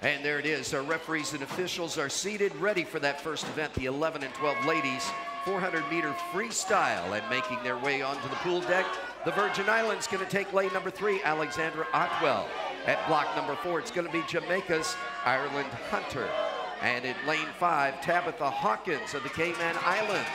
And there it is. Our referees and officials are seated, ready for that first event, the 11 and 12 ladies 400-meter freestyle. And making their way onto the pool deck, the Virgin Islands going to take lane number 3, Alexandra Otwell. At block number 4, it's going to be Jamaica's Ireland Hunter. And in lane 5, Tabitha Hawkins of the Cayman Islands.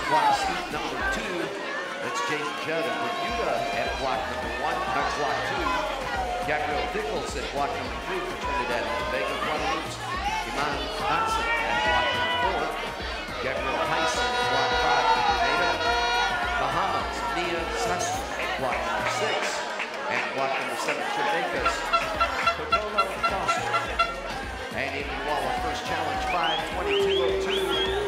block seat number 2. That's James Judd of Bermuda at block number 1, block 2. Gabriel Dickles at block number 3 for Trinidad and Tobago. Guadeloupe's Iman Johnson at block number 4. Gabriel Tyson at block 5 for Grenada. Bahamas, Nia Sastre at block number 6. And block number 7, Jamaica's Cotolo Foster. And Amy Waller, first challenge, 5:22.02.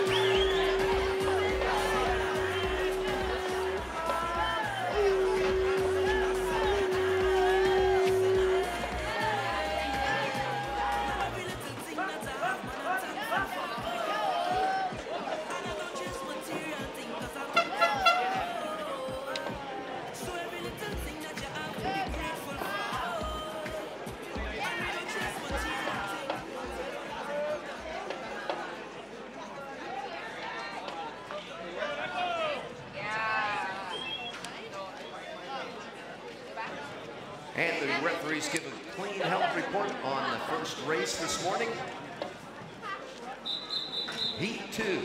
And the referees give a clean health report on the first race this morning. Heat 2.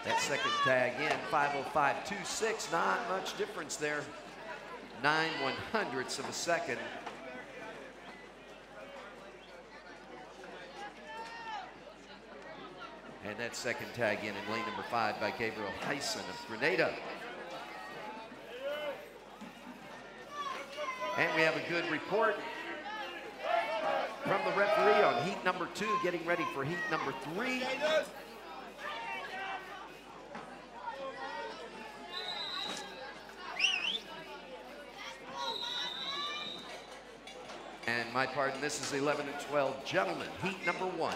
That second tag in, 5:05.26, not much difference there. 9/100ths of a second. And that second tag in lane number 5 by Gabriel Heisen of Grenada. And we have a good report from the referee on heat number 2, getting ready for heat number 3. And my pardon, this is 11 and 12 gentlemen, heat number 1.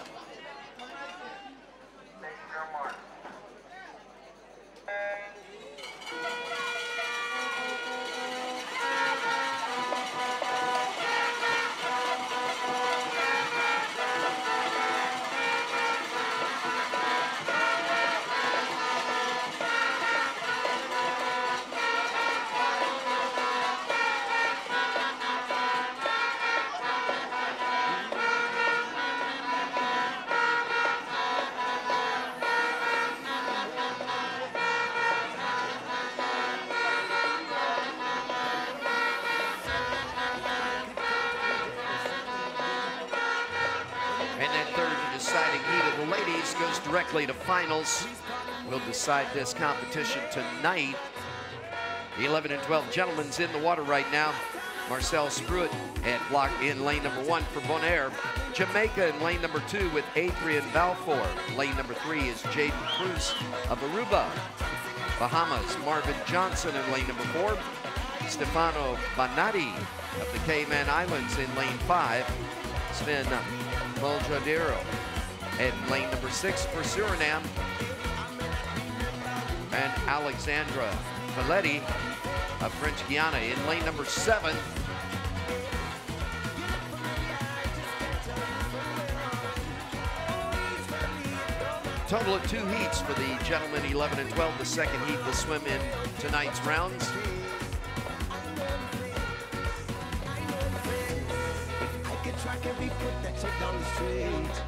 Goes directly to finals. We'll decide this competition tonight. The 11 and 12 gentlemen's in the water right now. Marcel Spruit in lane number 1 for Bonaire. Jamaica in lane number 2 with Adrian Balfour. Lane number 3 is Jaden Cruz of Aruba. Bahamas, Marvin Johnson in lane number 4. Stefano Banati of the Cayman Islands in lane 5. Sven Moljadero. And lane number 6 for Suriname. And Alexandra Valetti of French Guiana in lane number 7. Total of 2 heats for the gentlemen 11 and 12. The second heat will swim in tonight's rounds. I could track every foot that took down the street.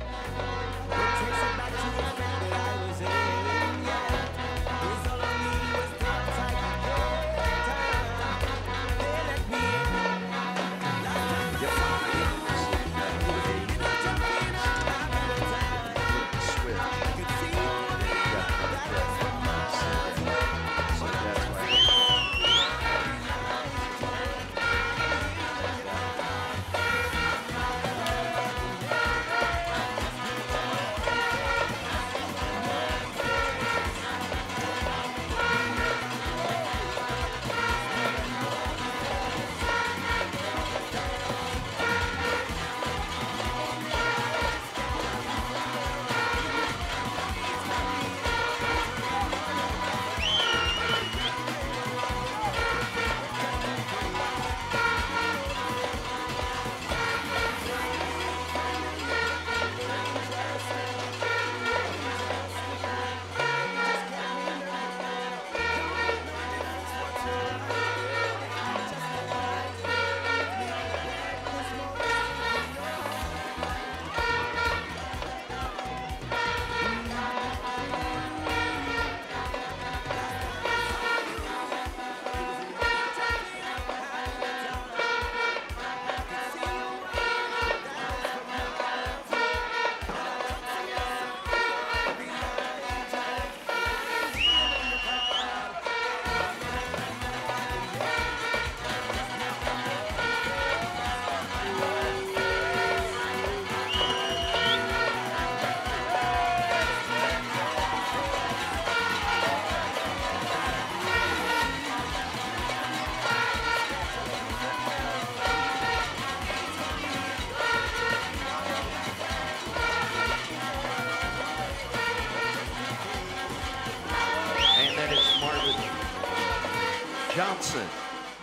Johnson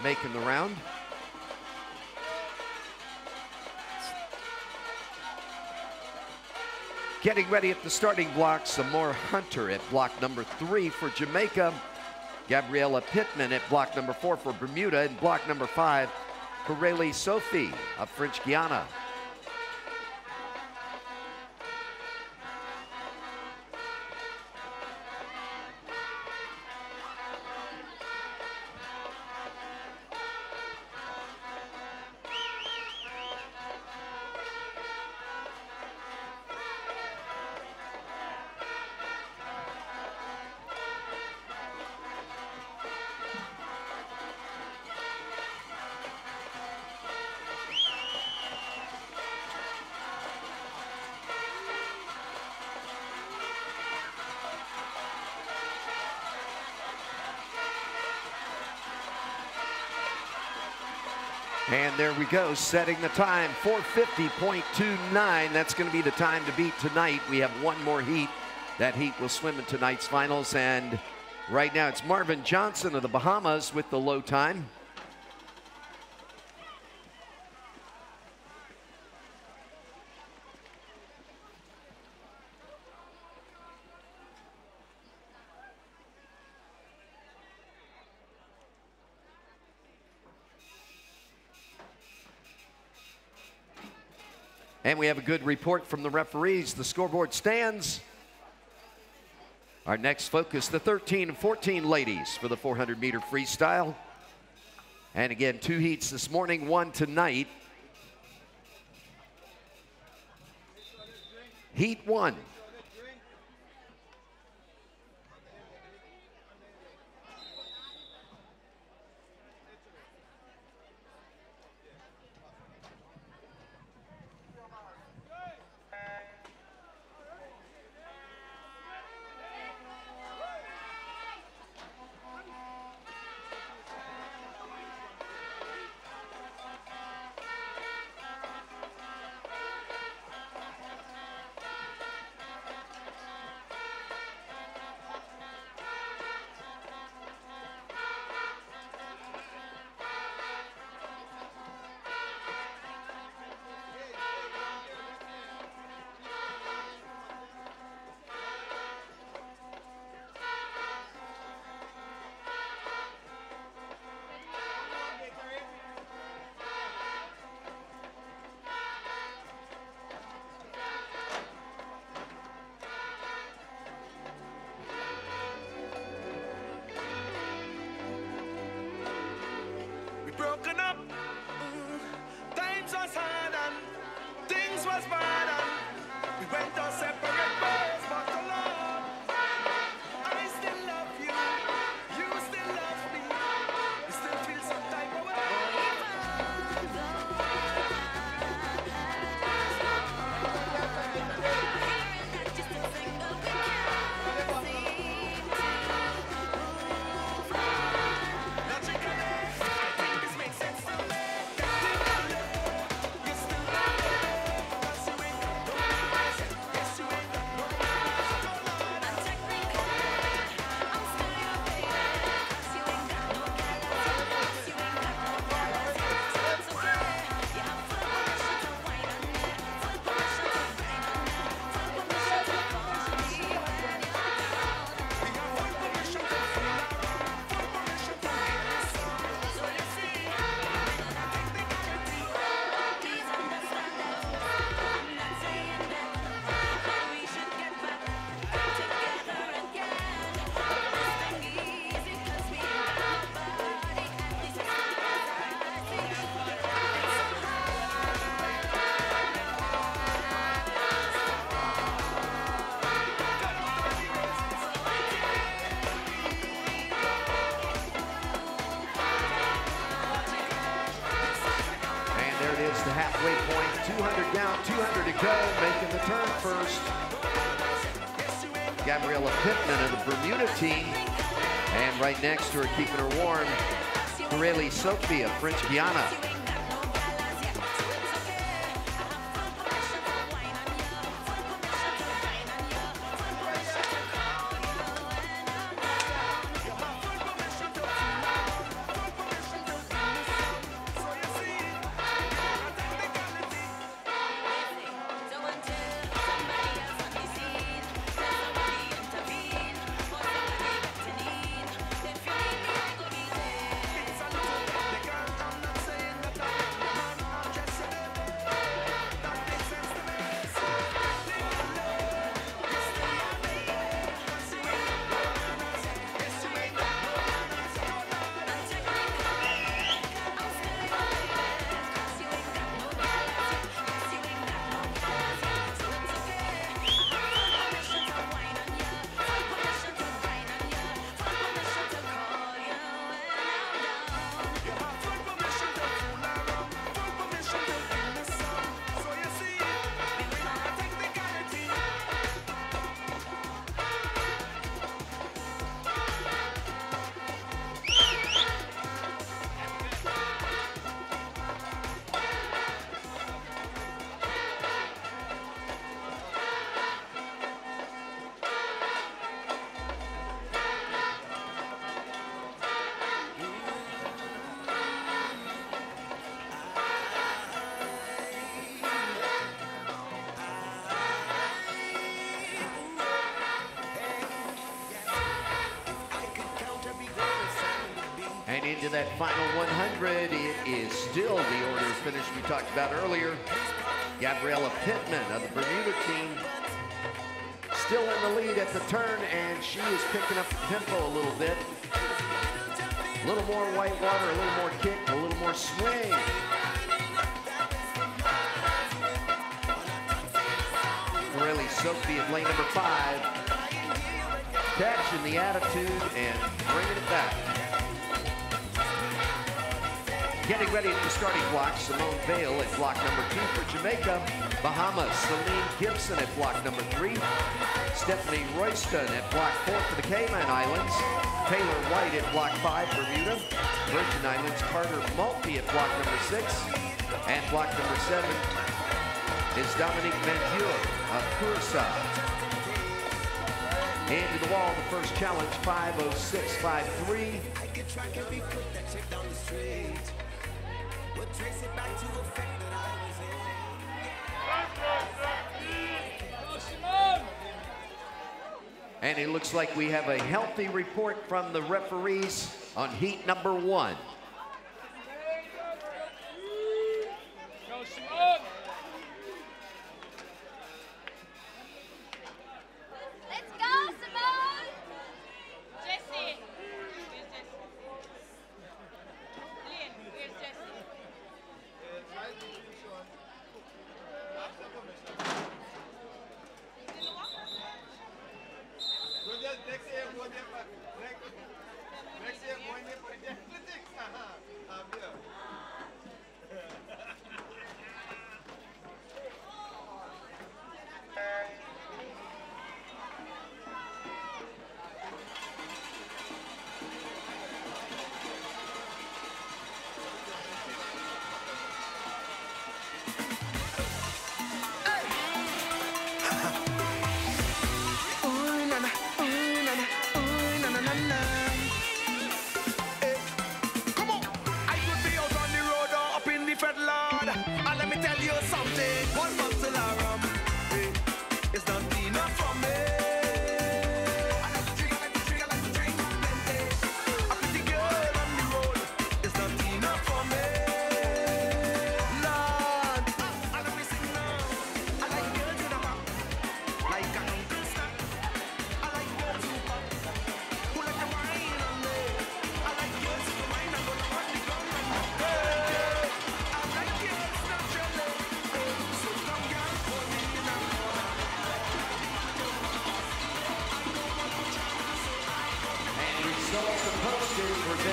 making the round. Getting ready at the starting blocks, Amor Hunter at block number 3 for Jamaica. Gabriella Pittman at block number 4 for Bermuda. And block number 5, Corelli Sophie of French Guiana. And there we go, setting the time, 4:50.29. That's going to be the time to beat tonight. We have one more heat. That heat will swim in tonight's finals. And right now it's Marvin Johnson of the Bahamas with the low time. And we have a good report from the referees. The scoreboard stands. Our next focus, the 13 and 14 ladies for the 400-meter freestyle. And again, 2 heats this morning, 1 tonight. Heat 1. Broken up, times was hard and things was bad and we went our separate ways, but the Lord, I still love you, you still love me, we still feel some type of way. The halfway point, 200 down, 200 to go, making the turn first. Gabriella Pittman of the Bermuda team. And right next to her, keeping her warm, Pirelli Sophie of French Guiana. into that final 100. It is still the order of finish we talked about earlier. Gabriella Pittman of the Bermuda team still in the lead at the turn, and she is picking up the tempo a little bit. A little more white water, a little more kick, a little more swing. Really Sophie at lane number 5, catching the attitude and bringing it back. Getting ready at the starting block, Simone Vale at block number 2 for Jamaica. Bahamas, Celine Gibson at block number 3. Stephanie Royston at block 4 for the Cayman Islands. Taylor White at block 5, Bermuda. Virgin Islands, Carter Maltby at block number 6. And block number 7 is Dominique Manjur of Curacao. Into the wall, the first challenge, 5:06.53. And it looks like we have a healthy report from the referees on heat number 1.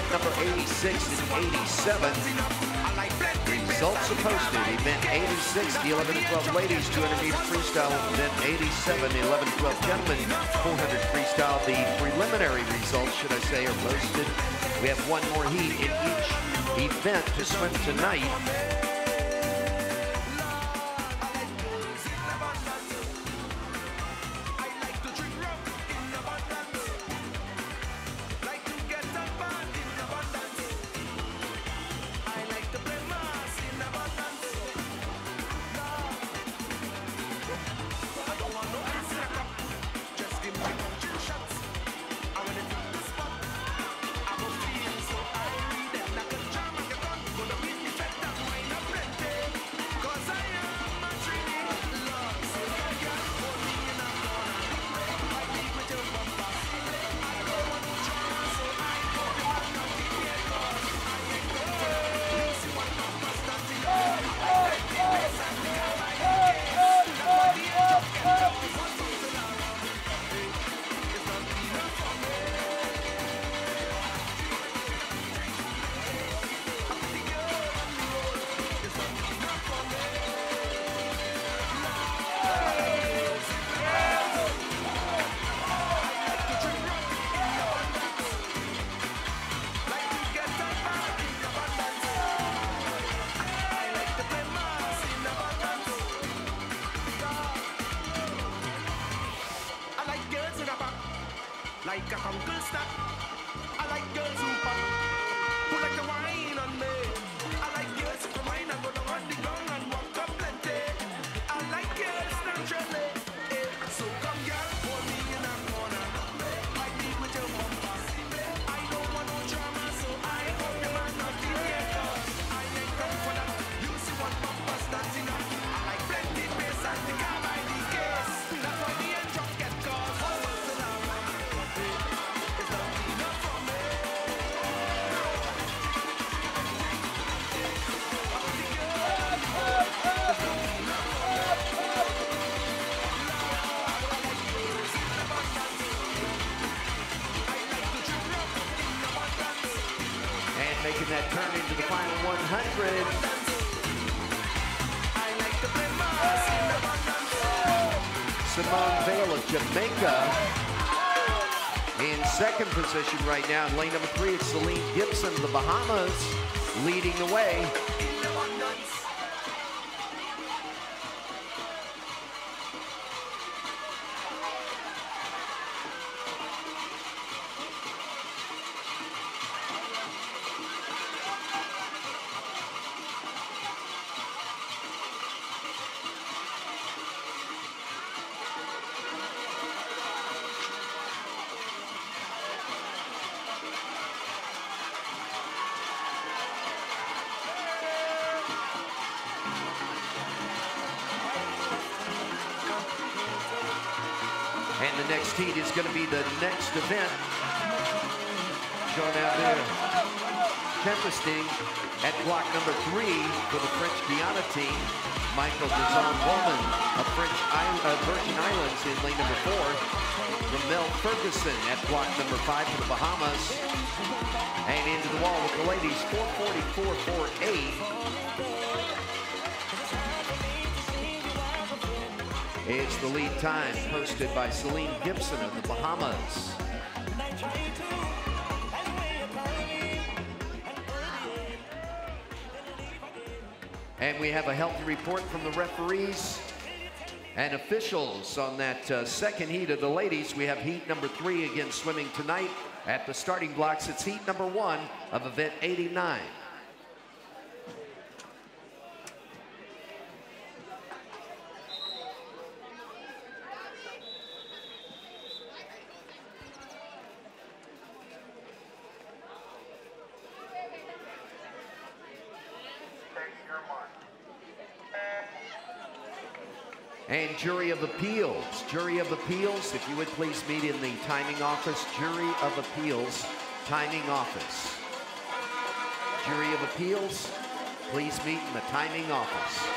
Number 86 and 87. Results are posted. Event 86, the 11 and 12 ladies, 200 meter freestyle. Event 87, the 11 and 12 gentlemen, 400 freestyle. The preliminary results, should I say, are posted. We have one more heat in each event to swim tonight. like a uncle snack. I like girls who pop, who like to wine on me. I like girls who wine and go down on the ground and walk up plenty. I like girls naturally, so come girl, hold me in a corner. I deal with your bumper. I don't want no drama, so I hold making that turn into the final 100. Simone Vale of Jamaica in second position right now. In lane number 3, it's Celine Gibson of the Bahamas leading the way. And the next heat is going to be the next event. Shown out there. Tempesting at block number 3 for the French Guiana team. Michael Dezon-Woman of Virgin Islands in lane number 4. Ramel Ferguson at block number 5 for the Bahamas. And into the wall with the ladies, 4:44.48. It's the lead time posted by Celine Gibson of the Bahamas. And we have a healthy report from the referees and officials on that second heat of the ladies. We have heat number 3 again swimming tonight at the starting blocks. It's heat number 1 of event 89. And jury of appeals, if you would please meet in the timing office. Jury of appeals, timing office. Jury of appeals, please meet in the timing office.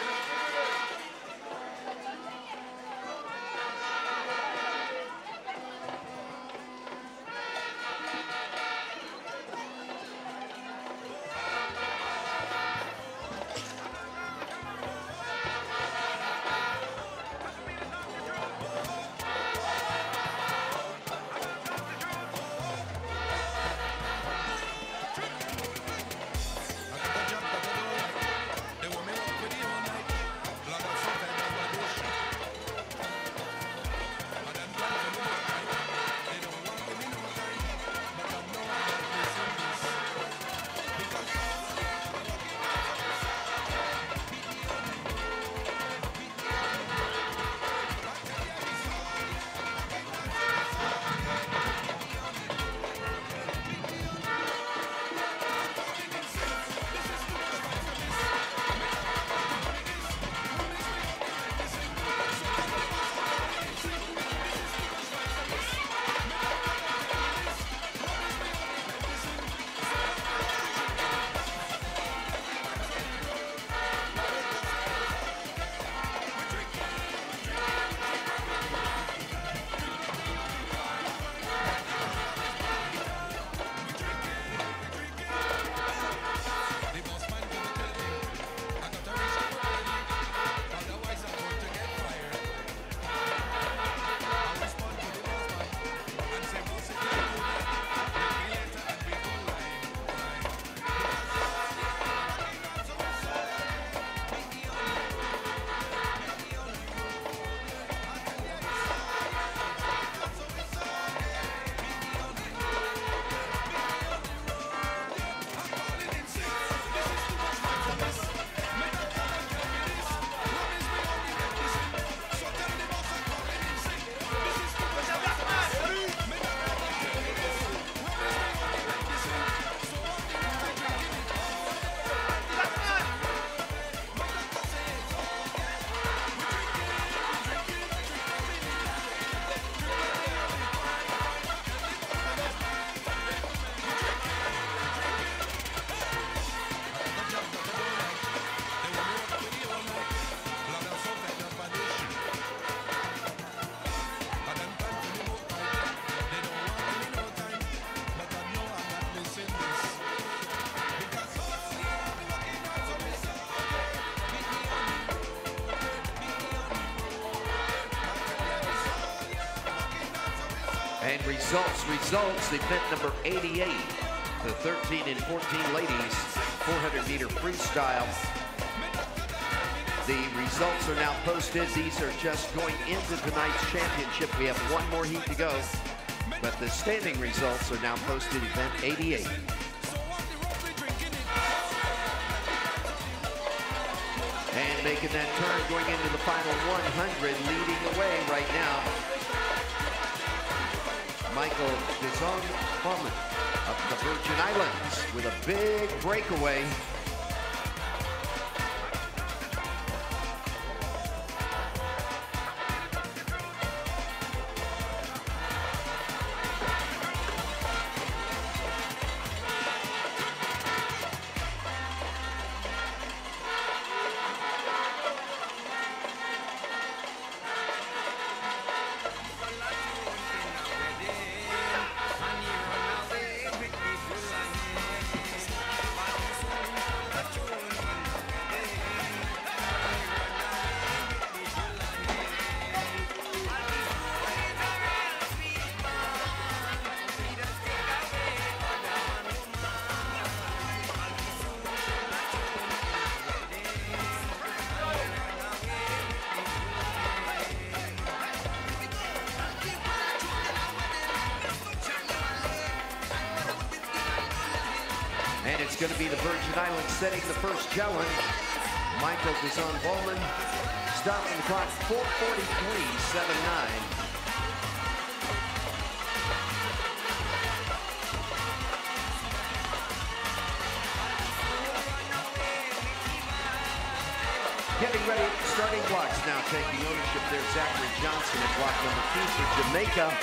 And results, event number 88, the 13 and 14 ladies, 400-meter freestyle. The results are now posted. These are just going into tonight's championship. We have one more heat to go, but the standing results are now posted, event 88. And making that turn, going into the final 100, leading the way right now. Michael Dizon-Bowman of the Virgin Islands with a big breakaway. And it's going to be the Virgin Islands setting the first challenge. Michael Dizon-Bowman, stopping the clock, 4:43.79. Getting ready, starting blocks now, taking ownership there. Zachary Johnson at block number 2 for Jamaica.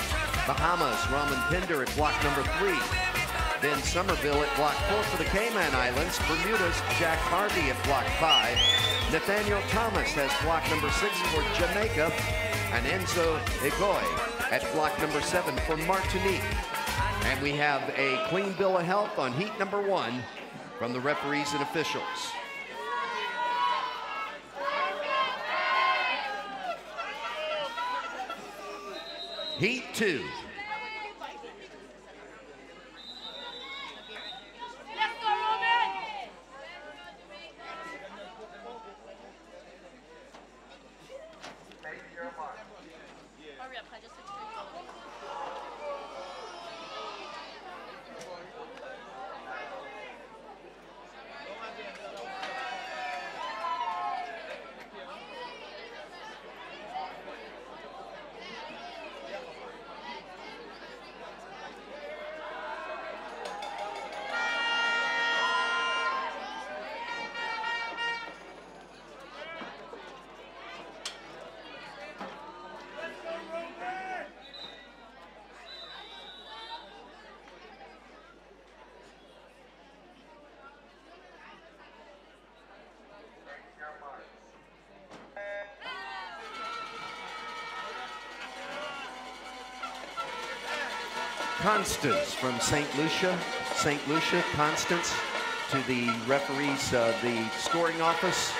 Bahamas, Raman Pinder at block number 3. Then Somerville at block 4 for the Cayman Islands. Bermuda's Jack Harvey at block 5. Nathaniel Thomas has block number 6 for Jamaica. And Enzo Egoy at block number 7 for Martinique. And we have a clean bill of health on heat number 1 from the referees and officials. Heat 2. Constance from St. Lucia, Constance to the referees, the scoring office.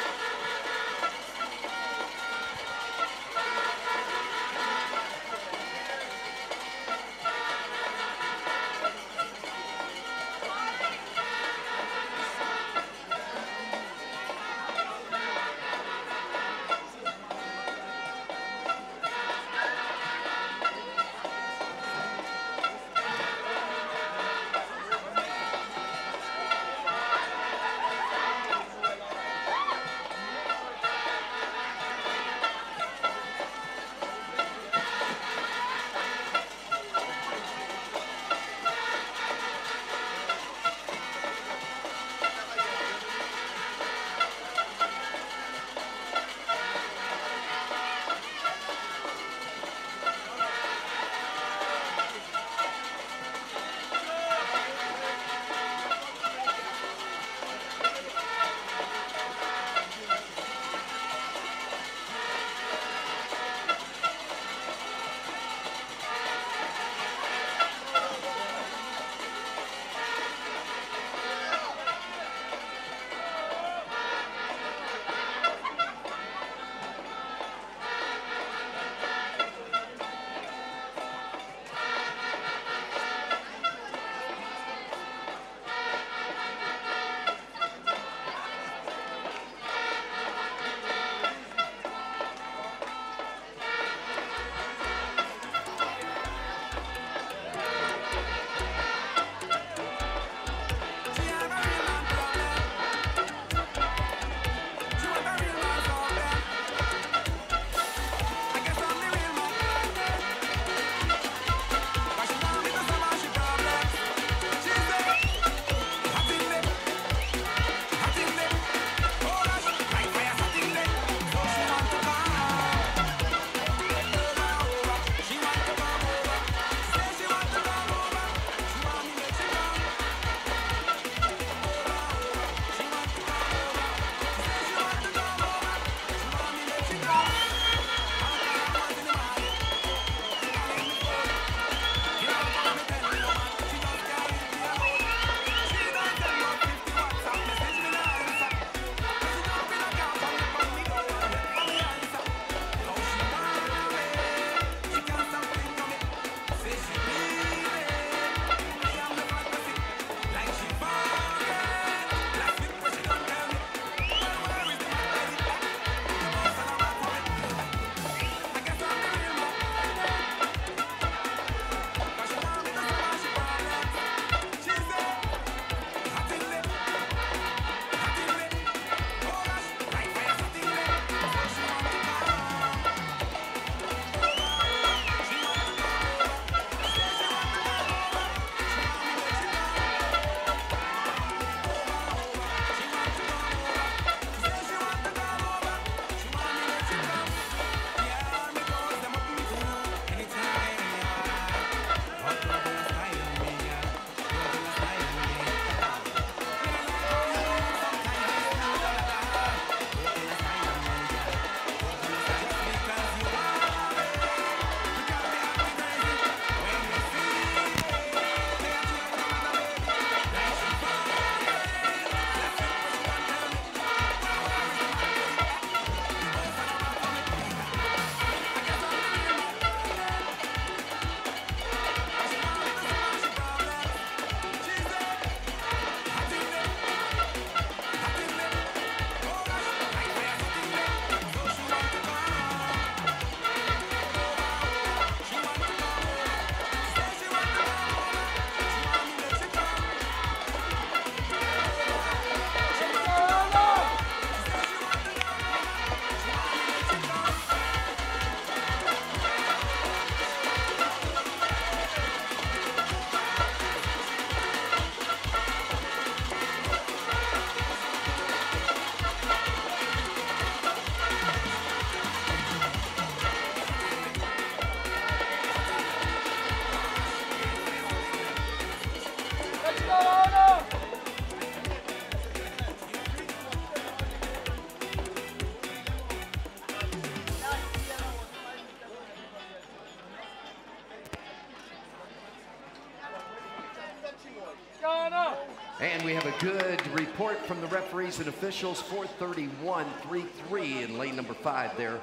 And we have a good report from the referees and officials. 4:31.33 in lane number 5 there.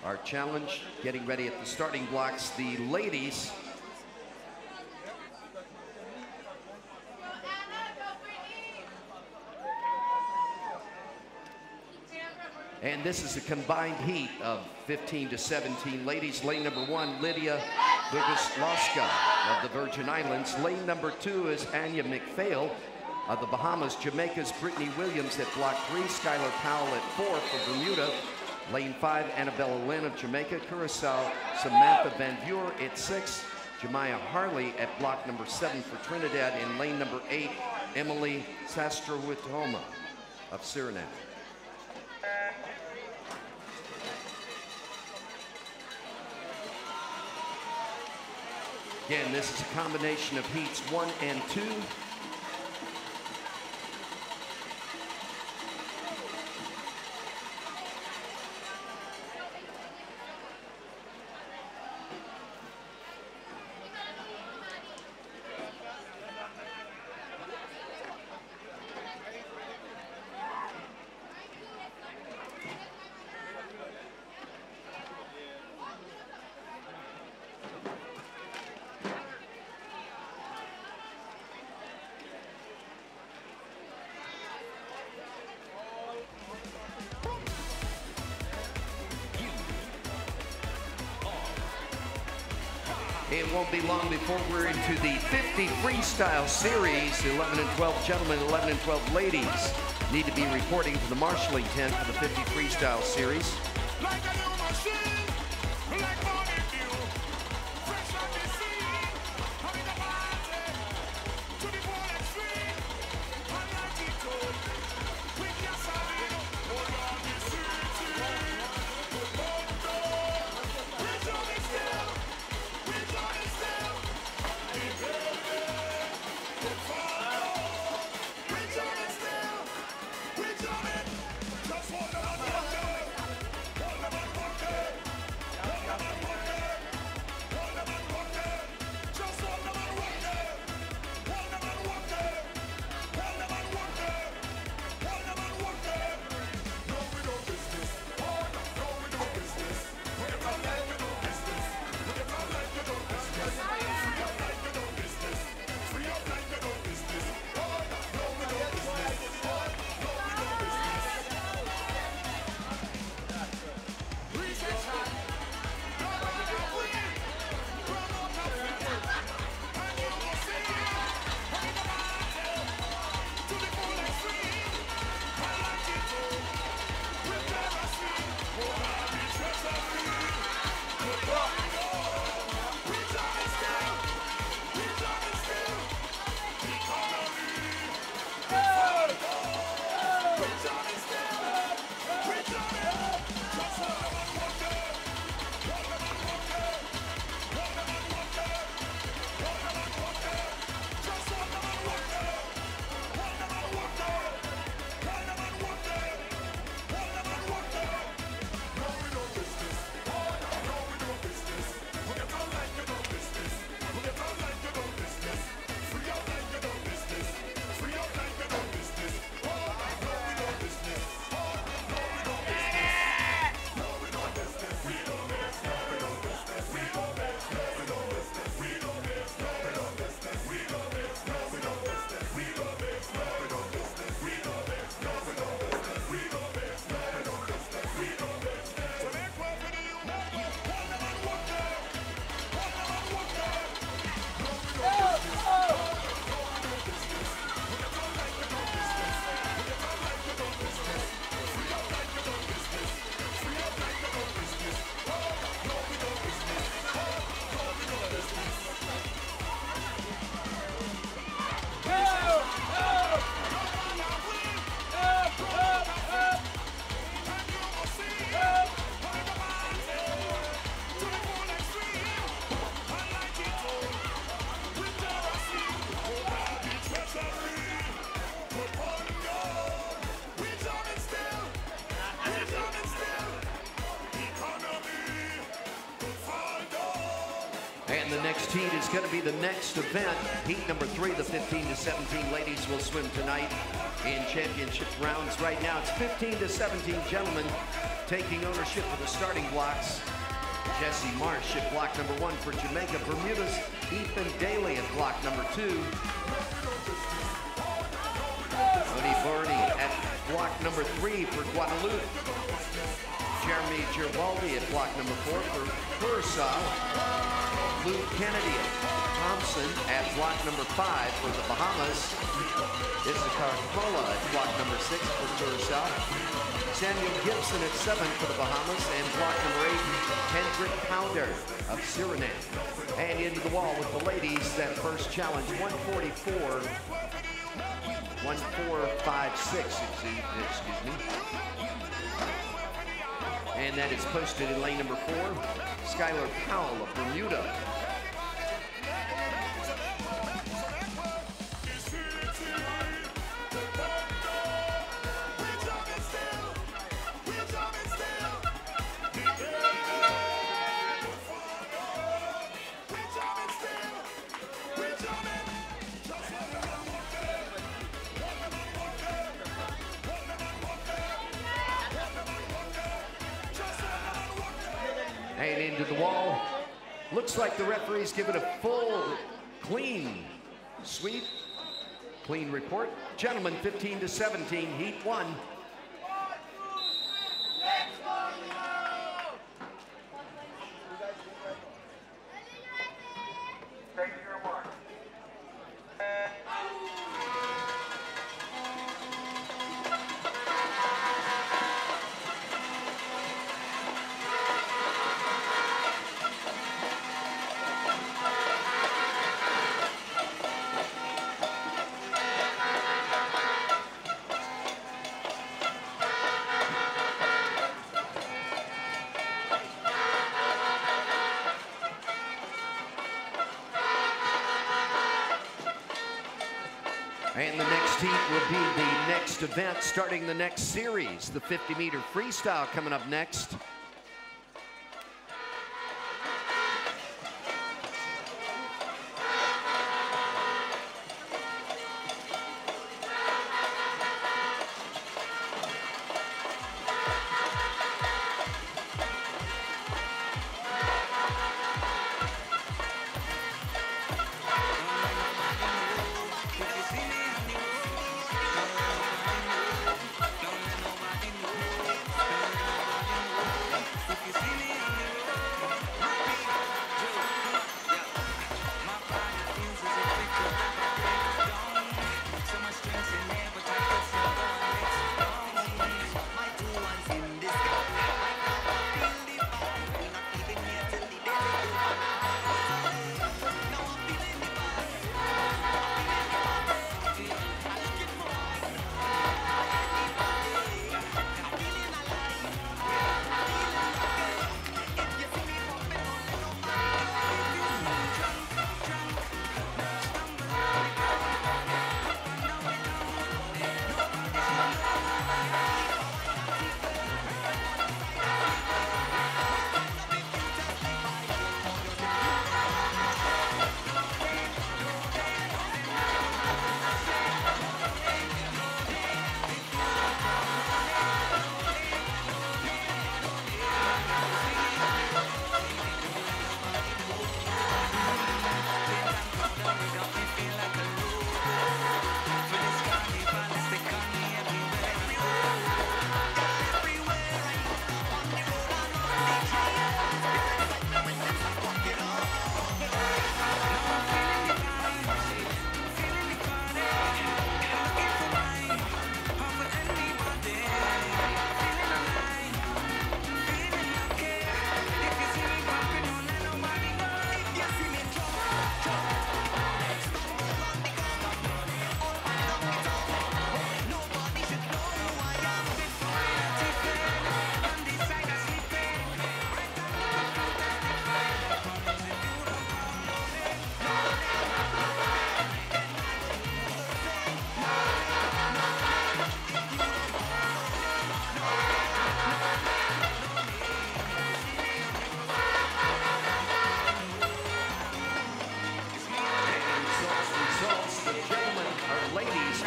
Our challenge getting ready at the starting blocks. The ladies. And this is a combined heat of 15 to 17 ladies. Lane number 1, Lydia Boguslawska of the Virgin Islands. Lane number 2 is Anya McPhail of the Bahamas. Jamaica's Brittany Williams at block 3. Skylar Powell at 4 for Bermuda. Lane 5, Annabella Lynn of Jamaica. Curacao, Samantha Van Veur at 6. Jemiah Harley at block number 7 for Trinidad. In lane number 8, Emily Sastrowitoma of Suriname. Again, this is a combination of heats 1 and 2. It won't be long before we're into the 50 Freestyle Series. 11 and 12 gentlemen, 11 and 12 ladies need to be reporting to the marshalling tent for the 50 Freestyle Series. Like a new machine, like morning dew, fresh on the scene, having a party, to the full extreme, on your attitude, with your side, hold on the city, hold on, we're doing still, hey baby, we're falling, we're doing still, we're doing, just hold on. And the next heat is going to be the next event. Heat number 3, the 15 to 17 ladies will swim tonight in championship rounds. Right now, it's 15 to 17 gentlemen taking ownership of the starting blocks. Jesse Marsh at block number 1 for Jamaica. Bermuda's Ethan Daly at block number 2. Tony Barney at block number 3 for Guadalupe. Jeremy Girbaldi at block number 4 for Curacao. Luke Kennedy at Thompson at block number 5 for the Bahamas. Issachar Kola at block number 6 for Curacao. Samuel Gibson at 7 for the Bahamas, and block number 8, Hendrik Pounder of Suriname. And into the wall with the ladies, that first challenge, 144, 1456, excuse me. And that is posted in lane number 4, Skylar Powell of Bermuda. And into the wall. Looks like the referee's given a full, clean sweep, clean report. Gentlemen, 15 to 17, heat 1. And the next heat will be the next event, starting the next series, the 50-meter freestyle coming up next.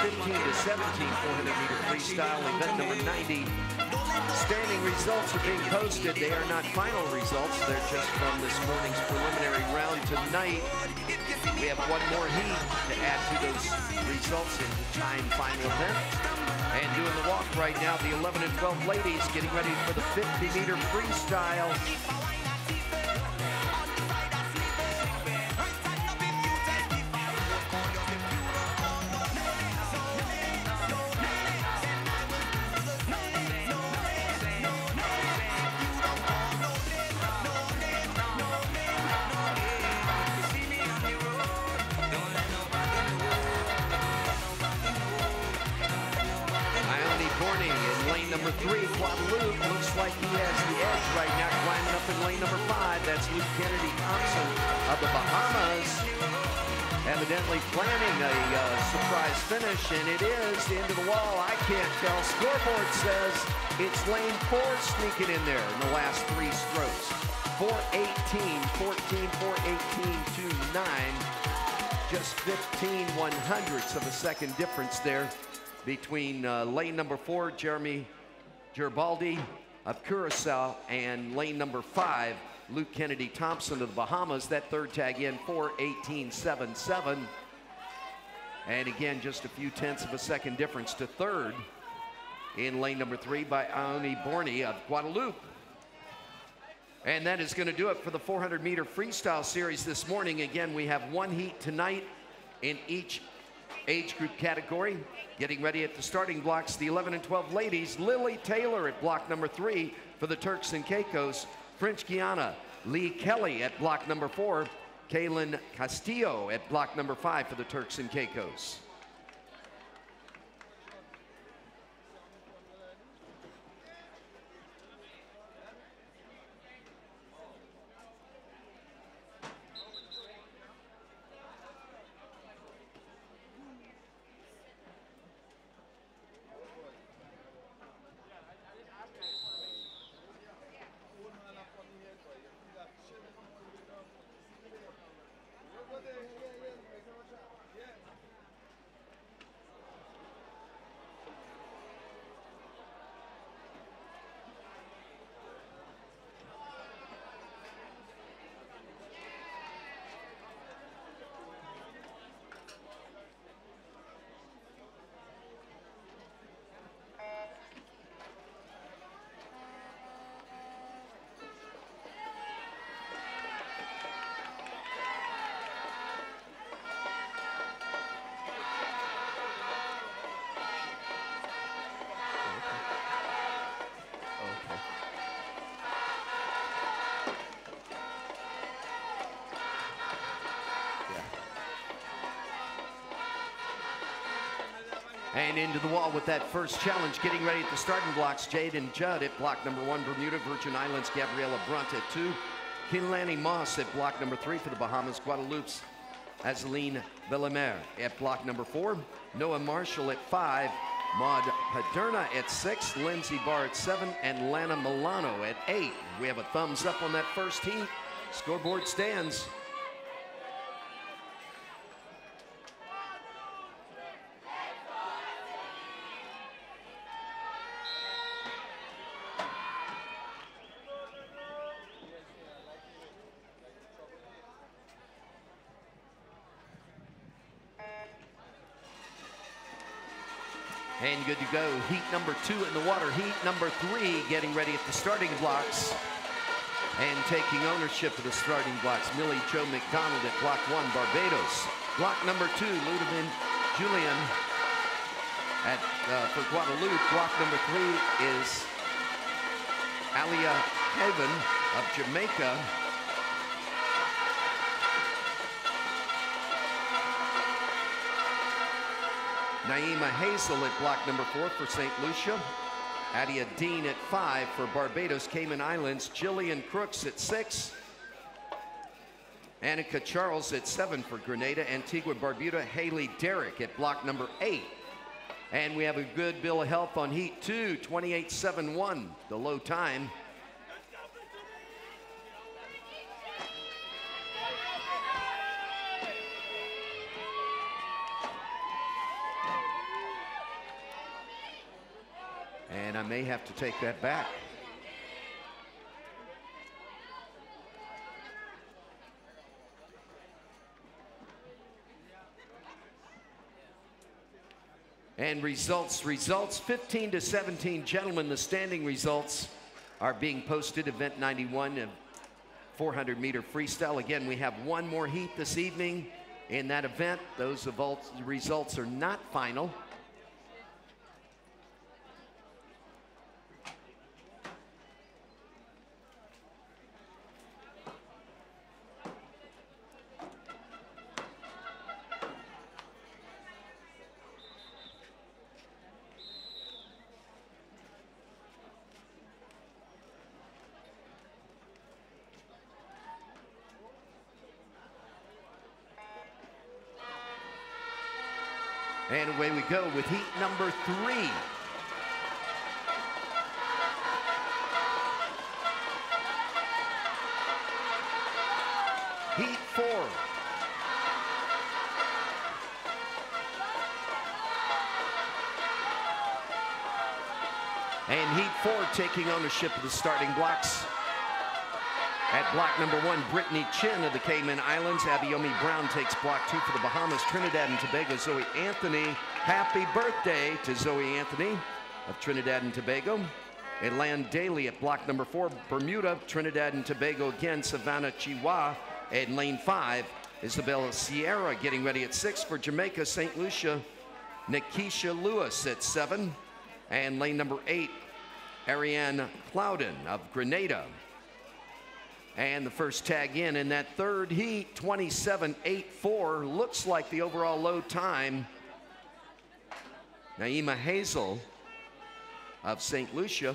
15 to 17 400-meter freestyle, event number 90. Standing results are being posted. They are not final results. They're just from this morning's preliminary round tonight. We have one more heat to add to those results in the time final event. And doing the walk right now, the 11 and 12 ladies getting ready for the 50-meter freestyle. Number 3, Guadalupe, looks like he has the edge right now, climbing up in lane number 5. That's Luke Kennedy Thompson of the Bahamas, evidently planning a surprise finish, and it is into the wall. I can't tell. Scoreboard says it's lane 4 sneaking in there in the last 3 strokes. 4:18, 14, 4:18 to 9. Just 15 100ths of a second difference there between lane number 4, Jeremy Geribaldi of Curacao, and lane number 5, Luke Kennedy Thompson of the Bahamas. That third tag in 4:18.77. And again, just a few tenths of a second difference to third in lane number 3 by Aoni Borni of Guadalupe. And that is going to do it for the 400-meter freestyle series this morning. Again, we have one heat tonight in each age group category. Getting ready at the starting blocks, the 11 and 12 ladies, Lily Taylor at block number 3 for the Turks and Caicos. French Guiana, Lee Kelly at block number 4. Kaylin Castillo at block number 5 for the Turks and Caicos. And into the wall with that first challenge, getting ready at the starting blocks, Jaden Judd at block number 1, Bermuda, Virgin Islands, Gabriela Brunt at 2, Kinlani Moss at block number 3 for the Bahamas, Guadalupe's Azeline Bellemare at block number 4, Noah Marshall at 5, Maud Paderna at 6, Lindsay Barr at 7, and Lana Milano at 8. We have a thumbs up on that first heat. Scoreboard stands. And good to go. Heat number 2 in the water. Heat number 3 getting ready at the starting blocks. And taking ownership of the starting blocks, Millie Jo McDonald at block 1, Barbados. Block number 2, Ludovine Julian at for Guadalupe. Block number 3 is Alia Haven of Jamaica. Naima Hazel at block number 4 for St. Lucia. Adia Dean at 5 for Barbados, Cayman Islands. Jillian Crooks at 6. Annika Charles at 7 for Grenada. Antigua Barbuda, Haley Derrick at block number 8. And we have a good bill of health on heat 2, 28.71, the low time. And I may have to take that back. And results 15 to 17. Gentlemen, the standing results are being posted. Event 91 of 400-meter freestyle. Again, we have one more heat this evening in that event. Those results are not final. And away we go with heat number 3. Heat 4. And heat 4 taking ownership of the starting blocks. At block number 1, Brittany Chin of the Cayman Islands. Abiomi Brown takes block 2 for the Bahamas. Trinidad and Tobago, Zoe Anthony. Happy birthday to Zoe Anthony of Trinidad and Tobago. Elan Daly at block number 4, Bermuda. Trinidad and Tobago again, Savannah Chihuahua. And lane 5, Isabella Sierra getting ready at 6 for Jamaica. St. Lucia, Nikisha Lewis at 7. And lane number 8, Ariane Clouden of Grenada. And the first tag in that third heat, 27.84. Looks like the overall load time. Naima Hazel of St. Lucia.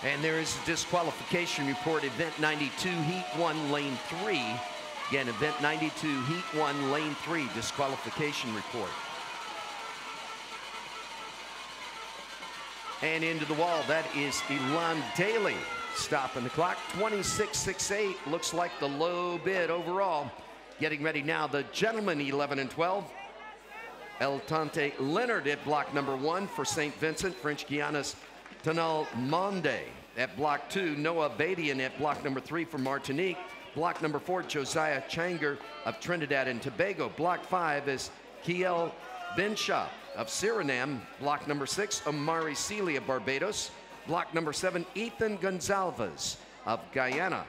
And there is a disqualification report, event 92, heat 1, lane 3. Again, event 92, heat 1, lane 3, disqualification report. And into the wall, that is Elan Daly. Stopping the clock, 26.68. Looks like the low bid overall. Getting ready now, the gentlemen, 11 and 12. El Tante Leonard at block number 1 for St. Vincent, French Guiana's Tanal Monde. At block 2, Noah Badian at block number 3 for Martinique. Block number 4, Josiah Changer of Trinidad and Tobago. Block 5 is Kiel Benshaw of Suriname. Block number 6, Omari Sealy of Barbados. Block number 7, Ethan Gonzalez of Guyana.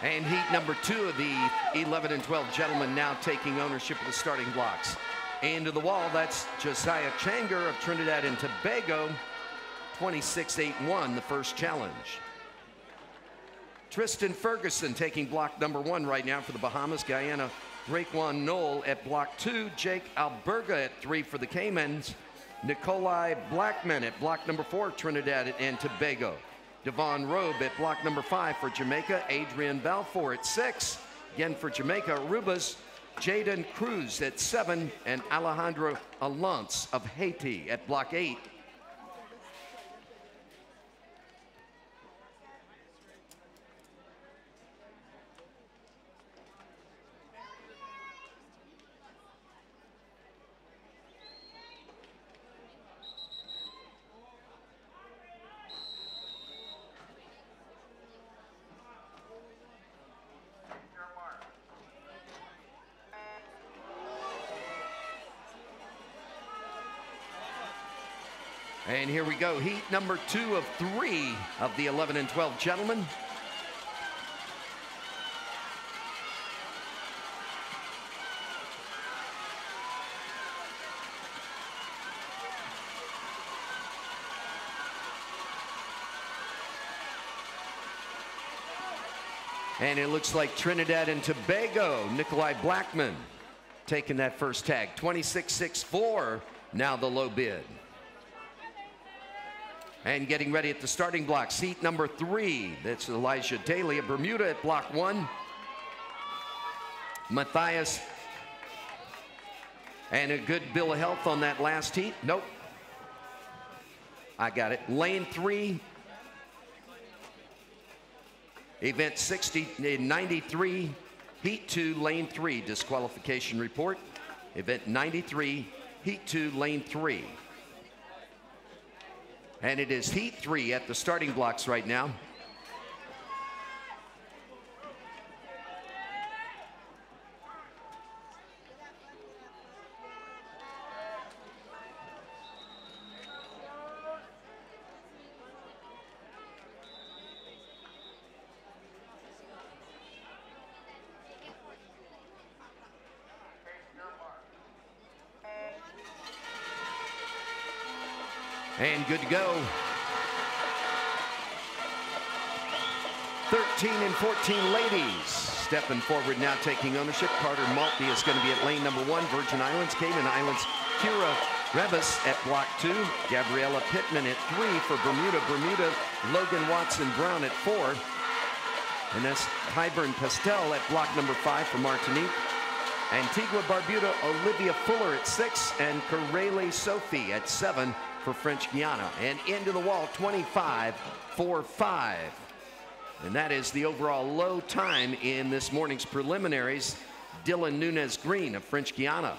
And heat number 2 of the 11 and 12 gentlemen now taking ownership of the starting blocks. Into the wall, that's Josiah Changer of Trinidad and Tobago, 26.81, the first challenge. Tristan Ferguson taking block number 1 right now for the Bahamas. Guyana, Raekwon Knoll at block 2. Jake Alberga at 3 for the Caymans. Nikolai Blackman at block number 4, Trinidad and Tobago. Devon Robe at block number 5 for Jamaica. Adrian Balfour at 6. Again for Jamaica, Arubas. Jaden Cruz at 7. And Alejandro Alonso of Haiti at block 8. And here we go, heat number 2 of 3 of the 11 and 12 gentlemen. And it looks like Trinidad and Tobago, Nikolai Blackman, taking that first tag. 26.64, now the low bid. And getting ready at the starting block, seat number 3. That's Elijah Daly of Bermuda at block 1. Matthias, and a good bill of health on that last heat. Nope. I got it. Lane 3. Event 93, heat 2, lane 3, disqualification report. Event 93, heat 2, lane 3. And it is heat 3 at the starting blocks right now. And good to go. 13 and 14 ladies stepping forward now, taking ownership. Carter Maltby is going to be at lane number 1. Virgin Islands, Cayman Islands, Kira Rebus at block 2. Gabriella Pittman at 3 for Bermuda. Bermuda, Logan Watson Brown at 4. And that's Tyburn Pastel at block number 5 for Martinique. Antigua Barbuda, Olivia Fuller at 6. And Karele Sophie at 7 for French Guiana. And into the wall, 25.45. And that is the overall low time in this morning's preliminaries. Dylan Nunez Green of French Guiana.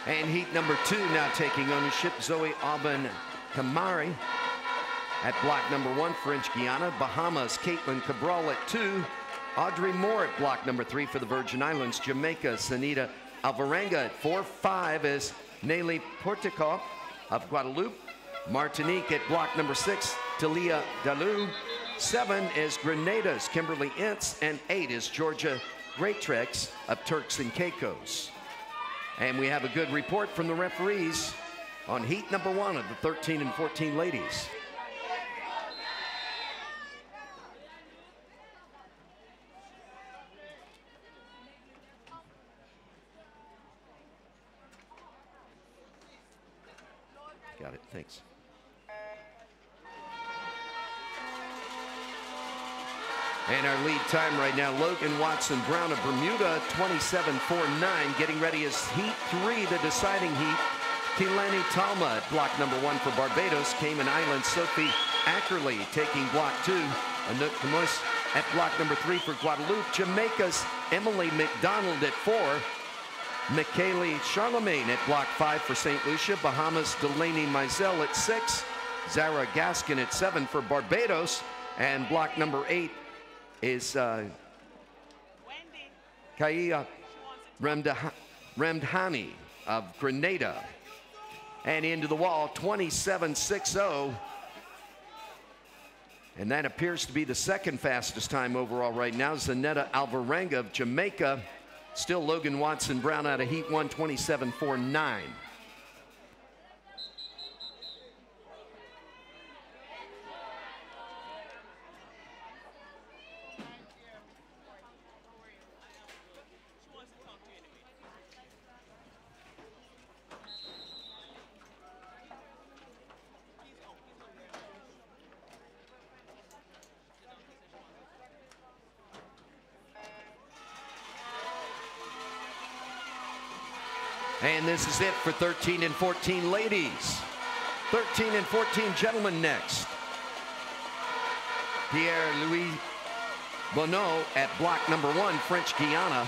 And heat number 2 now taking ownership, Zoe Aubin Kamari at block number 1, French Guiana. Bahamas, Caitlin Cabral at 2. Audrey Moore at block number 3 for the Virgin Islands. Jamaica, Sanita Alvarenga at 4. 5 is Nelly Portico of Guadeloupe. Martinique at block number 6, Talia Dalou. 7 is Grenada's Kimberly Ince. And 8 is Georgia Greatrex of Turks and Caicos. And we have a good report from the referees on heat number 1 of the 13 and 14 ladies. Got it, thanks. And our lead time right now, Logan Watson Brown of Bermuda, 27.49. Getting ready is heat 3, the deciding heat. Tilani Talma at block number 1 for Barbados. Cayman Islands, Sophie Ackerley taking block 2. Anouk Camus at block number 3 for Guadeloupe. Jamaica's Emily McDonald at 4. Michaeli Charlemagne at block 5 for St. Lucia. Bahamas, Delaney Mizell at 6. Zara Gaskin at 7 for Barbados. And block number 8 is Kaya Ramdhani of Grenada. And into the wall, 27.60. And that appears to be the second fastest time overall right now. Zanetta Alvarenga of Jamaica. Still Logan Watson Brown out of heat 1, 27.49. And this is it for 13 and 14 ladies. 13 and 14 gentlemen next. Pierre-Louis Bonneau at block number 1, French Guiana.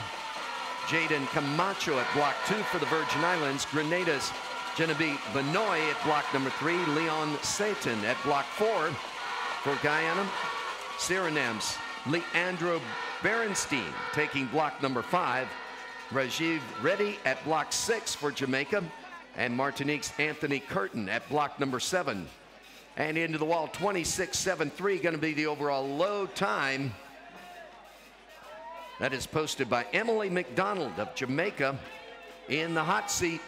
Jaden Camacho at block 2 for the Virgin Islands. Grenada's Genevieve Benoit at block number 3. Leon Satan at block 4 for Guyana. Suriname's Leandro Berenstein taking block number 5. Rajiv Reddy at block 6 for Jamaica. And Martinique's Anthony Curtin at block number 7. And into the wall, 26.73, going to be the overall low time. That is posted by Emily McDonald of Jamaica in the hot seat.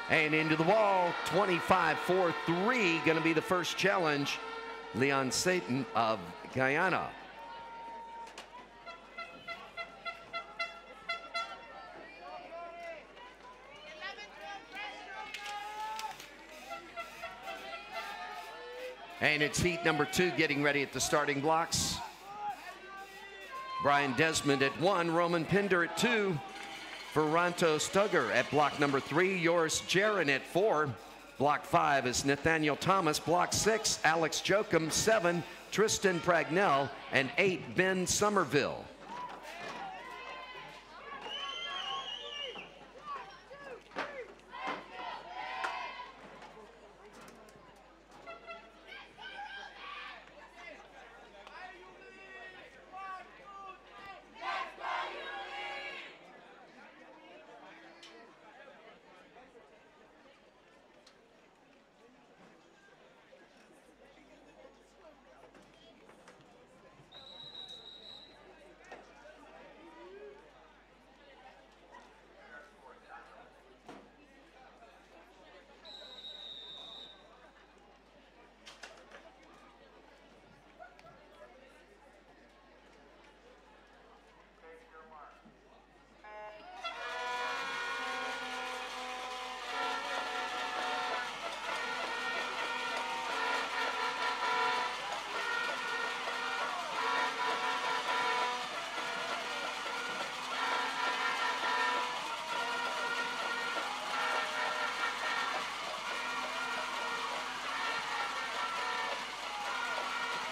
And into the wall, 25.43, going to be the first challenge. Leon Satan of Guyana. And it's heat number 2 getting ready at the starting blocks. Brian Desmond at 1, Roman Pinder at 2. Ferranto Stugger at block number 3. Yoris Jaron at 4. Block 5 is Nathaniel Thomas. Block 6, Alex Jokum. 7, Tristan Pragnell. And 8, Ben Somerville.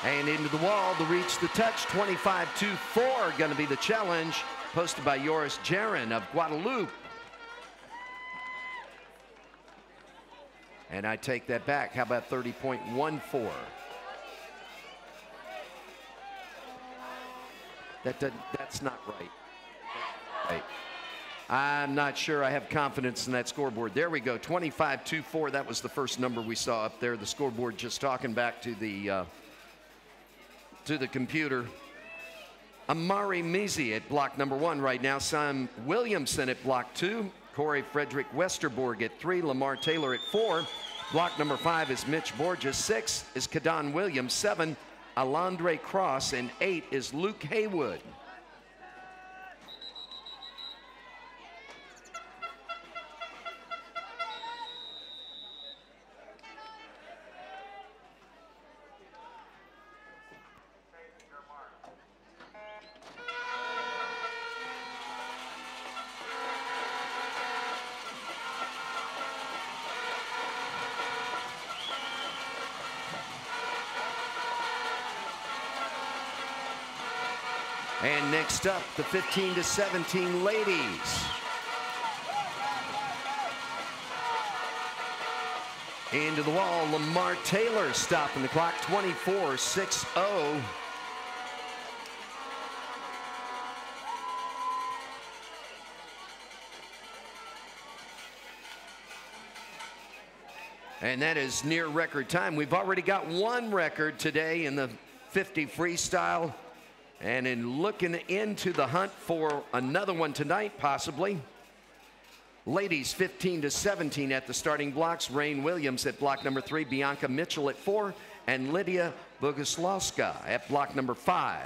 And into the wall to reach the touch, 25.24 going to be the challenge, posted by Yoris Jaron of Guadeloupe. And I take that back. How about 30.14? That's not right. Right. I'm not sure I have confidence in that scoreboard. There we go, 25.24. That was the first number we saw up there. The scoreboard just talking back to the computer. Amari Mizi at block number 1 right now. Sam Williamson at block 2. Corey Frederick Westerborg at 3. Lamar Taylor at 4. Block number 5 is Mitch Borges. 6 is Kadon Williams. 7, Alondre Cross. And 8 is Luke Haywood. And next up, the 15 to 17 ladies. Into the wall, Lamar Taylor stopping the clock, 24.60. And that is near record time. We've already got one record today in the 50 freestyle. And in looking into the hunt for another one tonight, possibly. Ladies 15 to 17 at the starting blocks. Rain Williams at block number 3, Bianca Mitchell at 4, and Lydia Boguslawska at block number 5.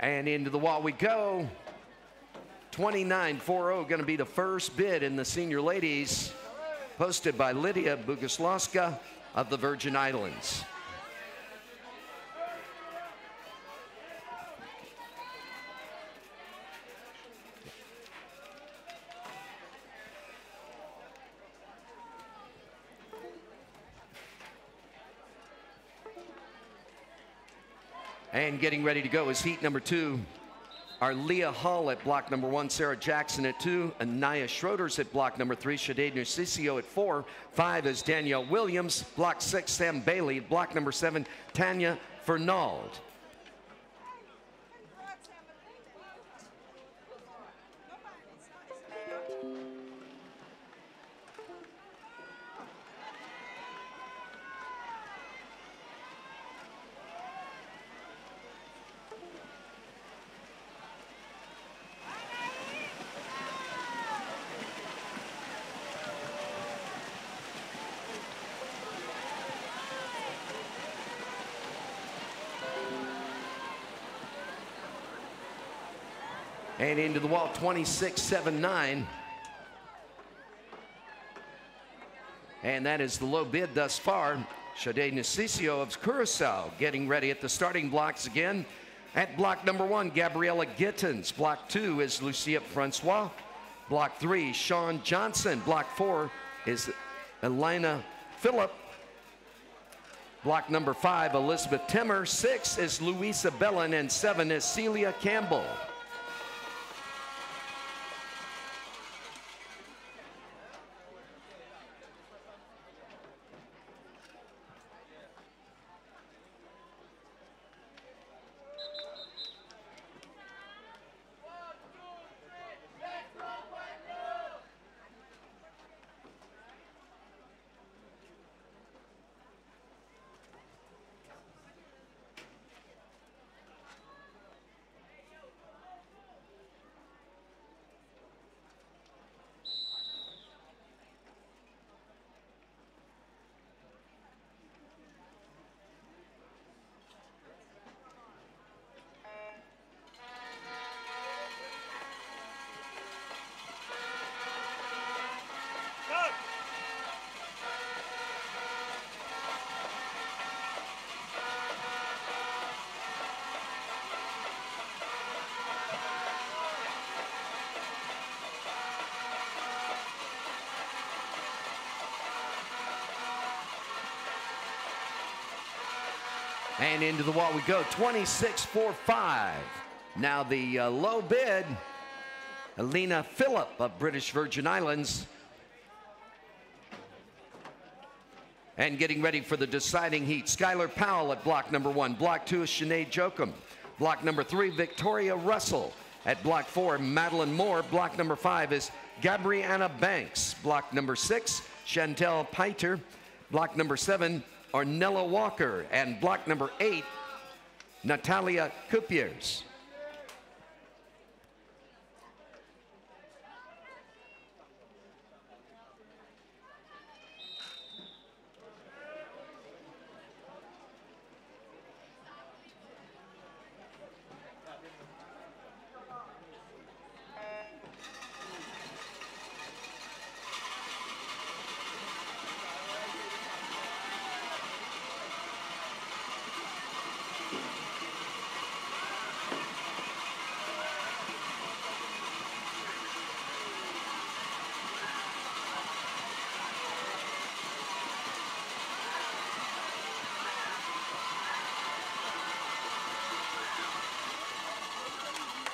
And into the wall we go. 29.40 going to be the first bid in the senior ladies, posted by Lydia Boguslawska of the Virgin Islands. And getting ready to go is heat number 2. Are Leah Hall at block number 1, Sarah Jackson at 2, Anaya Schroeder's at block number 3, Shade Narcisio at 4, 5 is Danielle Williams, block 6, Sam Bailey, block number 7, Tanya Fernald. And into the wall, 26.79. And that is the low bid thus far. Shade Narcisio of Curacao getting ready at the starting blocks again. At block number 1, Gabriella Gittins. Block 2 is Lucia Francois. Block 3, Sean Johnson. Block 4 is Elena Phillip. Block number 5, Elizabeth Timmer. 6 is Louisa Bellin, and 7 is Celia Campbell. And into the wall we go, 26.45. Now the low bid, Elena Phillip of British Virgin Islands. And getting ready for the deciding heat, Skylar Powell at block number 1. Block 2 is Sinead Jokum. Block number 3, Victoria Russell. At block 4, Madeline Moore. Block number 5 is Gabriana Banks. Block number 6, Chantel Piter. Block number 7, Ornella Walker. And block number 8, Natalia Cupiers.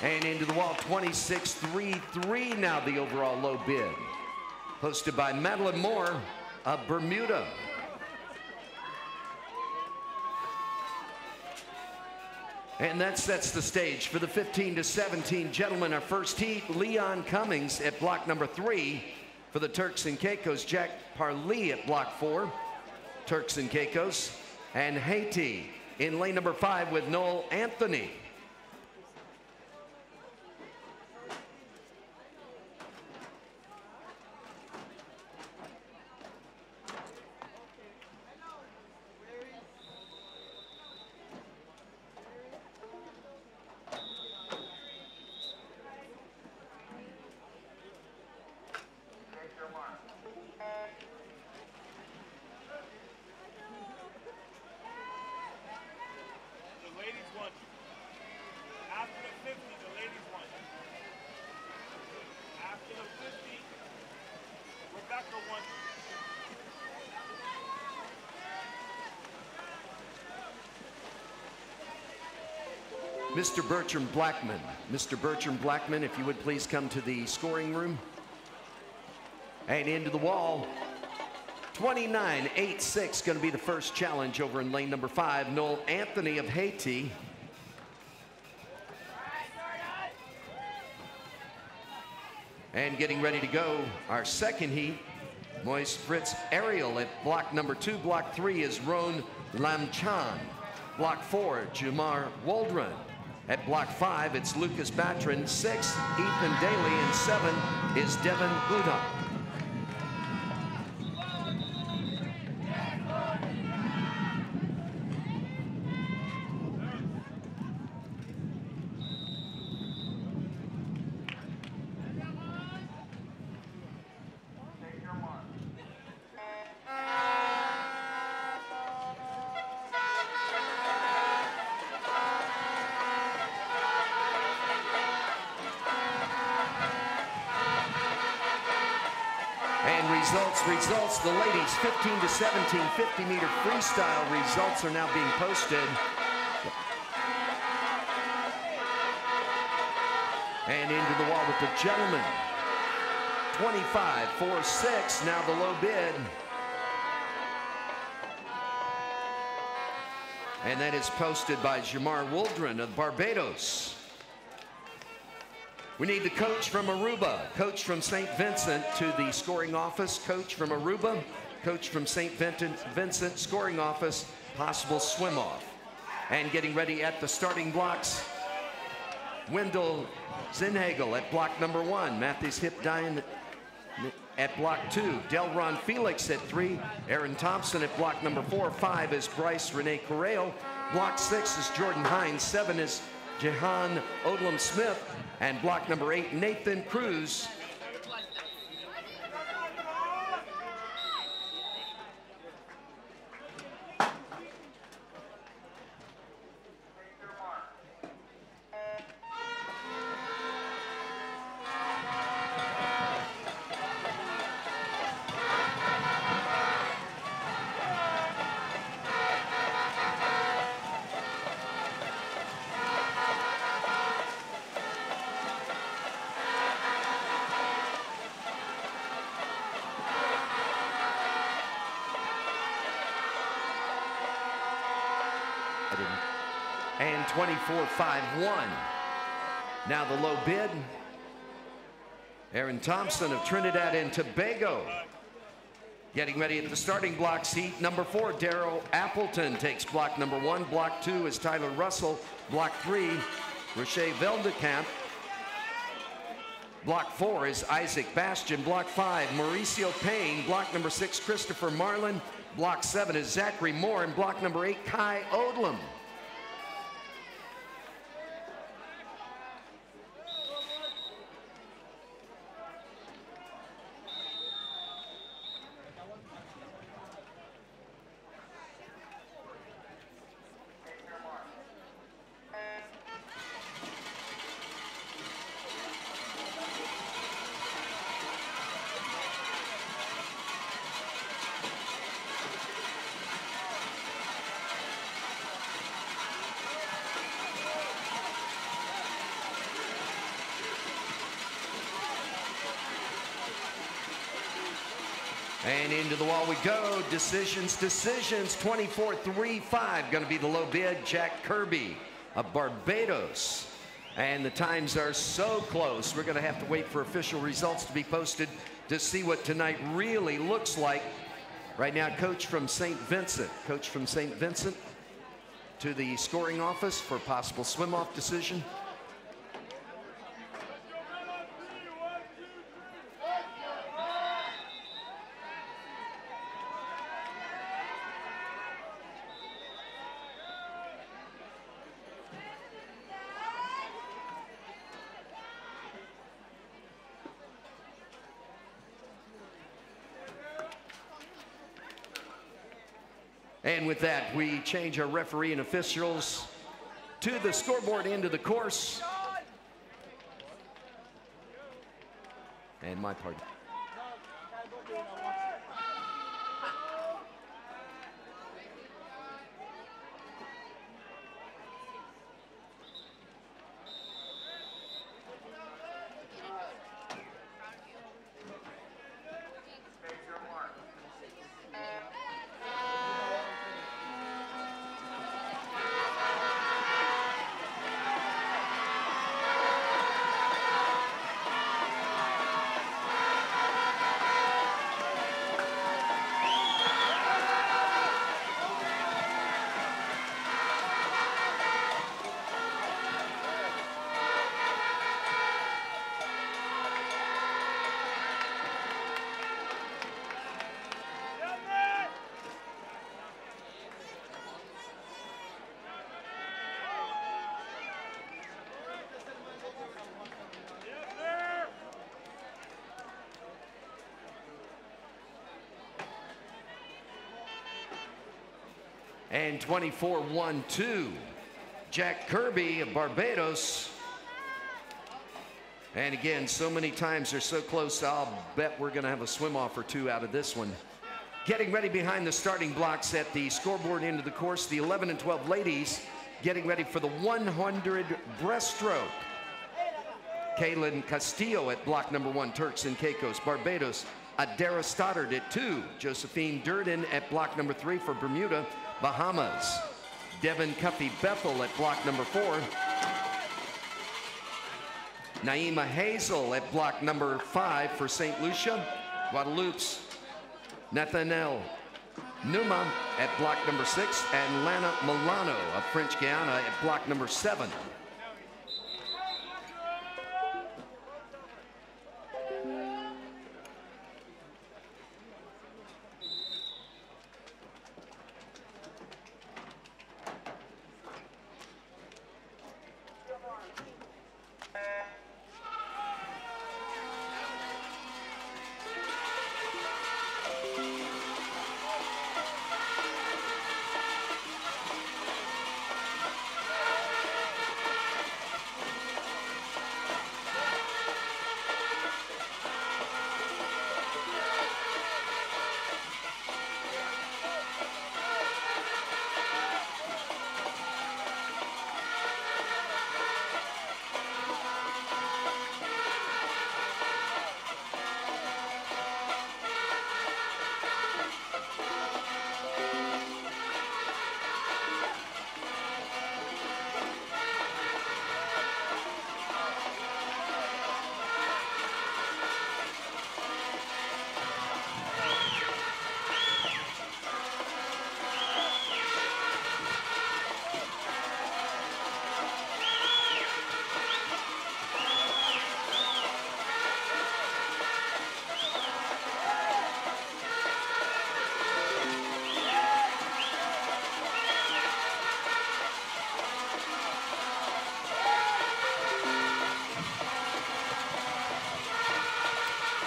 And into the wall, 26.33 now the overall low bid. Hosted by Madeline Moore of Bermuda. And that sets the stage for the 15 to 17 gentlemen. Our first heat, Leon Cummings at block number 3 for the Turks and Caicos. Jack Parley at block 4, Turks and Caicos. And Haiti in lane number 5 with Noel Anthony. Mr. Bertram Blackman. Mr. Bertram Blackman, if you would please come to the scoring room. And into the wall, 29.86 going to be the first challenge over in lane number 5. Noel Anthony of Haiti. And getting ready to go, our second heat, Moise Fritz Ariel at block number 2. Block 3 is Ron Lamchan. Block 4, Jamar Waldron. At block 5, it's Lucas Batrin. 6, Ethan Daly. And 7 is Devin Buda. Results, the ladies 15 to 17 50-meter freestyle results are now being posted. And into the wall with the gentlemen. 25.46, now the low bid. And that is posted by Jamar Waldron of Barbados. We need the coach from Aruba, coach from St. Vincent to the scoring office, coach from Aruba, coach from St. Vincent, scoring office, possible swim off. And getting ready at the starting blocks, Wendell Zinhagel at block number 1, Matthews Hipdine at block 2, Delron Felix at 3, Aaron Thompson at block number 4, 5 is Bryce Renee Correo, block 6 is Jordan Hines, 7 is Jehan Odlum Smith, and block number 8, Nathan Cruz. And 24.51. Now the low bid. Aaron Thompson of Trinidad and Tobago. Getting ready at the starting blocks, heat number 4, Darryl Appleton takes block number 1. Block 2 is Tyler Russell. Block 3, Roche Veldekamp. Block 4 is Isaac Bastian. Block 5, Mauricio Payne. Block number 6, Christopher Marlin. Block 7 is Zachary Moore. And block number 8, Kai Odlum. And into the wall we go. Decisions, 24-3-5. Going to be the low bid, Jack Kirby of Barbados. And the times are so close, we're going to have to wait for official results to be posted to see what tonight really looks like. Right now, Coach from St. Vincent to the scoring office for possible swim-off decision. And with that, we change our referee and officials to the scoreboard end of the course. And my part. And 24-1-2, Jack Kirby of Barbados. And again, so many times they're so close, I'll bet we're gonna have a swim off or two out of this one. Getting ready behind the starting blocks at the scoreboard end of the course, the 11 and 12 ladies getting ready for the 100 breaststroke. Kaylin Castillo at block number 1, Turks and Caicos, Barbados. Adara Stoddard at 2, Josephine Durden at block number 3 for Bermuda, Bahamas. Devin Cuffey Bethel at block number 4. Naima Hazel at block number 5 for St. Lucia, Guadalupe's. Nathaniel Numa at block number 6, and Lana Milano of French Guiana at block number 7.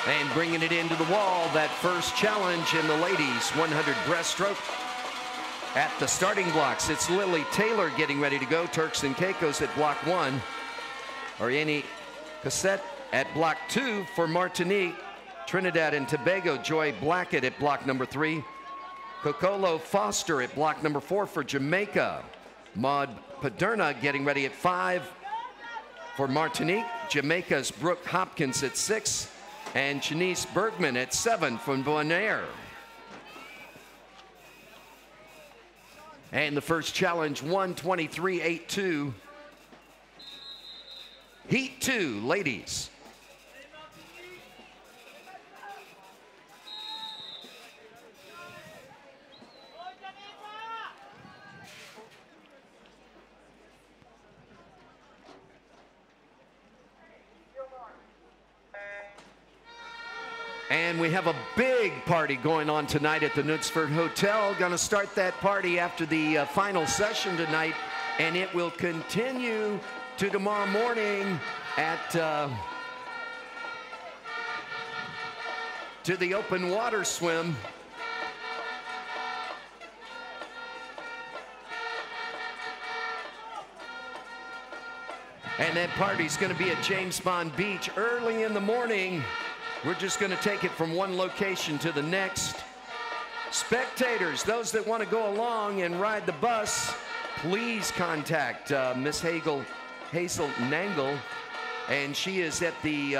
And bringing it into the wall, that first challenge in the ladies 100 breaststroke. At the starting blocks, it's Lily Taylor getting ready to go. Turks and Caicos at block 1. Oriani Cassette at block 2 for Martinique. Trinidad and Tobago, Joy Blackett at block number 3. Kokolo Foster at block number 4 for Jamaica. Maud Paderna getting ready at 5 for Martinique. Jamaica's Brooke Hopkins at 6. and Shanice Bergman at 7 from Bonaire. And the first challenge, 123.82. Heat 2, ladies. And we have a big party going on tonight at the Knutsford Hotel. Going to start that party after the final session tonight, and it will continue to tomorrow morning at to the open water swim. And that party's going to be at James Bond Beach early in the morning. We're just going to take it from one location to the next. Spectators, those that want to go along and ride the bus, please contact Miss Hazel Nangle, and she is at the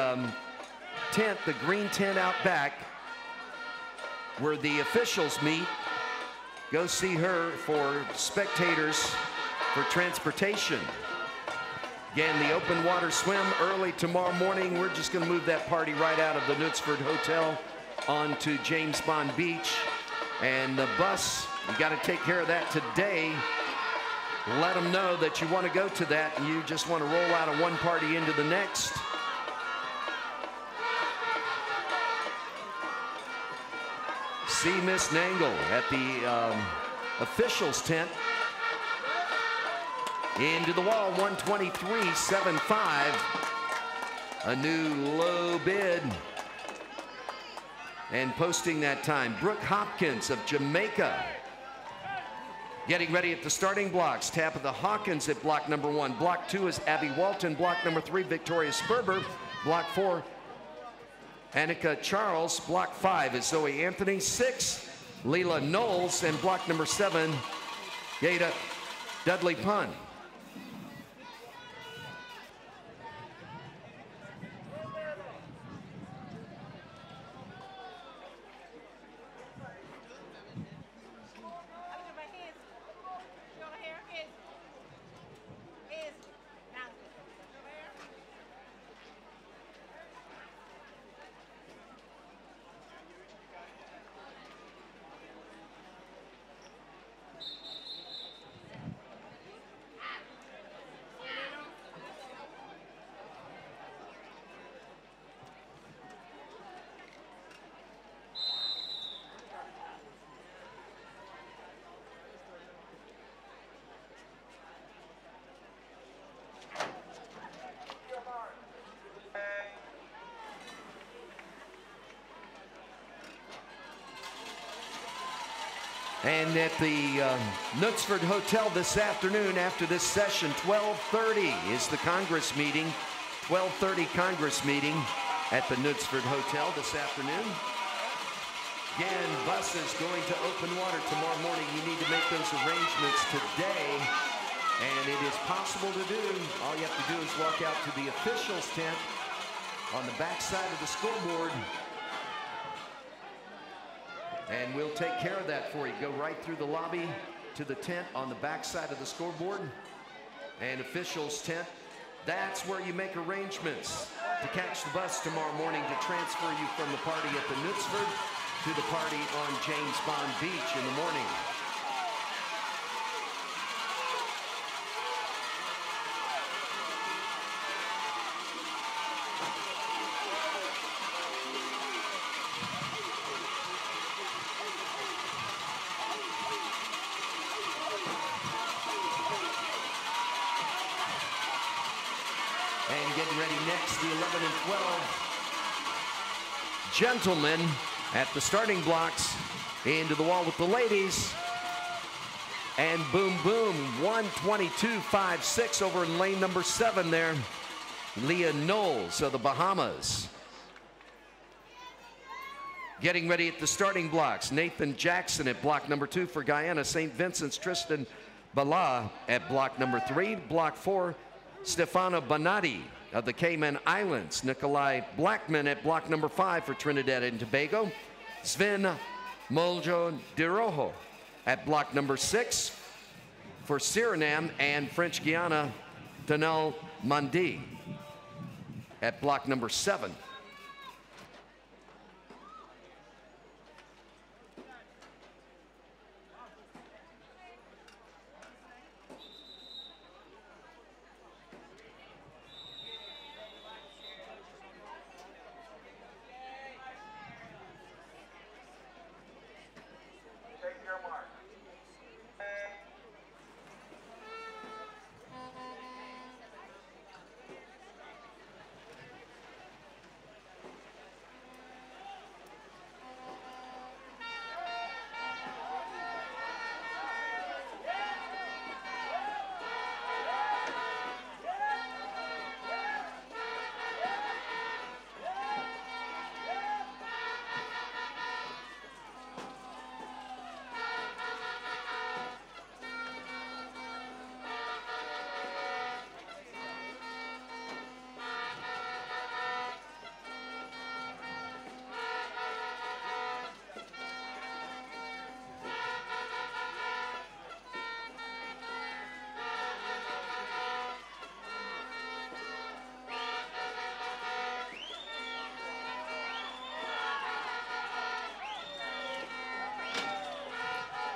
tent, the green tent out back, where the officials meet. Go see her for spectators for transportation. Again, the open water swim early tomorrow morning. We're just going to move that party right out of the Knutsford Hotel onto James Bond Beach. And the bus, you got to take care of that today. Let them know that you want to go to that and you just want to roll out of one party into the next. See Miss Nangle at the officials tent. Into the wall, 123.75. A new low bid. And posting that time, Brooke Hopkins of Jamaica. Getting ready at the starting blocks. Tabitha Hawkins at block number 1. Block 2 is Abby Walton. Block number 3, Victoria Sperber. Block 4, Annika Charles. Block 5 is Zoe Anthony. 6, Leela Knowles. And block number 7, Yada Dudley Pun. And at the Knutsford Hotel this afternoon, after this session, 12:30 is the Congress meeting. 12:30 Congress meeting at the Knutsford Hotel this afternoon. Again, buses going to open water tomorrow morning. You need to make those arrangements today, and it is possible to do. All you have to do is walk out to the officials tent on the back side of the scoreboard, and we'll take care of that for you. Go right through the lobby to the tent on the back side of the scoreboard. And officials tent, that's where you make arrangements to catch the bus tomorrow morning to transfer you from the party at the Knutsford to the party on James Bond Beach in the morning. And getting ready next, the 11 and 12 gentlemen at the starting blocks, into the wall with the ladies. And boom, boom, 122.56 over in lane number 7 there. Leah Knowles of the Bahamas. Getting ready at the starting blocks, Nathan Jackson at block number 2 for Guyana. St. Vincent's Tristan Bala at block number 3. Block 4, Stefano Bonatti of the Cayman Islands. Nikolai Blackman at block number 5 for Trinidad and Tobago. Sven Moljo de Rojo at block number 6 for Suriname, and French Guiana, Tanel Mandi at block number 7.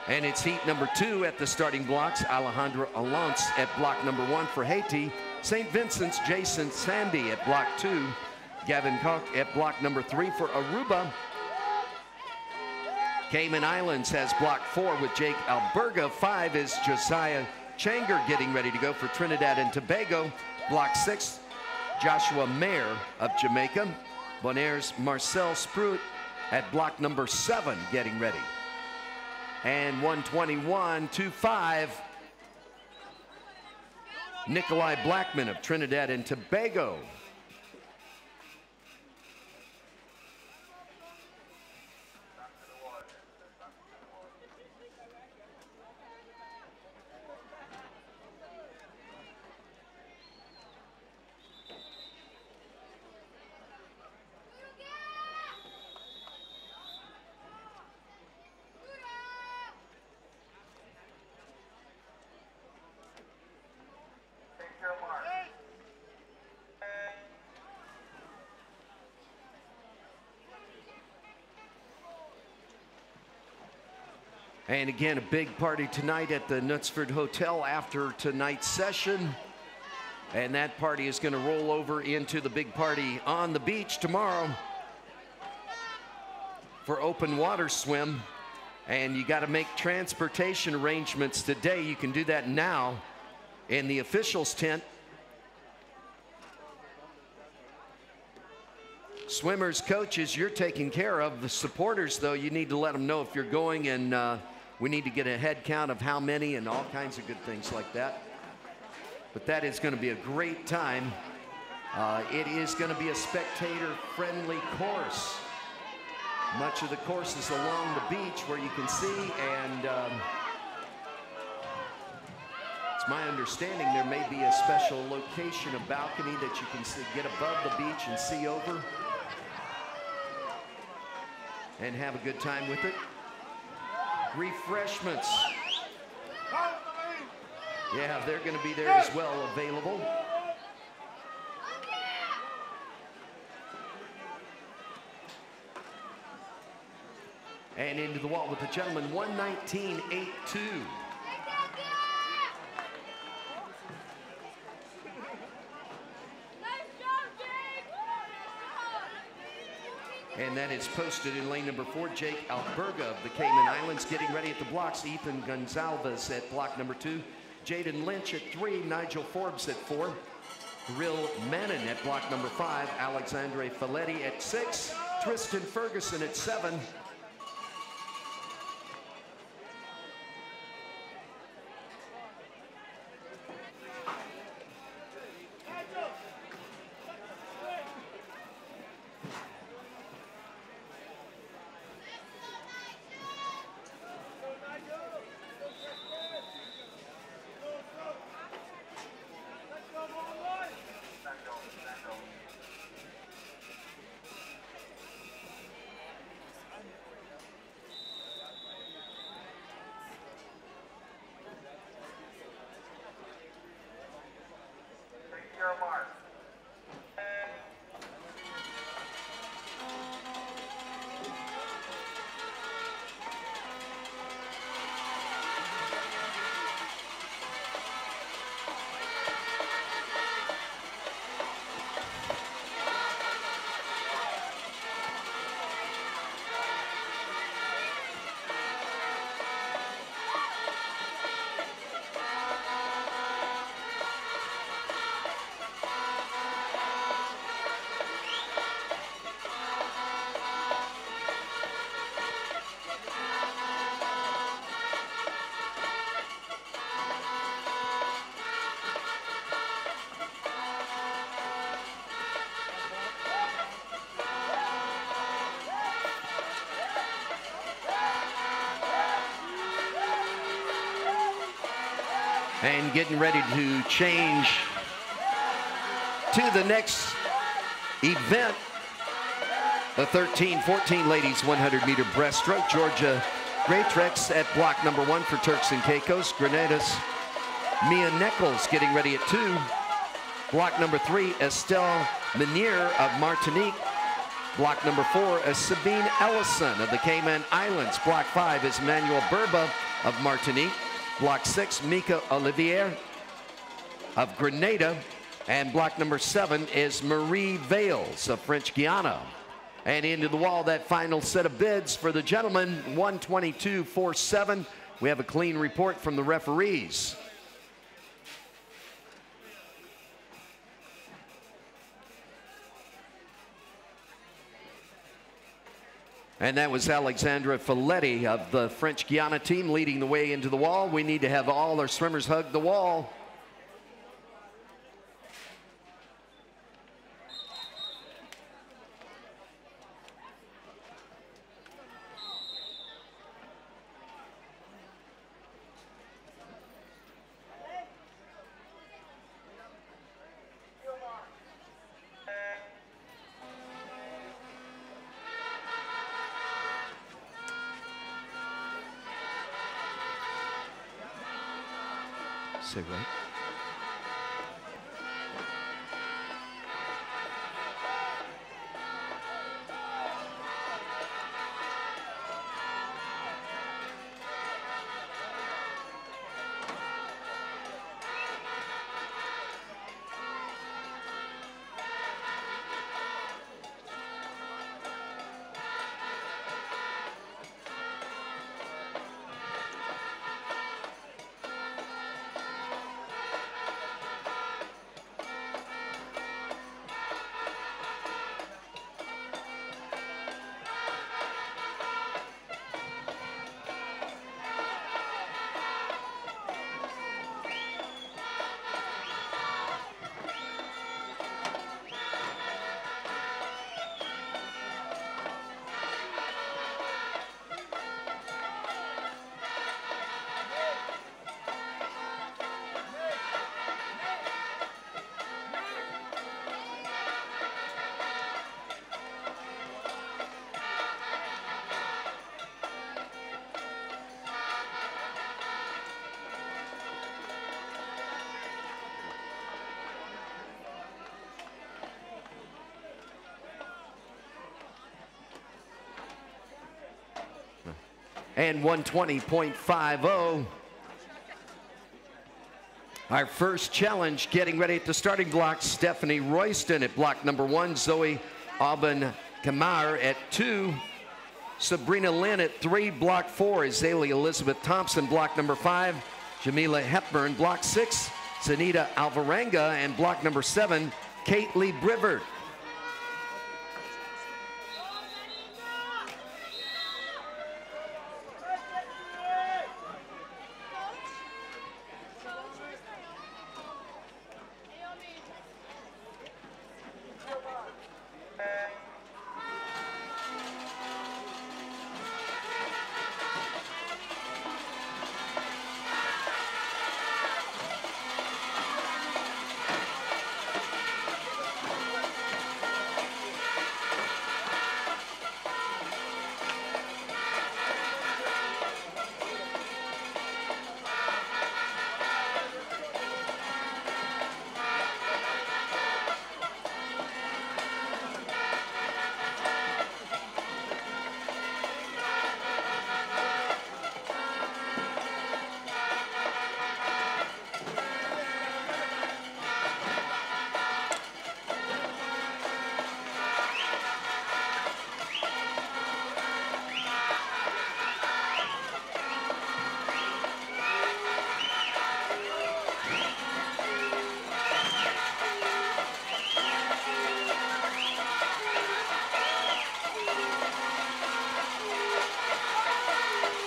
And it's heat number 2 at the starting blocks. Alejandro Alonso at block number 1 for Haiti. St. Vincent's Jason Sandy at block 2. Gavin Koch at block number 3 for Aruba. Cayman Islands has block 4 with Jake Alberga. 5 is Josiah Changer getting ready to go for Trinidad and Tobago. Block 6, Joshua Mayer of Jamaica. Bonaire's Marcel Sprout at block number 7 getting ready. And 121.25, Nikolai Blackman of Trinidad and Tobago. And again, a big party tonight at the Knutsford Hotel after tonight's session. And that party is going to roll over into the big party on the beach tomorrow for open water swim. And you got to make transportation arrangements today. You can do that now in the officials tent. Swimmers, coaches, you're taken care of. The supporters, though, you need to let them know if you're going, and we need to get a head count of how many and all kinds of good things like that. But that is going to be a great time. It is going to be a spectator-friendly course. Much of the course is along the beach where you can see, and it's my understanding there may be a special location, a balcony that you can see, get above the beach and see over and have a good time with it. Refreshments. Yeah, they're going to be there as well, available. And into the wall with the gentleman, 119.82. And that is posted in lane number 4, Jake Alberga of the Cayman Islands getting ready at the blocks. Ethan Gonzalez at block number 2. Jaden Lynch at 3. Nigel Forbes at 4. Rill Mannon at block number 5. Alexandre Faletti at 6. Tristan Ferguson at 7. And getting ready to change to the next event, the 13-14 ladies 100-meter breaststroke. Georgia Greatrex at block number 1 for Turks and Caicos. Grenada's Mia Nichols getting ready at 2. Block number 3, Estelle Menier of Martinique. Block number 4 is Sabine Ellison of the Cayman Islands. Block 5 is Manuel Burba of Martinique. Block 6, Mika Olivier of Grenada. And block number 7 is Marie Vales of French Guiana. And into the wall, that final set of bids for the gentlemen, 122.47. We have a clean report from the referees. And that was Alexandra Folletti of the French Guiana team leading the way into the wall. We need to have all our swimmers hug the wall. Say right. And 120.50. Our first challenge getting ready at the starting block, Stephanie Royston at block number 1, Zoe Aubin Kamar at 2, Sabrina Lynn at 3, block 4, Azalea Elizabeth Thompson, block number 5, Jamila Hepburn, block 6, Zanita Alvarenga, and block number 7, Kate Lee Brivert.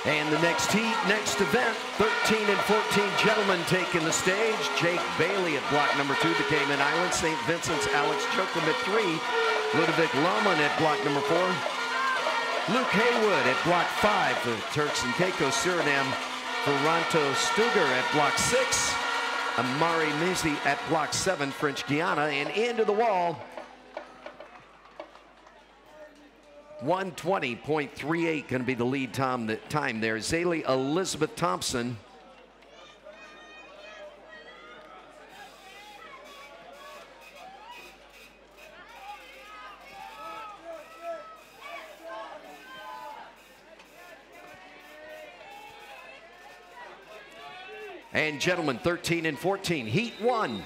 And the next heat, next event, 13 and 14 gentlemen taking the stage. Jake Bailey at block number 2, the Cayman Islands. St. Vincent's Alex Jokum at 3. Ludovic Lohman at block number 4. Luke Haywood at block 5 for Turks and Caicos, Suriname. Ferranto Stuger at block 6. Amari Mizi at block 7, French Guiana. And into the wall, 120.38 going to be the lead time there. Zaylee Elizabeth Thompson. And gentlemen, 13 and 14, heat 1.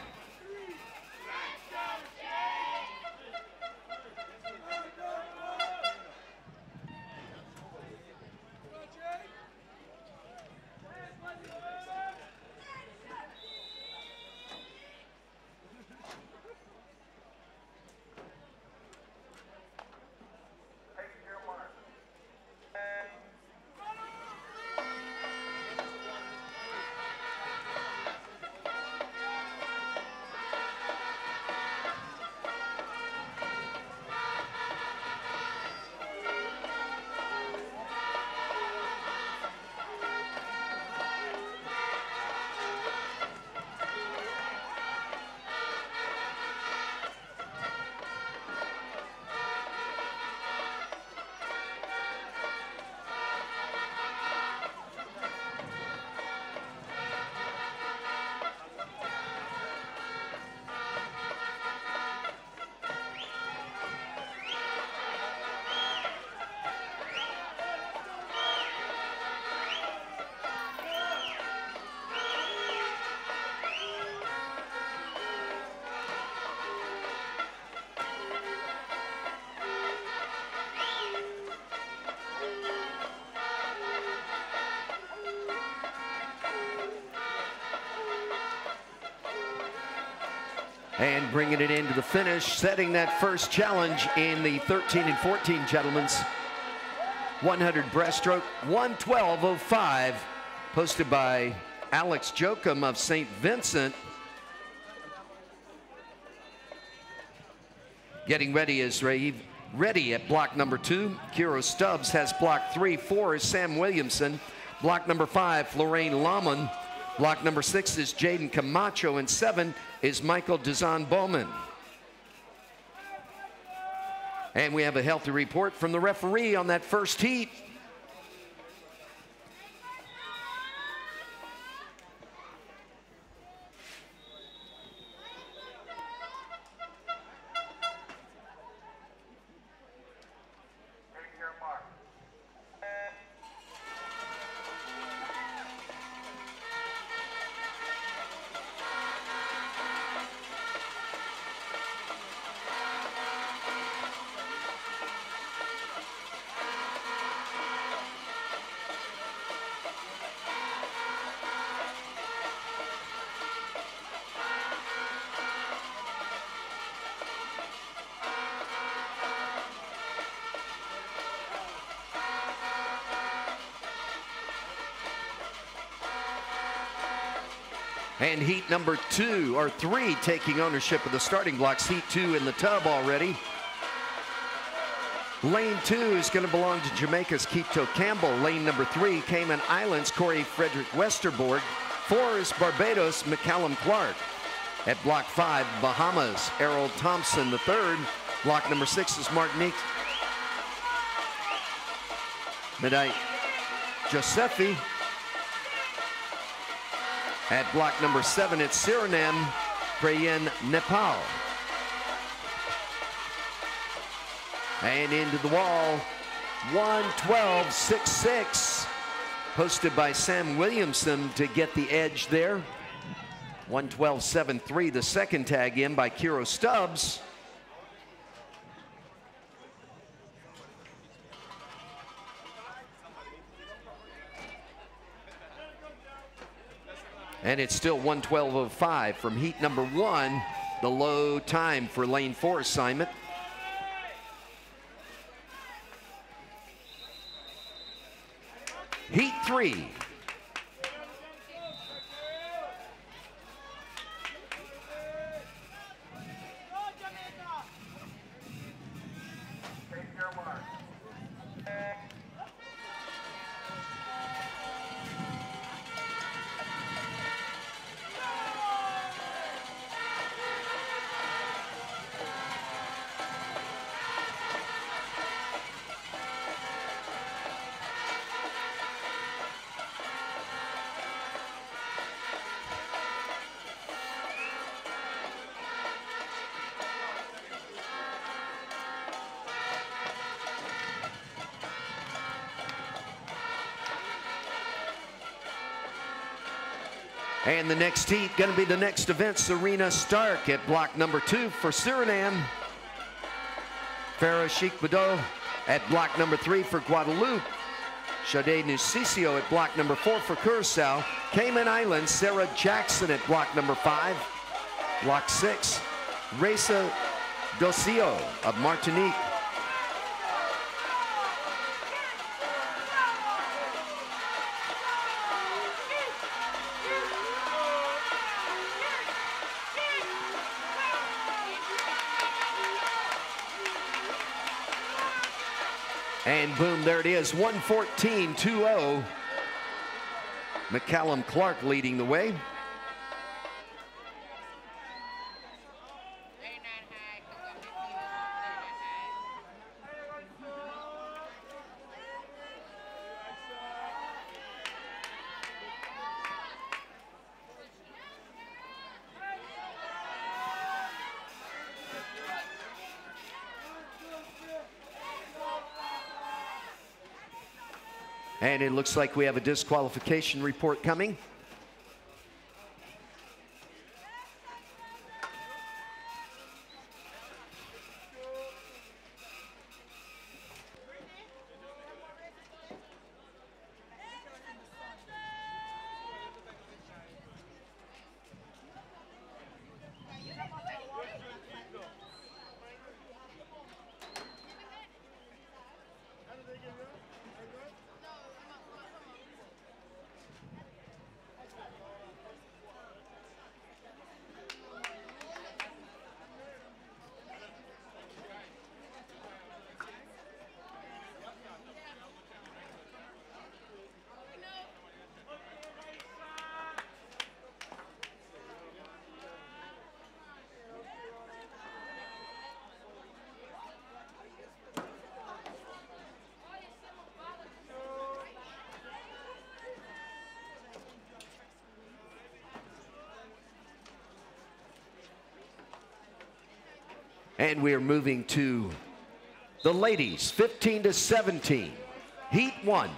And bringing it into the finish, setting that first challenge in the 13 and 14 gentlemen's 100 breaststroke, 112.05, posted by Alex Jokum of St. Vincent. Getting ready is ready at block number 2. Kiro Stubbs has block 3. 4 is Sam Williamson. Block number 5, Lorraine Lahman. Block number 6 is Jaden Camacho, and 7 is Michael Dezan Bowman. And we have a healthy report from the referee on that first heat. And heat number 2, or 3, taking ownership of the starting blocks. Heat 2 in the tub already. Lane 2 is going to belong to Jamaica's Keito Campbell. Lane number 3, Cayman Islands, Corey Frederick Westerborg. 4 is Barbados, McCallum Clark. At block 5, Bahamas, Errol Thompson III. Block number 6 is Martinique, Medai Josefi. At block number 7, it's Suriname, Prayen, Nepal. And into the wall, 112.66, posted by Sam Williamson to get the edge there. 112.73, the second tag in by Kiro Stubbs. And it's still 112.05 from heat number 1, the low time for lane 4 assignment. Heat 3. And the next heat going to be the next event, Serena Stark at block number 2 for Suriname. Farah Sheikh Bado at block number 3 for Guadeloupe. Sade Nucicio at block number 4 for Curacao. Cayman Islands, Sarah Jackson at block number 5. Block 6, Reza Docio of Martinique. And boom, there it is, 114.20. McCallum Clark leading the way. And it looks like we have a disqualification report coming. And we are moving to the ladies, 15 to 17, Heat 1.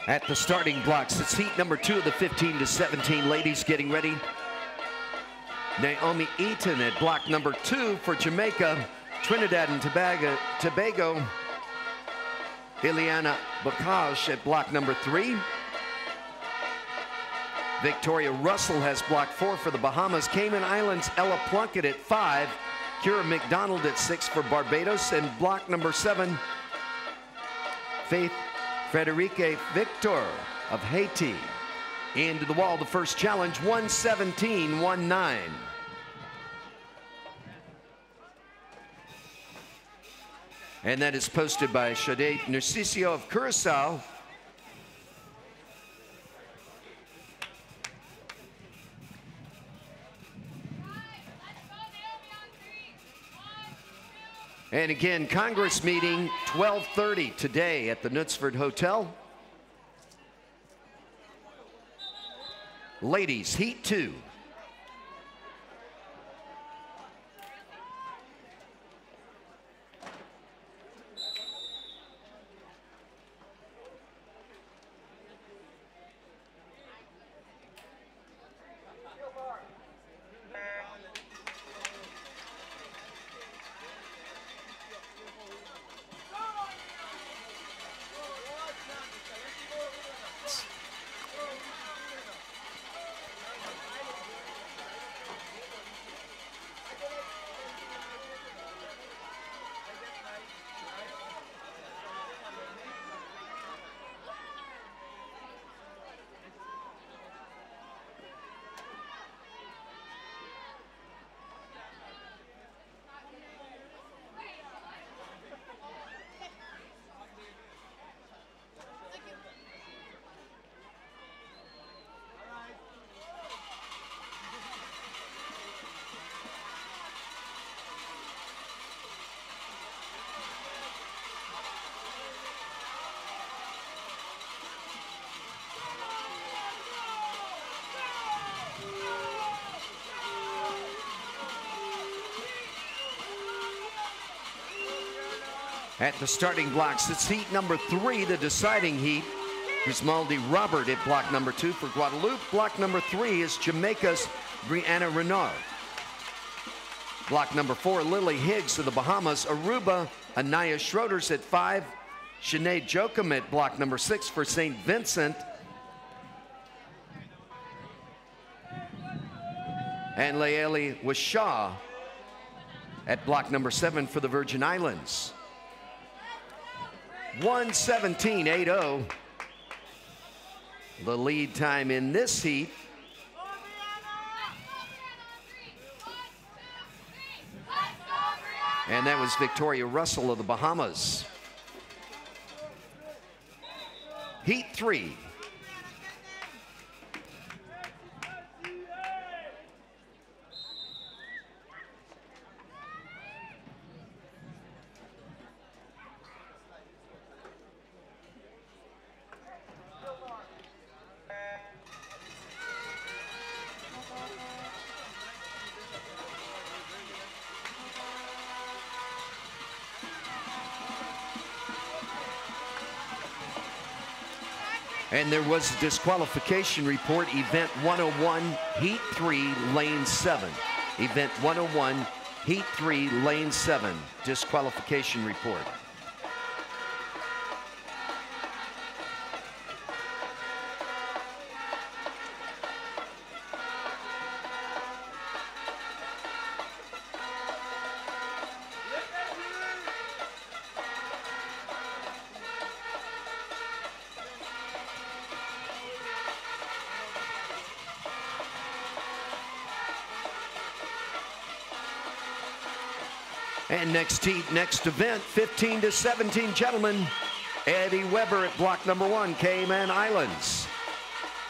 At the starting blocks, it's heat number 2 of the 15 to 17 ladies getting ready. Naomi Eaton at block number 2 for Jamaica. Trinidad and Tobago. Ileana Bokaj at block number 3. Victoria Russell has block 4 for the Bahamas. Cayman Islands, Ella Plunkett at 5. Kira McDonald at 6 for Barbados. And block number 7, Faith Frederique Victor of Haiti. Into the wall, the first challenge, 117.19. And that is posted by Shade Narciso of Curacao. And again, Congress meeting 12:30 today at the Knutsford Hotel. Ladies, Heat 2. At the starting blocks, it's heat number 3, the deciding heat. Grismaldi Robert at block number 2 for Guadeloupe. Block number 3 is Jamaica's Brianna Renard. Block number 4, Lily Higgs of the Bahamas. Aruba, Anaya Schroeders at 5. Sinead Jochum at block number 6 for St. Vincent. And Laeli Washaw at block number 7 for the Virgin Islands. 1:17.80. The lead time in this heat. And that was Victoria Russell of the Bahamas. Heat 3. And there was a disqualification report, Event 101, Heat 3, Lane 7. Event 101, Heat 3, Lane 7, disqualification report. And next heat, next event, 15 to 17, gentlemen. Eddie Weber at block number 1, Cayman Islands.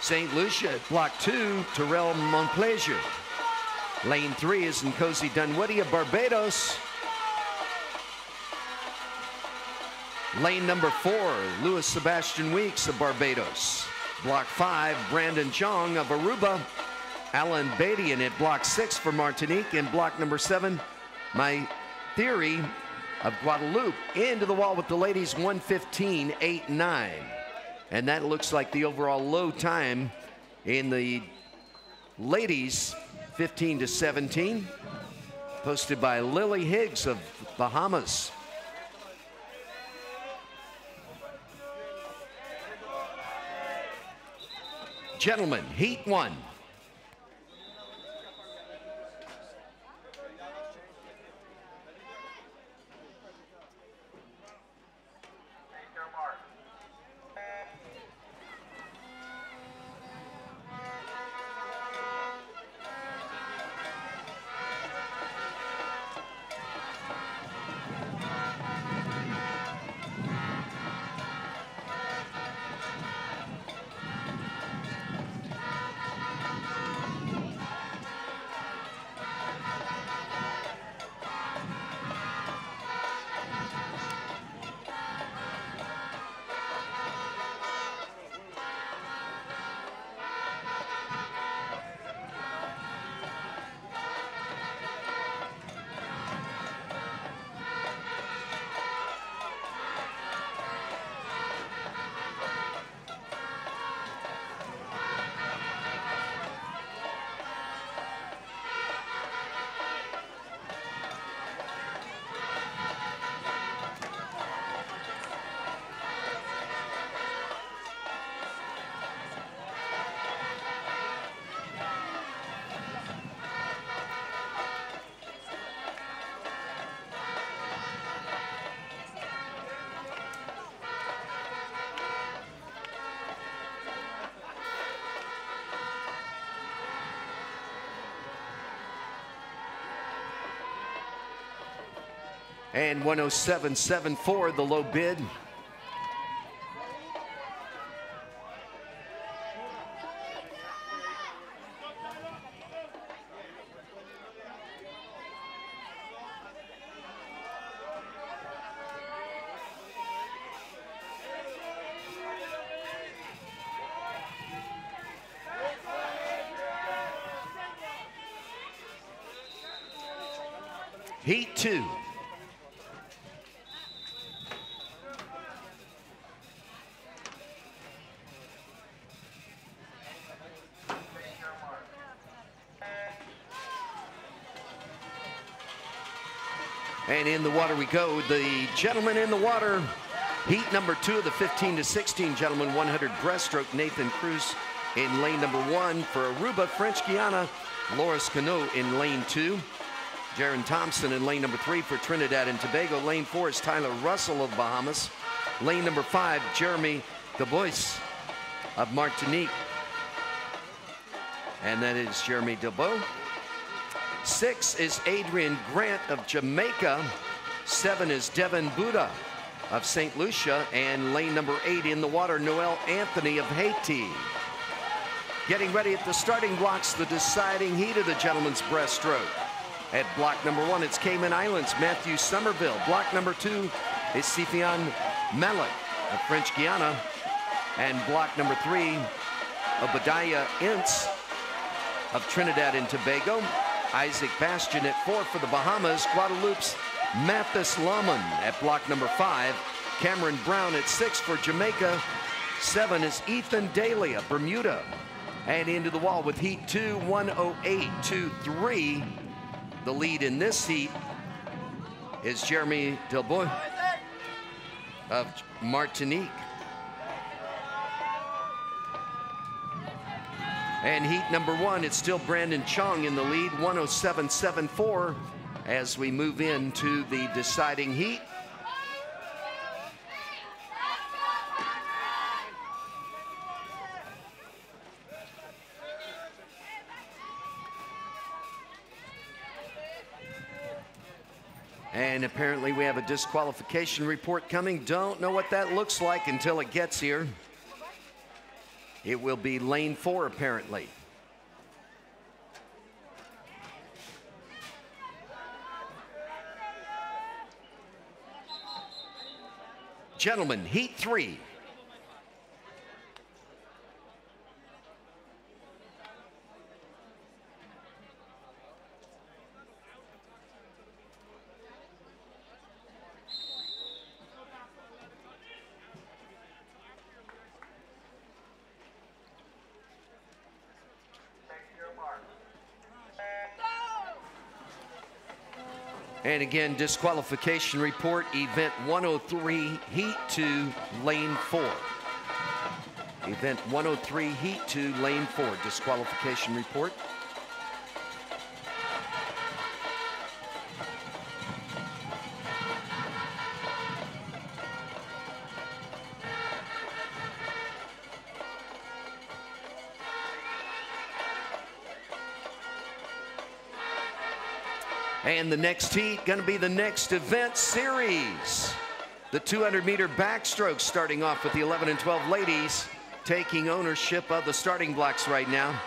St. Lucia at block 2, Terrell Montplaisir. Lane 3 is Nkosi Dunwoody of Barbados. Lane number 4, Louis Sebastian Weeks of Barbados. Block 5, Brandon Chong of Aruba. Alan Badian at block 6 for Martinique. And block number 7, My Theory of Guadeloupe. Into the wall with the ladies, 1:15.89. And that looks like the overall low time in the ladies, 15 to 17. Posted by Lily Higgs of Bahamas. Gentlemen, Heat 1. And 107.74, the low bid. Heat 2. And in the water we go. The gentleman in the water, heat number 2 of the 15 to 16 gentlemen, 100 breaststroke. Nathan Cruz in lane number 1 for Aruba, French Guiana. Loris Cano in lane 2. Jaron Thompson in lane number 3 for Trinidad and Tobago. Lane 4 is Tyler Russell of Bahamas. Lane number 5, Jeremy Dubois of Martinique. And that is Jeremy Dubois. 6 is Adrian Grant of Jamaica. 7 is Devin Buddha of St. Lucia. And lane number 8 in the water, Noel Anthony of Haiti. Getting ready at the starting blocks, the deciding heat of the gentleman's breaststroke. At block number 1, it's Cayman Islands, Matthew Somerville. Block number 2 is Sifian Malik of French Guiana. And block number 3, Obadiah Ince of Trinidad and Tobago. Isaac Bastian at 4 for the Bahamas. Guadeloupe's Mathis Lahman at block number 5. Cameron Brown at 6 for Jamaica. 7 is Ethan Daly of Bermuda. And into the wall with heat 2, 108.23. The lead in this heat is Jeremy Delboy of Martinique. And heat number 1, it's still Brandon Chong in the lead, 107.74 as we move into the deciding heat. And apparently we have a disqualification report coming. Don't know what that looks like until it gets here. It will be lane 4 apparently. Gentlemen, heat 3. And again, disqualification report, event 103, heat 2, lane 4. Event 103, heat 2, lane 4, disqualification report. And the next heat going to be the next event series. The 200-meter backstroke starting off with the 11 and 12 ladies taking ownership of the starting blocks right now.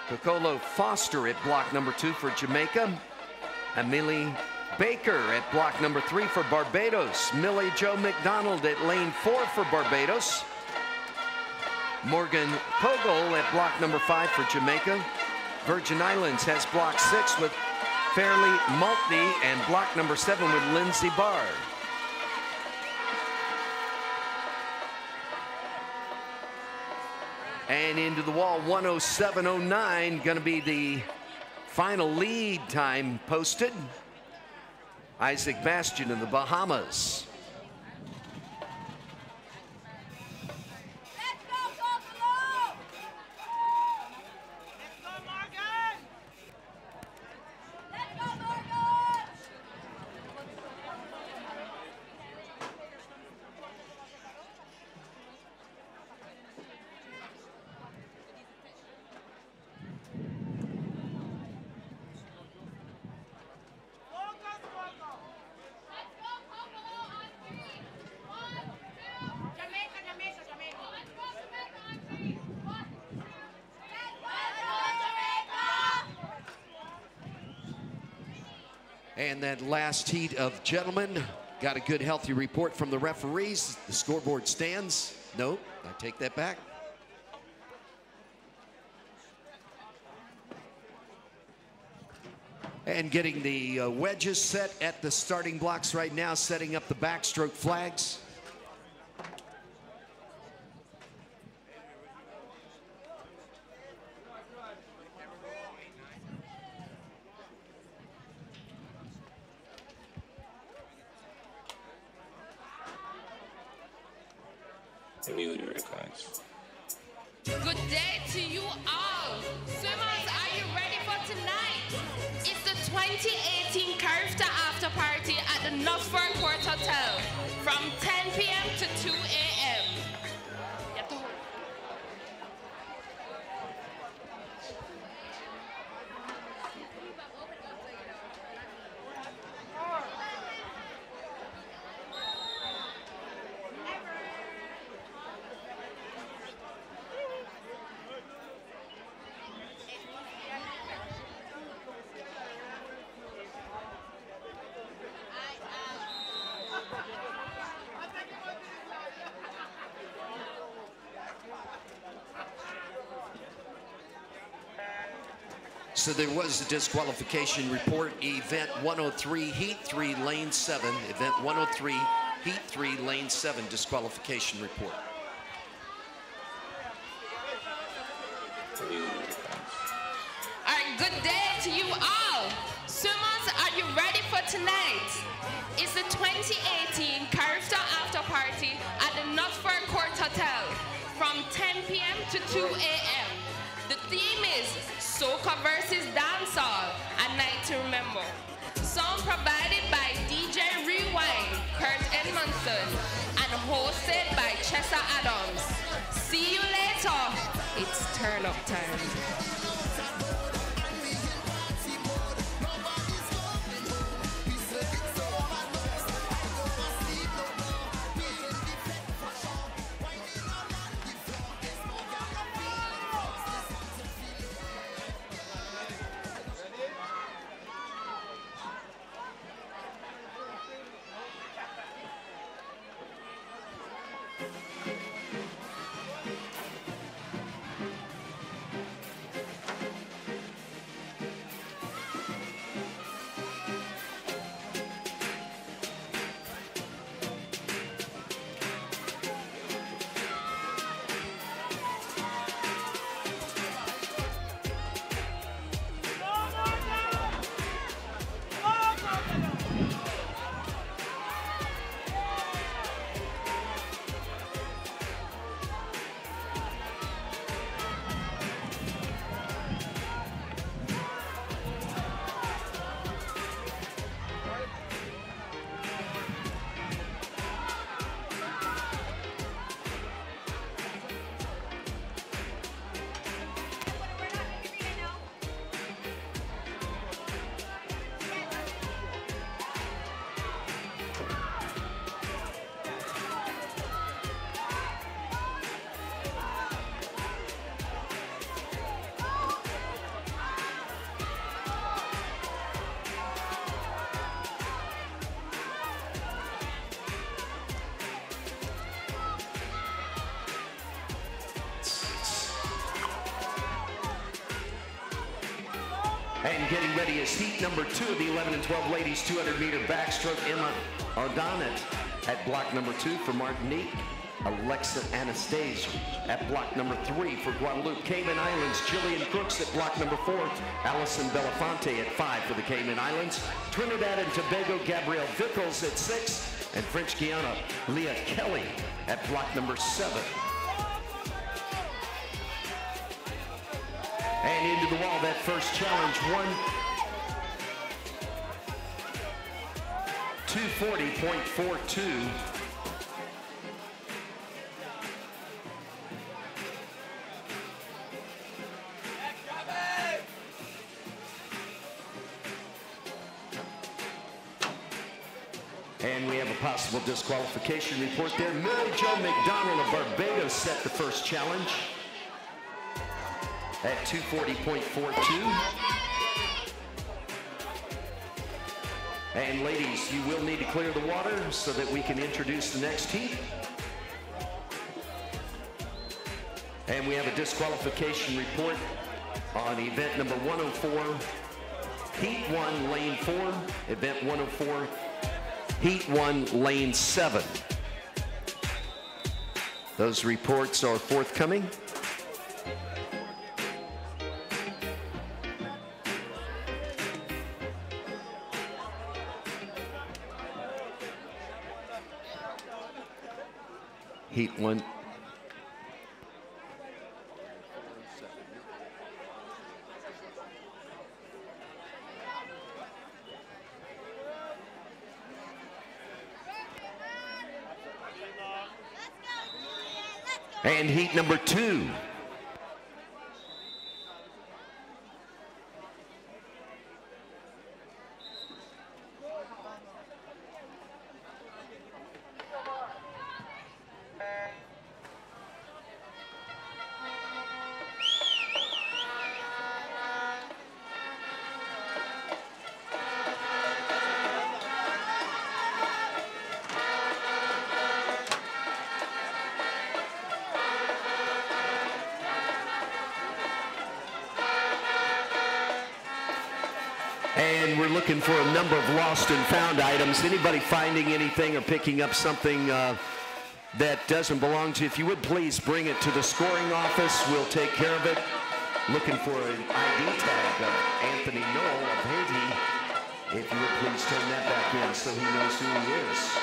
Kokolo Foster at block number 2 for Jamaica. Amelie Baker at block number 3 for Barbados. Millie Jo McDonald at lane 4 for Barbados. Morgan Pogel at block number 5 for Jamaica. Virgin Islands has block 6 with Fairleigh Maltney and block number 7 with Lindsay Bard. And into the wall, 107.09, going to be the final lead time posted. Isaac Bastian of the Bahamas. And that last heat of gentlemen, got a good healthy report from the referees. The scoreboard stands. Nope, I take that back. And getting the wedges set at the starting blocks right now, setting up the backstroke flags. Good day to you all. Swimmers, are you ready for tonight? It's the 2018 Carifta after party at the Northford Court Hotel from 10 p.m. to 2 a.m. So there was a disqualification report, event 103, heat 3, lane 7. Event 103, heat 3, lane 7, disqualification report. All right, good day to you all. Swimmers, are you ready for tonight? It's the 2018 Carifta after party at the Northford Court Hotel from 10 p.m. to 2 a.m. The theme is Soca versus Dancehall, a night to remember. Song provided by DJ Rewind, Kurt Edmondson, and hosted by Chessa Adams. See you later. It's turn up time. And getting ready is heat number 2 of the 11 and 12 ladies 200-meter backstroke. Emma O'Donnell at block number 2 for Martinique. Alexa Anastasia at block number 3 for Guadeloupe. Cayman Islands, Jillian Crooks at block number 4. Allison Belafonte at 5 for the Cayman Islands. Trinidad and Tobago, Gabrielle Vickles at 6. And French Guiana, Leah Kelly at block number 7. And into the wall, that first challenge, 240.42. And we have a possible disqualification report there. Mary Jo McDonald of Barbados set the first challenge at 240.42. And ladies, you will need to clear the water so that we can introduce the next heat. And we have a disqualification report on event number 104, heat 1, lane 4, event 104, heat 1, lane 7. Those reports are forthcoming. Heat 1. And heat number 2. And we're looking for a number of lost and found items. Anybody finding anything or picking up something that doesn't belong to you, if you would please bring it to the scoring office. We'll take care of it. Looking for an ID tag of Anthony Knoll of Haiti. If you would please turn that back in so he knows who he is.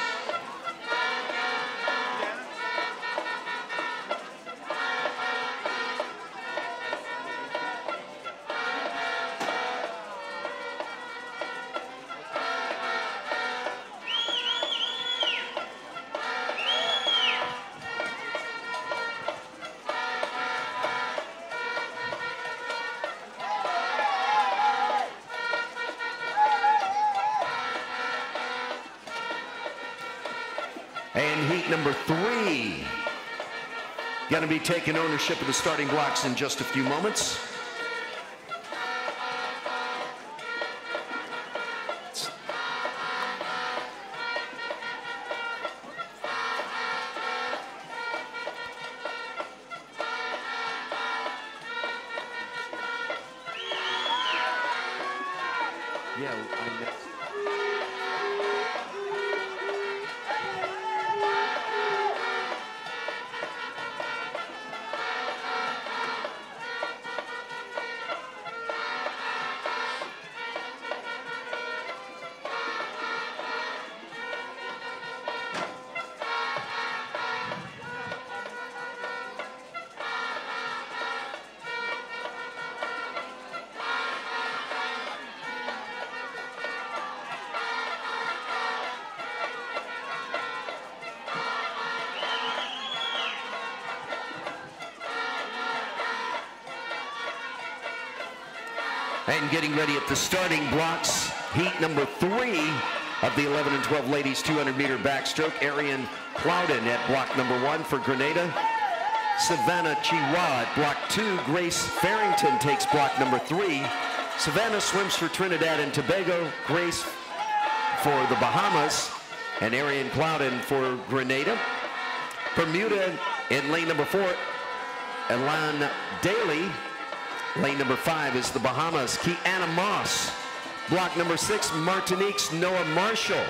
And heat number 3, going to be taking ownership of the starting blocks in just a few moments. Yeah, I missed. And getting ready at the starting blocks, heat number 3 of the 11 and 12 ladies 200-meter backstroke. Arian Plowden at block number 1 for Grenada. Savannah Chiwa at block 2. Grace Farrington takes block number 3. Savannah swims for Trinidad and Tobago. Grace for the Bahamas. And Arian Plowden for Grenada. Bermuda in lane number 4. Elan Daly. Lane number 5 is the Bahamas. Kiana Moss. Block number 6, Martinique's Noah Marshall.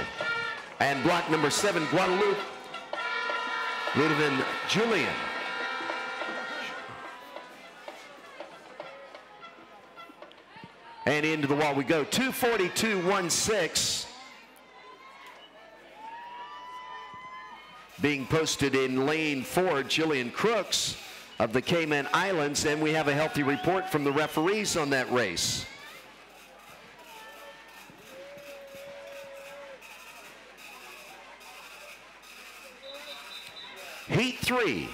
And block number 7, Guadeloupe, Ludovic Julian. And into the wall we go. 2:42.16. Being posted in lane 4, Jillian Crooks of the Cayman Islands, and we have a healthy report from the referees on that race. Heat 3.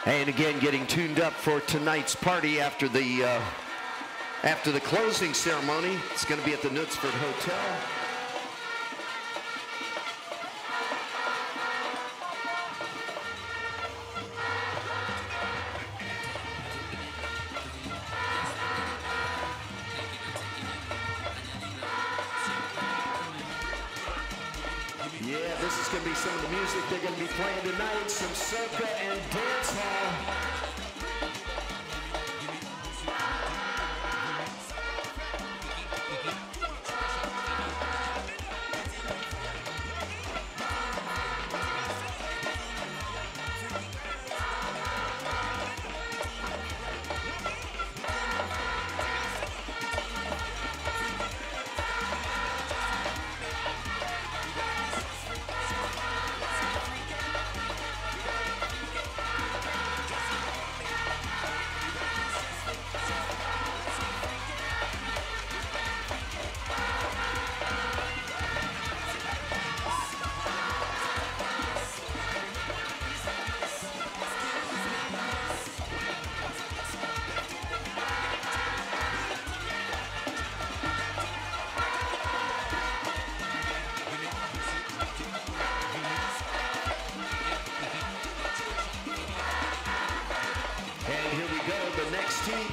And again, getting tuned up for tonight's party after the closing ceremony. It's going to be at the Knutsford Hotel. Yeah, this is going to be some of the music they're going to be playing tonight. Some soca and dance hall.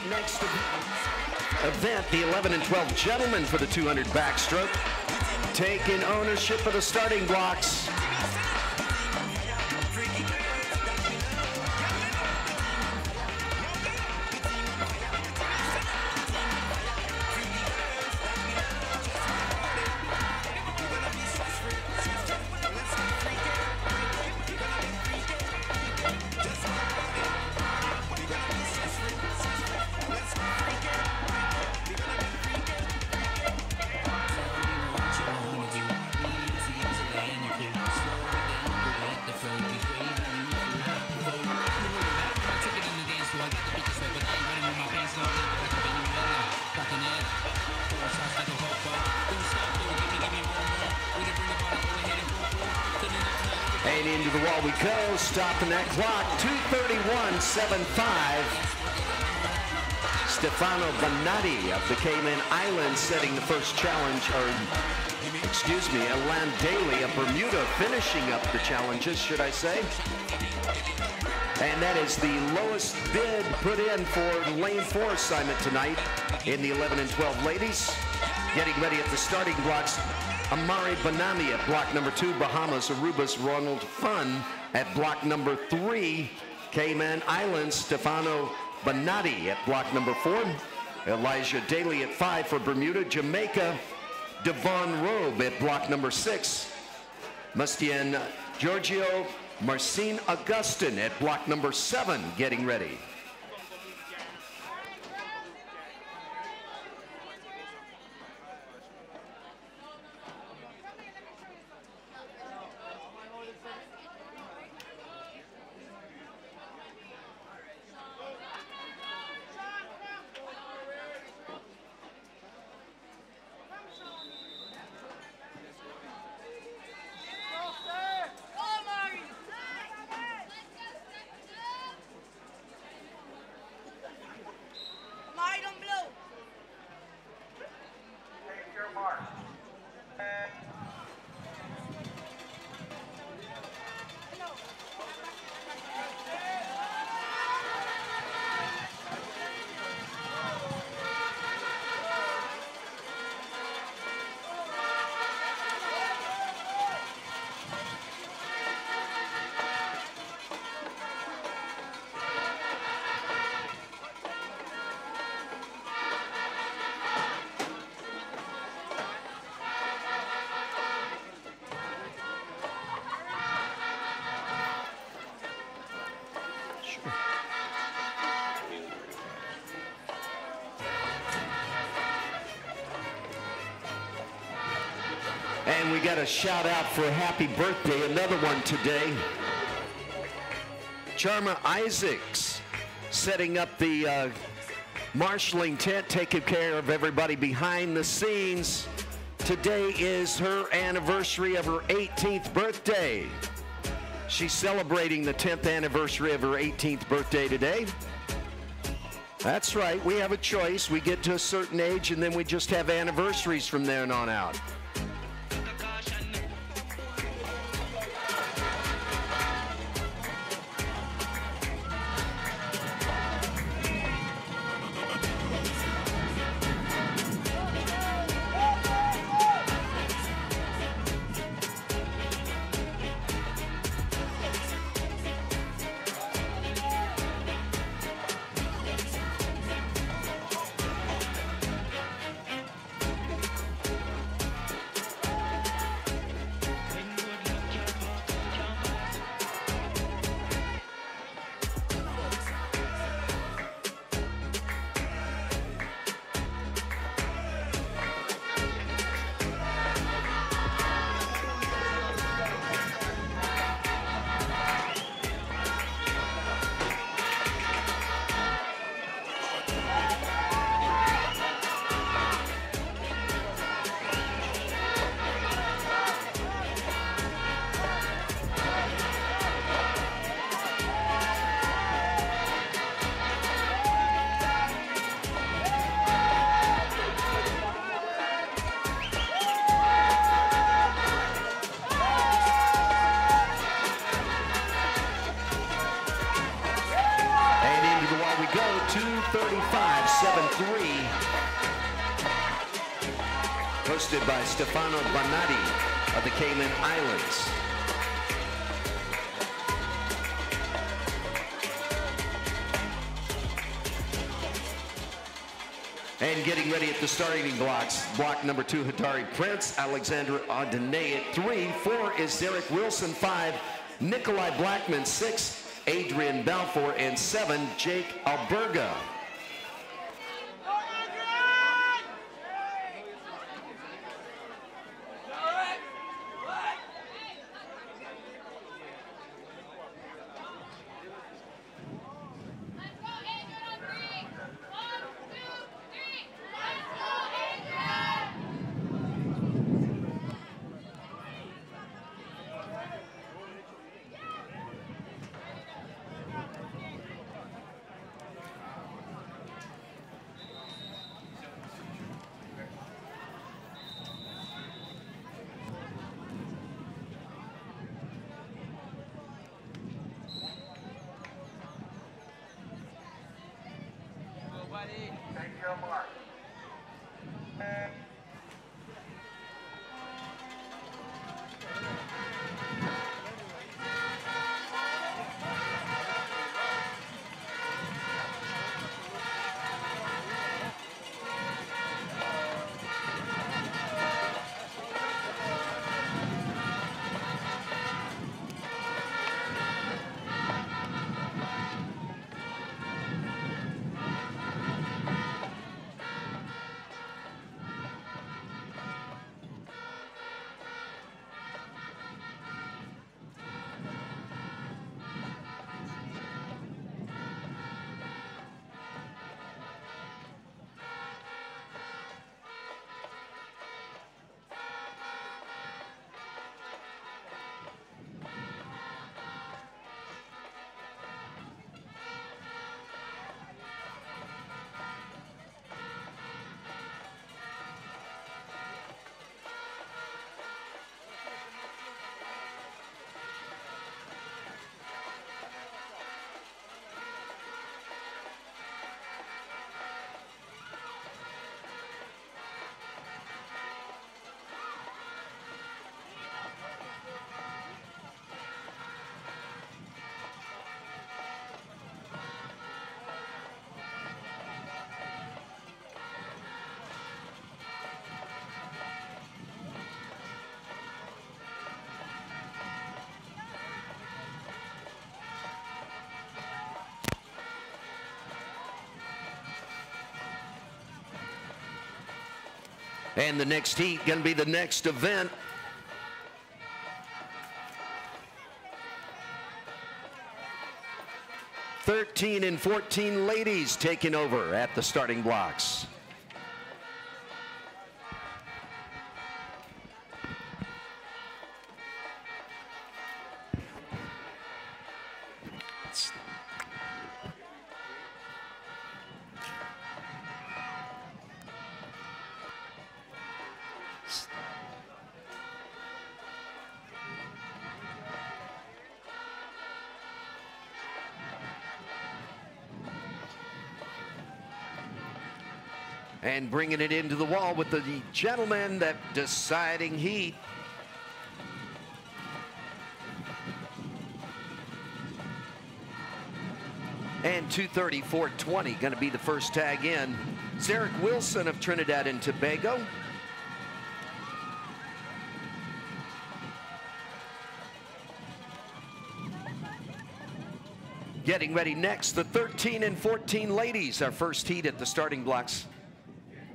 Next event, the 11 and 12 gentlemen for the 200 backstroke, taking ownership of the starting blocks. And into the wall we go, stopping that clock, 2:31.75. Stefano Bonatti of the Cayman Islands setting the first challenge, or excuse me, Elan Daly of Bermuda finishing up the challenges, should I say. And that is the lowest bid put in for lane 4 assignment tonight in the 11 and 12 ladies. Getting ready at the starting blocks, Amari Banami at block number 2, Bahamas, Aruba's Ronald Fun at block number 3, Cayman Islands, Stefano Bonatti at block number 4, Elijah Daly at 5 for Bermuda, Jamaica, Devon Robe at block number 6, Mustien Giorgio Marcin Augustin at block number 7 getting ready. And we got a shout out for happy birthday, another one today. Charma Isaacs setting up the marshalling tent, taking care of everybody behind the scenes. Today is her anniversary of her 18th birthday. She's celebrating the 10th anniversary of her 18th birthday today. That's right, we have a choice. We get to a certain age and then we just have anniversaries from then on out. Hosted by Stefano Bonatti of the Cayman Islands. And getting ready at the starting blocks, block number 2, Hatari Prince, Alexandra Audinay at 3, 4 is Derek Wilson, 5, Nikolai Blackman, 6, Adrian Balfour, and 7, Jake Alberga. Take your mark. And the next heat going to be the next event. "13 and 14 ladies taking over at the starting blocks. And bringing it into the wall with the gentleman, that deciding heat. And 2:34.20 going to be the first tag in. Zarek Wilson of Trinidad and Tobago. Getting ready next, the 13 and 14 ladies, our first heat at the starting blocks.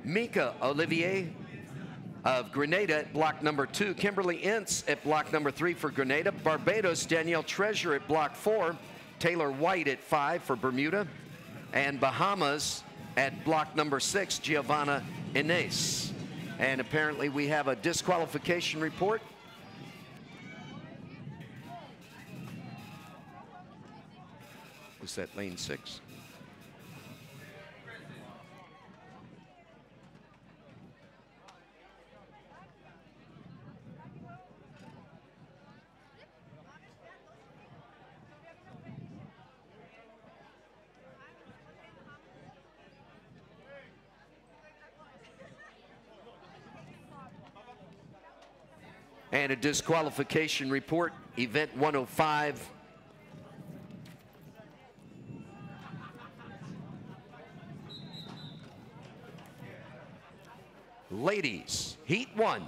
Mika Olivier of Grenada at block number 2. Kimberly Ince at block number 3 for Grenada. Barbados, Danielle Treasure at block 4. Taylor White at 5 for Bermuda. And Bahamas at block number 6, Giovanna Inez. And apparently we have a disqualification report. Was that lane 6? And a disqualification report, event 105. Ladies, heat 1.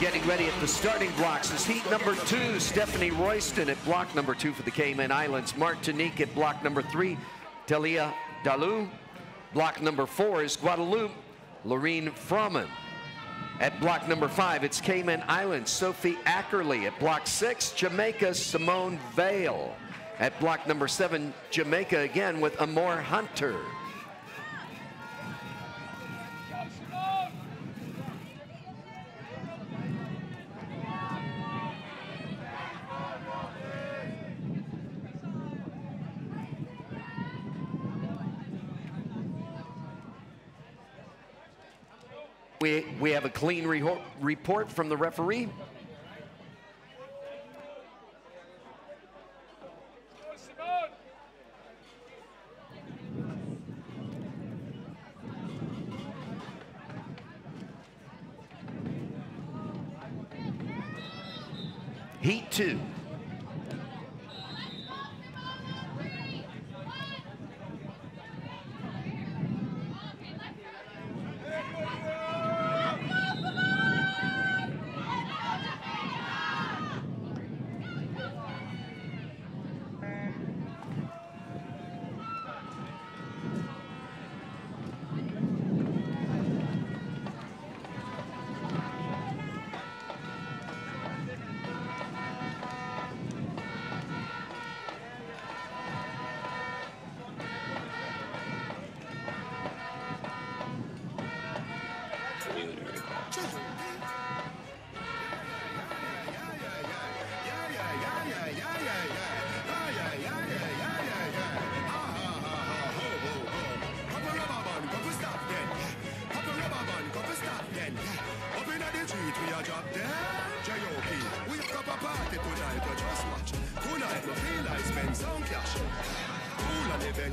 Getting ready at the starting blocks is heat number 2, Stephanie Royston at block number 2 for the Cayman Islands. Martinique at block number 3, Talia Dalou. Block number 4 is Guadeloupe, Lorene Froman. At block number 5, it's Cayman Islands, Sophie Ackerley. At block 6, Jamaica, Simone Vale. At block number 7, Jamaica again with Amor Hunter. We have a clean report from the referee. Heat 2.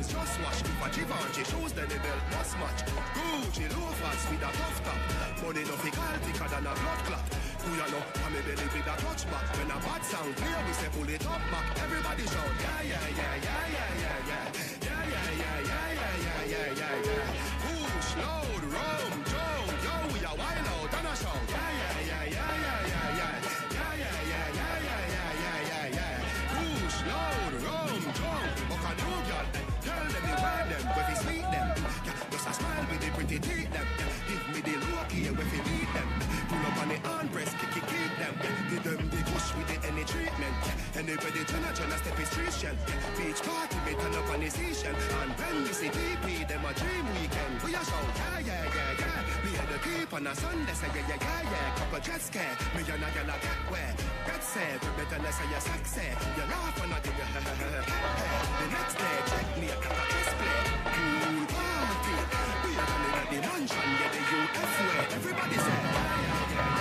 Just watch if a Givenchy shoes then they belt must match. Gucci loafers with a tough top. Money no fickle thicker than a blood clot. Who you know? I'm a belly with a touch back. When a bad sound clear, we say pull it up back. Everybody shout yeah yeah yeah yeah yeah yeah yeah yeah yeah yeah yeah yeah yeah yeah yeah. Push loud, rum, Joe, yo, we a wild out and a shout yeah yeah yeah yeah yeah yeah yeah yeah yeah yeah yeah yeah yeah yeah yeah. Push loud, rum, Joe, but a new girl. Tell them you wear them, where fi sweet them. Yeah, just a smile with the pretty teeth them. Yeah, give me the look here, where fi meet them. Pull up on the armrest, kick them. Yeah, give them the push with the any treatment. Yeah, anybody turn a step is Christian. Yeah, beach party, me turn up on the station. And when we see DP, them a dream weekend. We a shout, yeah, yeah, yeah, yeah. Me and the keep on a Sunday, say yeah, yeah, yeah, yeah. Couple jet scare, me and a gal a get where. Get set, better than say you're sexy. You laugh when I give you the next day, check me at a display. Cool party. We are running at the mansion, yeah, the UF way. Everybody say, yeah, yeah, yeah,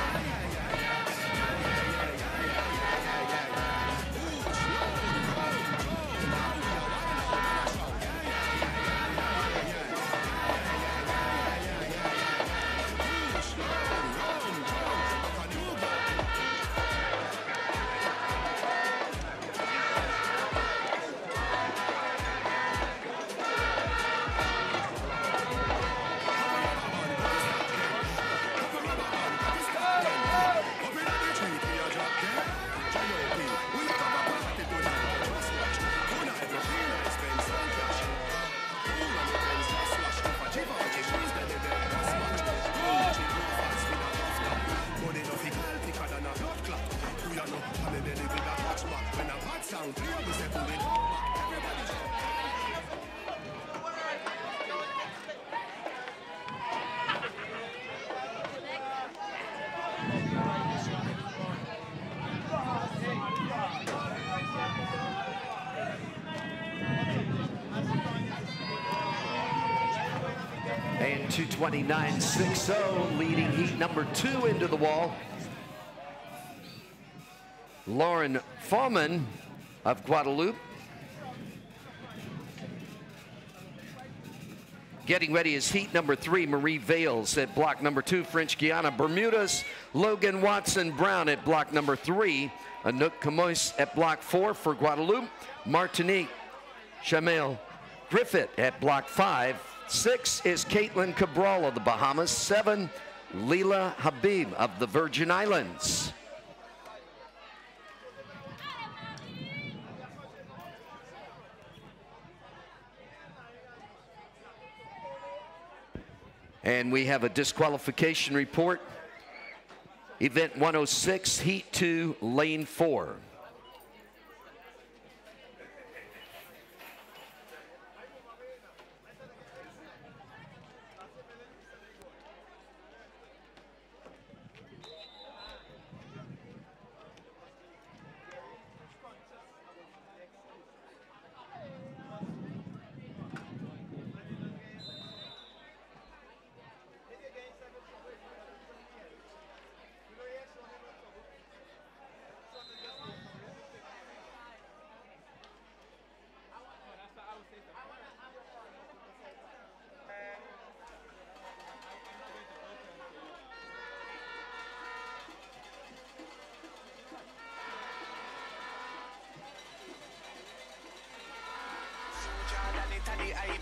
yeah, yeah, yeah. And 229.60 leading heat number 2 into the wall. Lauren Fawman of Guadeloupe. Getting ready is heat number 3, Marie Vales at block number 2, French Guiana, Bermudas, Logan Watson Brown at block number 3, Anouk Camois at block 4 for Guadeloupe, Martinique, Shamel Griffith at block 5, 6 is Caitlin Cabral of the Bahamas, 7, Leila Habib of the Virgin Islands. And we have a disqualification report. Event 106, Heat 2, Lane 4.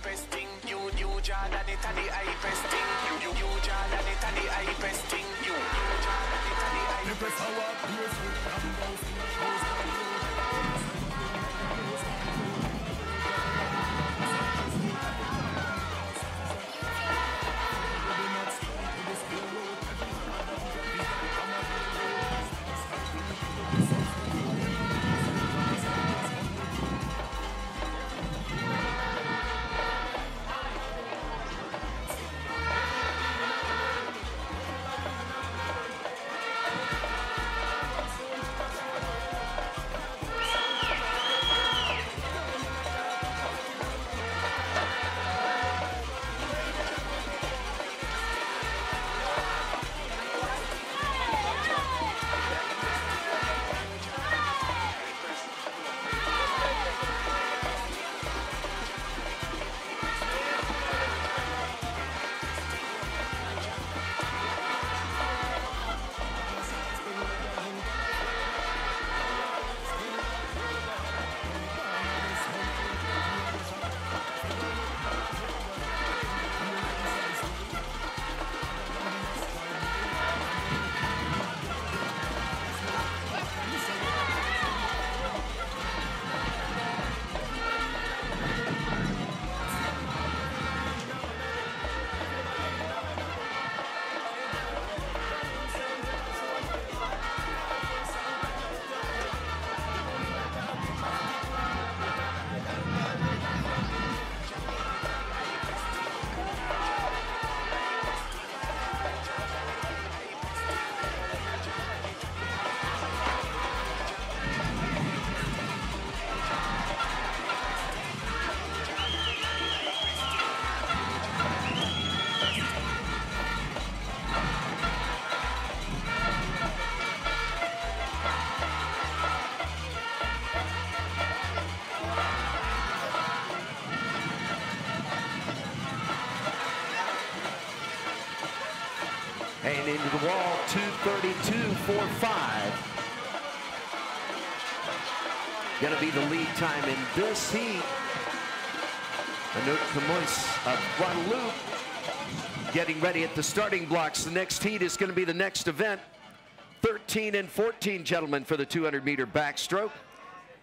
press thing. You draw that it and the eye press thing. You draw that it and the eye press thing. You draw that it and the eye press And into the wall, 2:32.45. Going to be the lead time in this heat. Anouk Camois of Guadeloupe getting ready at the starting blocks. The next heat is going to be the next event. 13 and 14, gentlemen, for the 200-meter backstroke.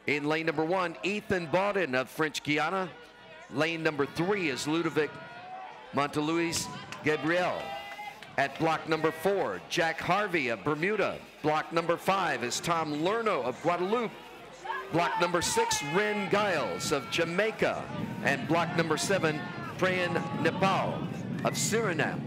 In lane number 1, Ethan Baudin of French Guiana. Lane number 3 is Ludovic Monteluis Gabriel. At block number 4, Jack Harvey of Bermuda. Block number 5 is Tom Lerno of Guadeloupe. Block number 6, Ren Giles of Jamaica. And block number 7, Prayan Nepal of Suriname.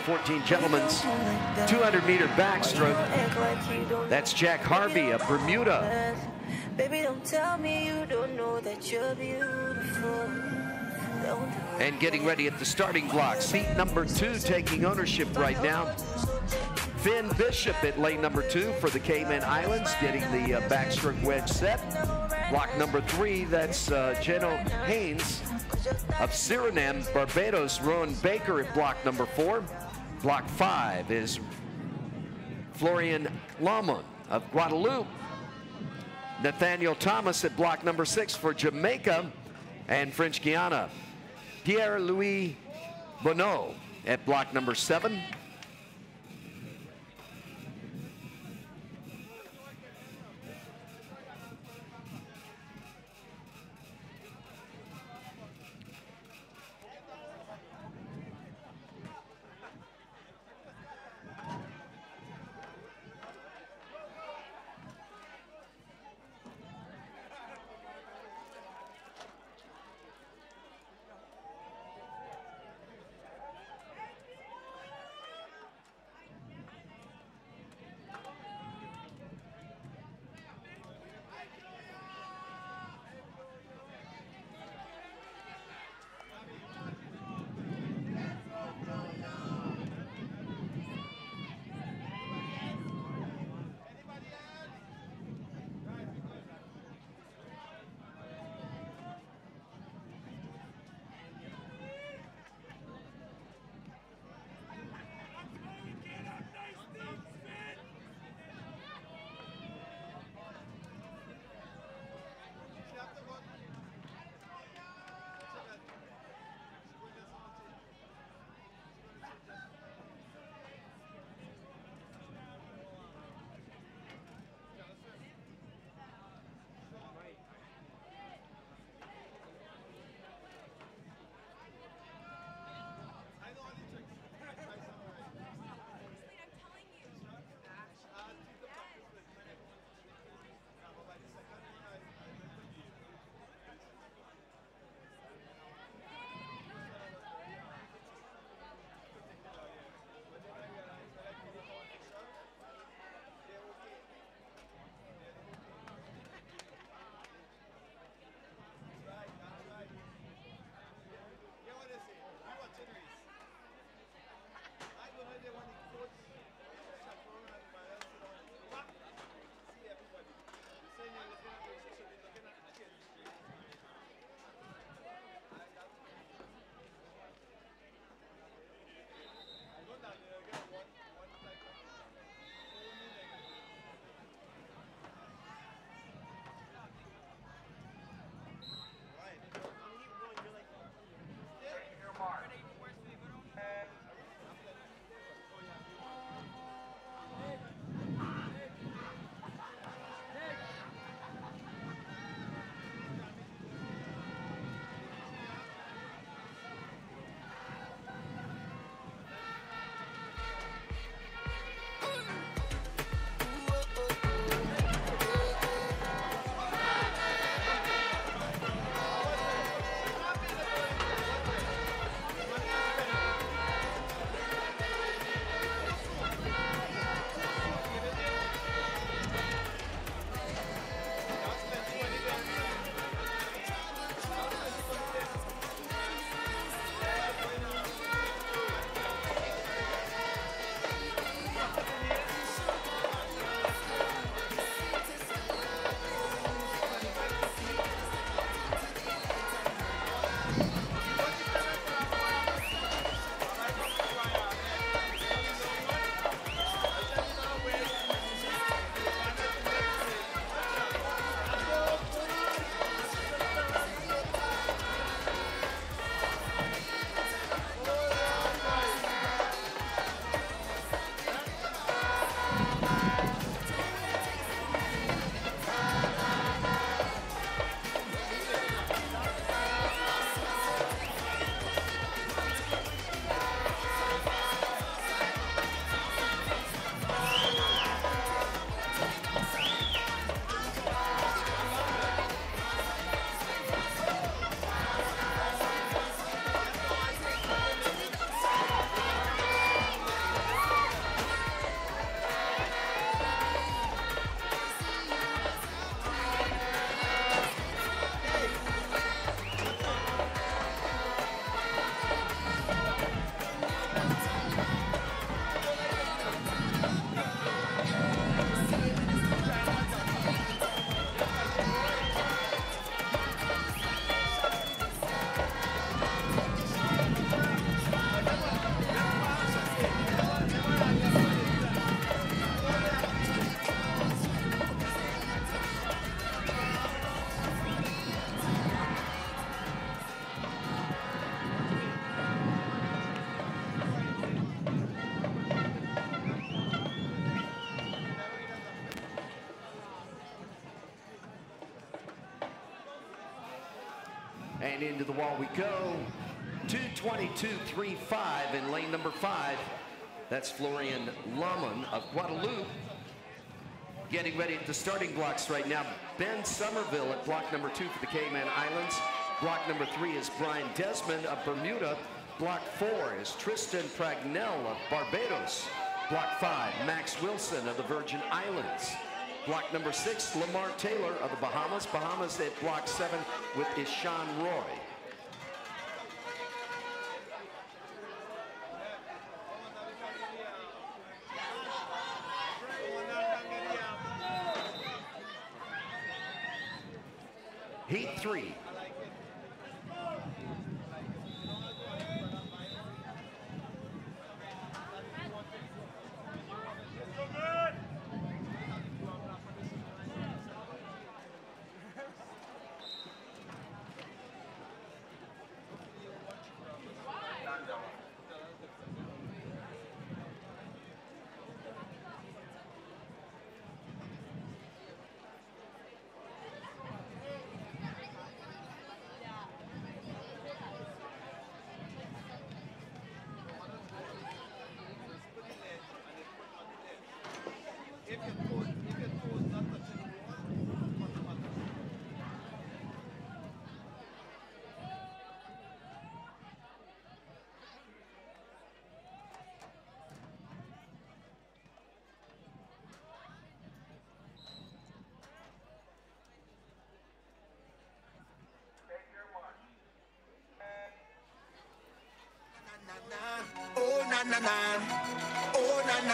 14 gentlemen's 200-meter backstroke. That's Jack Harvey of Bermuda. Baby, don't tell me you don't know that you're beautiful. And getting ready at the starting block, seat number 2 taking ownership right now. Finn Bishop at lane number 2 for the Cayman Islands, getting the backstroke wedge set. Block number 3, that's Jeno Haynes of Suriname. Barbados, Rowan Baker at block number 4. Block 5 is Florian Lamont of Guadeloupe. Nathaniel Thomas at block number 6 for Jamaica and French Guiana. Pierre-Louis Bonneau at block number 7. And into the wall we go. 2:22.35 in lane number 5. That's Florian Lohman of Guadalupe. Getting ready at the starting blocks right now. Ben Somerville at block number 2 for the Cayman Islands. Block number 3 is Brian Desmond of Bermuda. Block 4 is Tristan Pragnell of Barbados. Block 5, Max Wilson of the Virgin Islands. Block number 6, Lamar Taylor of the Bahamas. Bahamas at block 7 with Ishan Roy. Heat 3.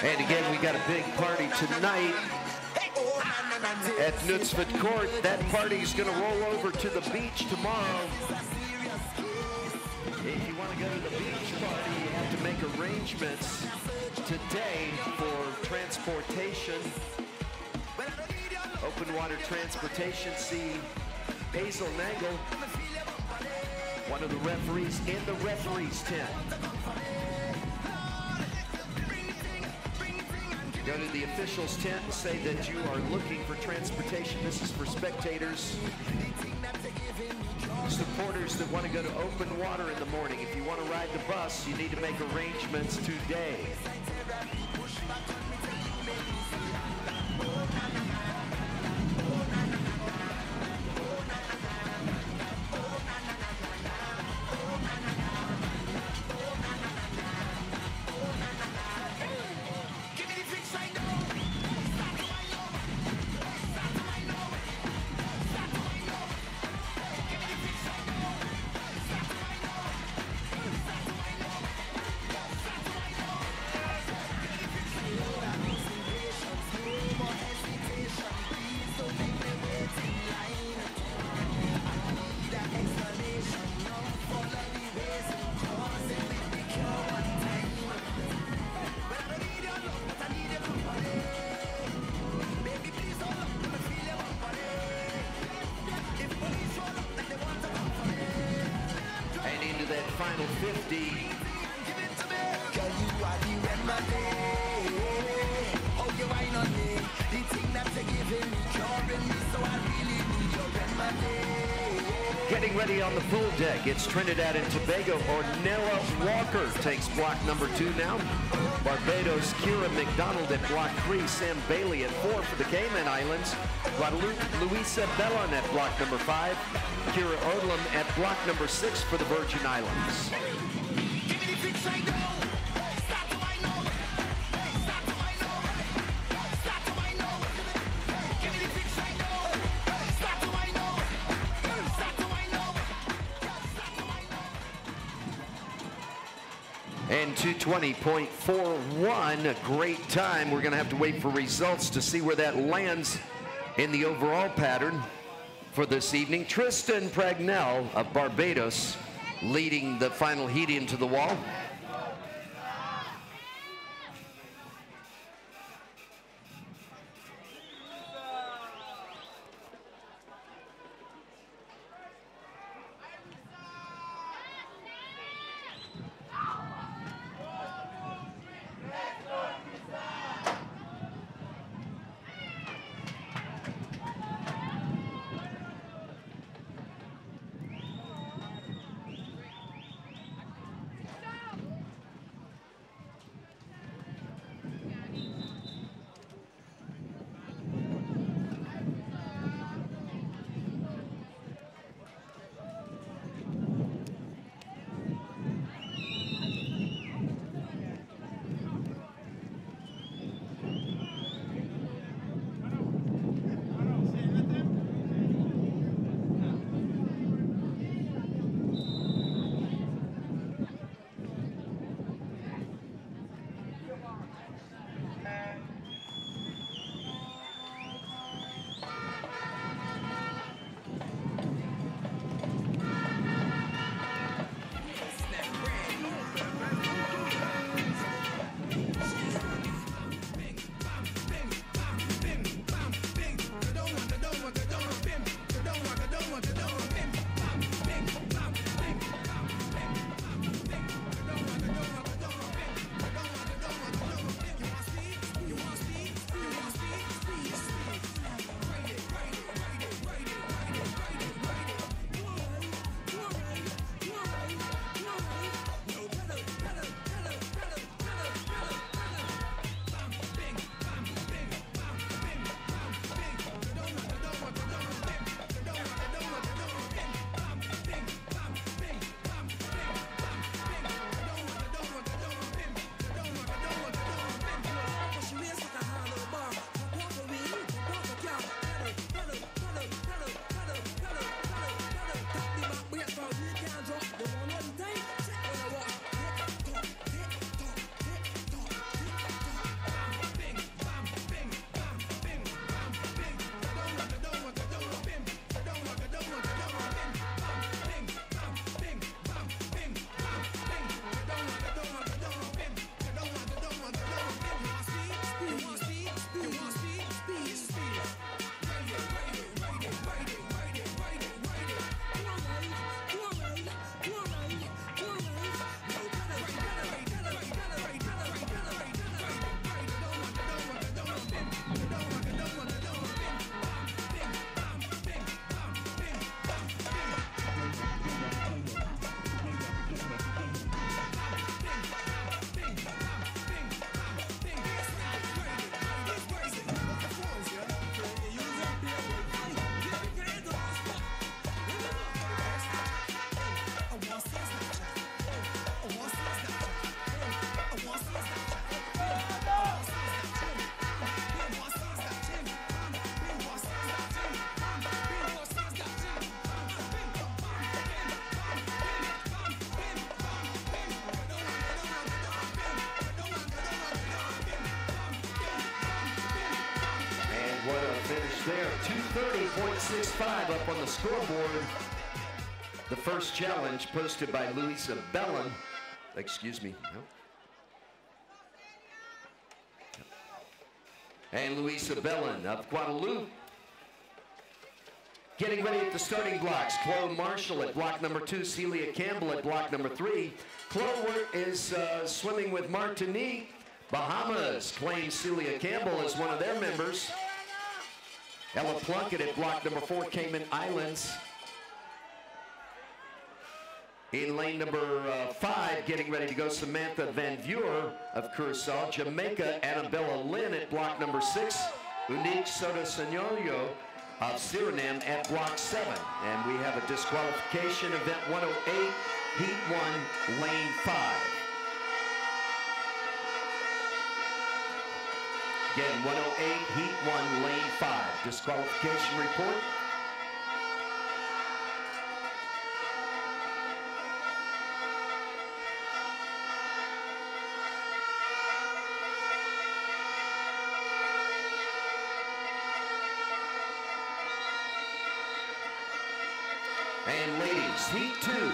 And again, we got a big party tonight at Knutsford Court. That party's going to roll over to the beach tomorrow. If you want to go to the beach party, you have to make arrangements today for transportation. Open water transportation. See Hazel Nangle, one of the referees in the referees tent. Go to the officials tent and say that you are looking for transportation. This is for spectators, supporters that want to go to open water in the morning. If you want to ride the bus, you need to make arrangements today. Final 50. Getting ready on the pool deck, it's Trinidad and Tobago. Ornella Walker takes block number 2 now. Barbados, Kira McDonald at block 3. Sam Bailey at 4 for the Cayman Islands. Guadalupe, Luisa Bellon at block number 5. Kira Odlum at block number 6 for the Virgin Islands. And 2:20.41, a great time. We're going to have to wait for results to see where that lands in the overall pattern for this evening. Tristan Pragnell of Barbados leading the final heat into the wall. there. 230.65 up on the scoreboard. The first challenge posted by Louisa Bellin. Excuse me. No. And Louisa Bellin of Guadalupe. Getting ready at the starting blocks. Chloe Marshall at block number 2. Celia Campbell at block number 3. Chloe is swimming with Martinique. Bahamas claims Celia Campbell as one of their members. Ella Plunkett at block number 4. Cayman Islands. In lane number 5, getting ready to go, Samantha Van Veur of Curacao. Jamaica, Annabella Lynn at block number 6. Unique Sotosenolio of Suriname at block 7. And we have a disqualification, event 108, heat 1, lane 5. Again, 108, heat 1, lane 5. Disqualification report. And ladies, heat 2.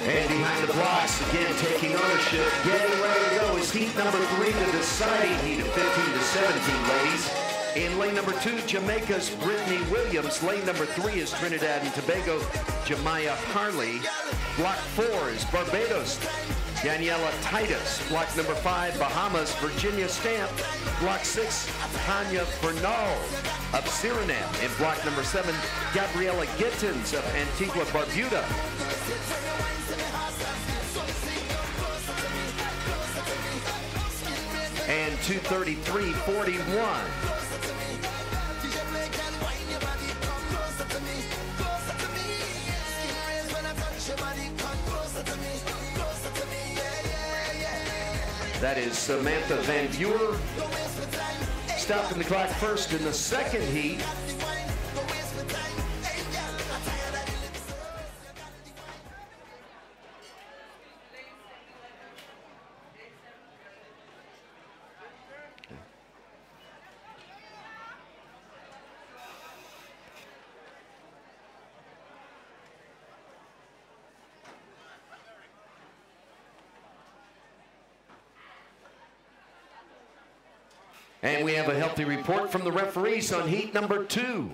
And behind the blocks, again taking ownership, getting ready to go is heat number 3, the deciding heat of 15 to 17, ladies. In lane number 2, Jamaica's Brittany Williams. Lane number 3 is Trinidad and Tobago, Jemiah Harley. Block 4 is Barbados, Daniela Titus. Block number 5, Bahamas, Virginia Stamp. Block 6, Tanya Bernal of Suriname. In block number 7, Gabriela Gittins of Antigua Barbuda. And 233.41. That is Samantha Van Veur. Stopping the clock first in the second heat. And we have a healthy report from the referees on heat number 2.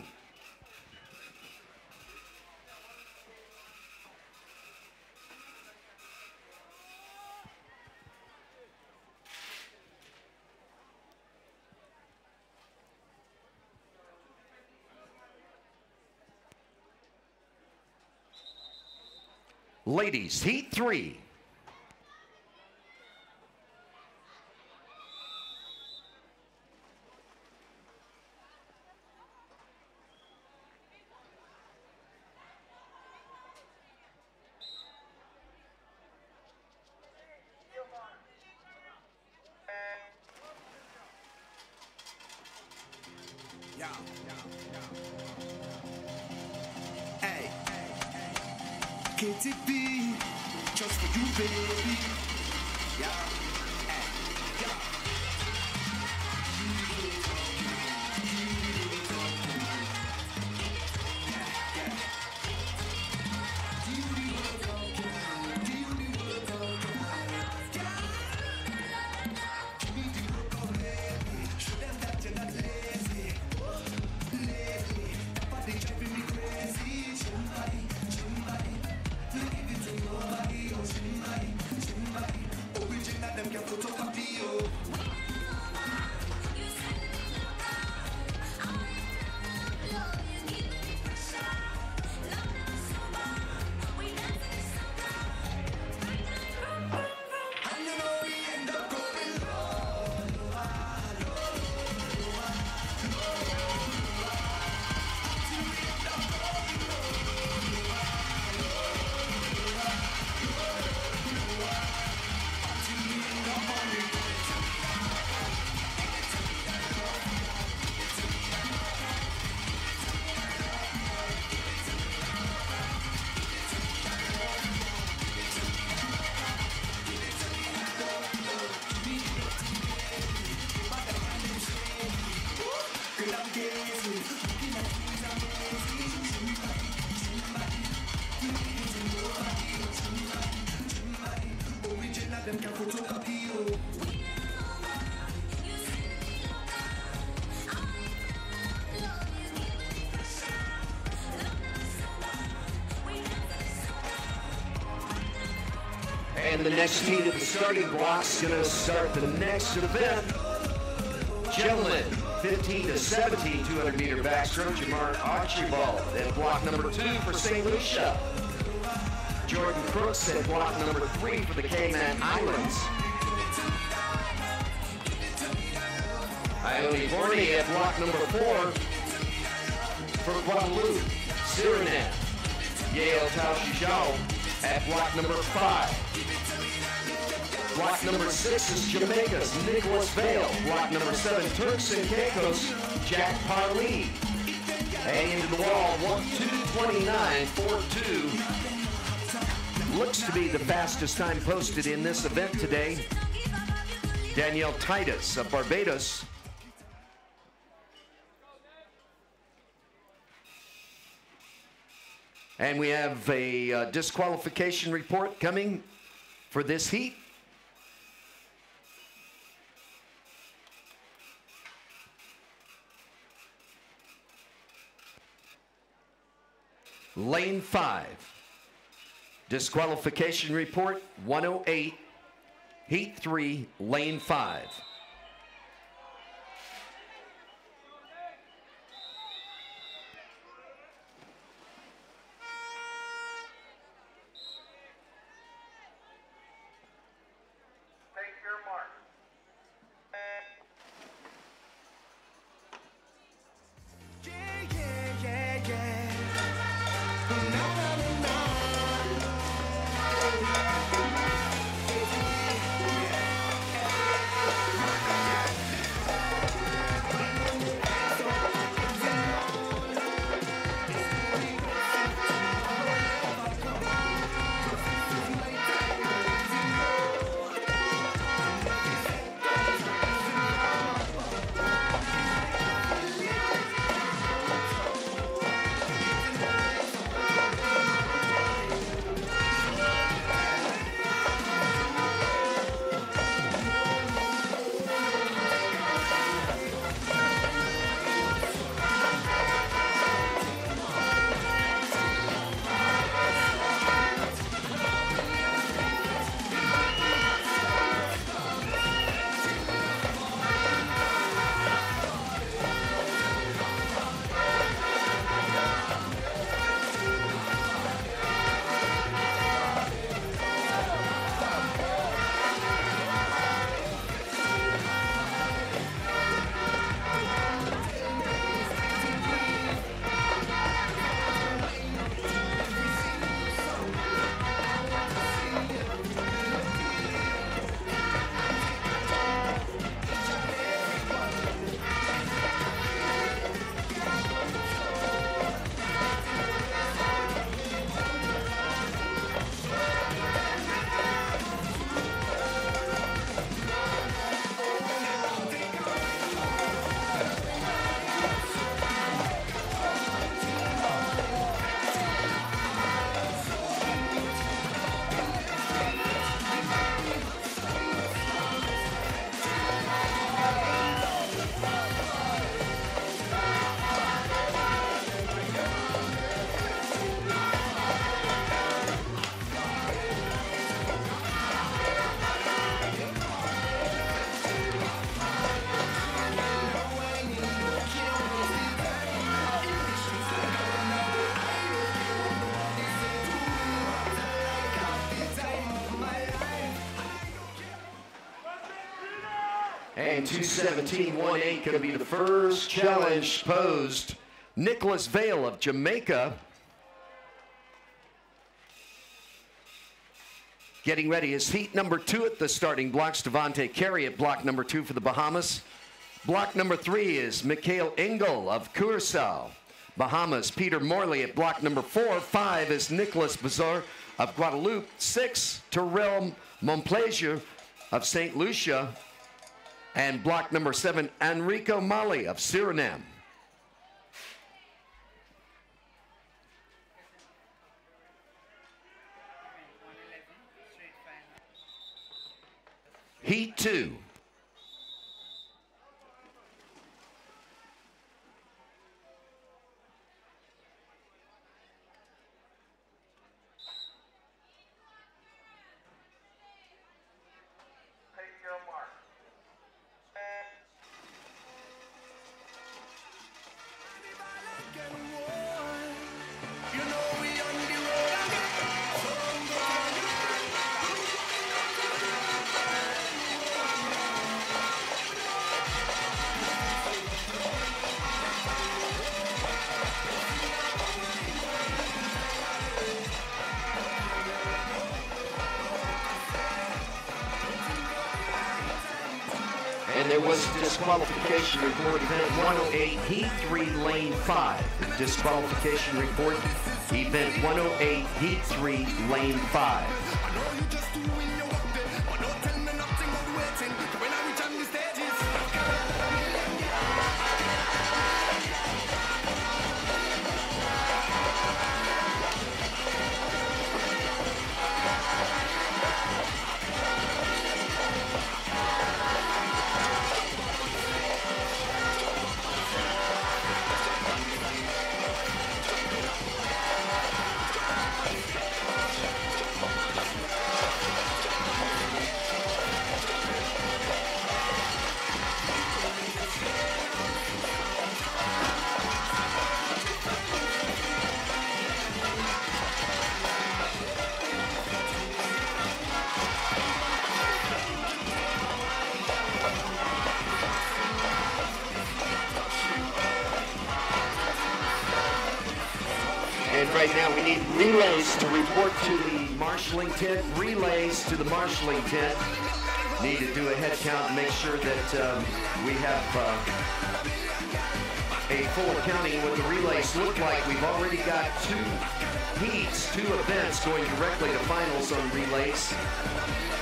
Ladies, heat 3. Hey, KTP, just for you, baby. Yeah, hey, yeah. And the next heat of the starting block's going to start the next event. Gentlemen, 15 to 17, 200-meter backstroke, Jamar Archibald at block number 2 for St. Lucia. Jordan Crooks at block number 3 for the Cayman Islands. Ione Borney at block number 4 for Guadalupe, Suriname. Yale Tao Shizhao at block number 5. Block number 6 is Jamaica's Nicholas Vale. Block number 7, Turks and Caicos, Jack Parlee. Hanging to the wall, 1:2:29.42. Looks to be the fastest time posted in this event today. Danielle Titus of Barbados. And we have a disqualification report coming for this heat. Lane 5. Disqualification report 108. Heat 3, lane 5. And 2:17.18 going to be the first challenge posed. Nicholas Vale of Jamaica. Getting ready is heat number 2 at the starting blocks. Devontae Carey at block number 2 for the Bahamas. Block number 3 is Mikhail Engel of Curacao, Bahamas. Peter Morley at block number 4. 5 is Nicholas Bazar of Guadeloupe. 6, Terrell Montplaisir of St. Lucia. And block number 7, Enrico Mali of Suriname. Heat 2. And there was a disqualification report, event 108, heat 3, lane 5. Disqualification report, event 108, heat 3, lane 5. And right now we need relays to report to the marshalling tent. Relays to the marshalling tent. Need to do a head count and make sure that we have a full accounting what the relays look like. We've already got 2 heats, 2 events going directly to finals on relays.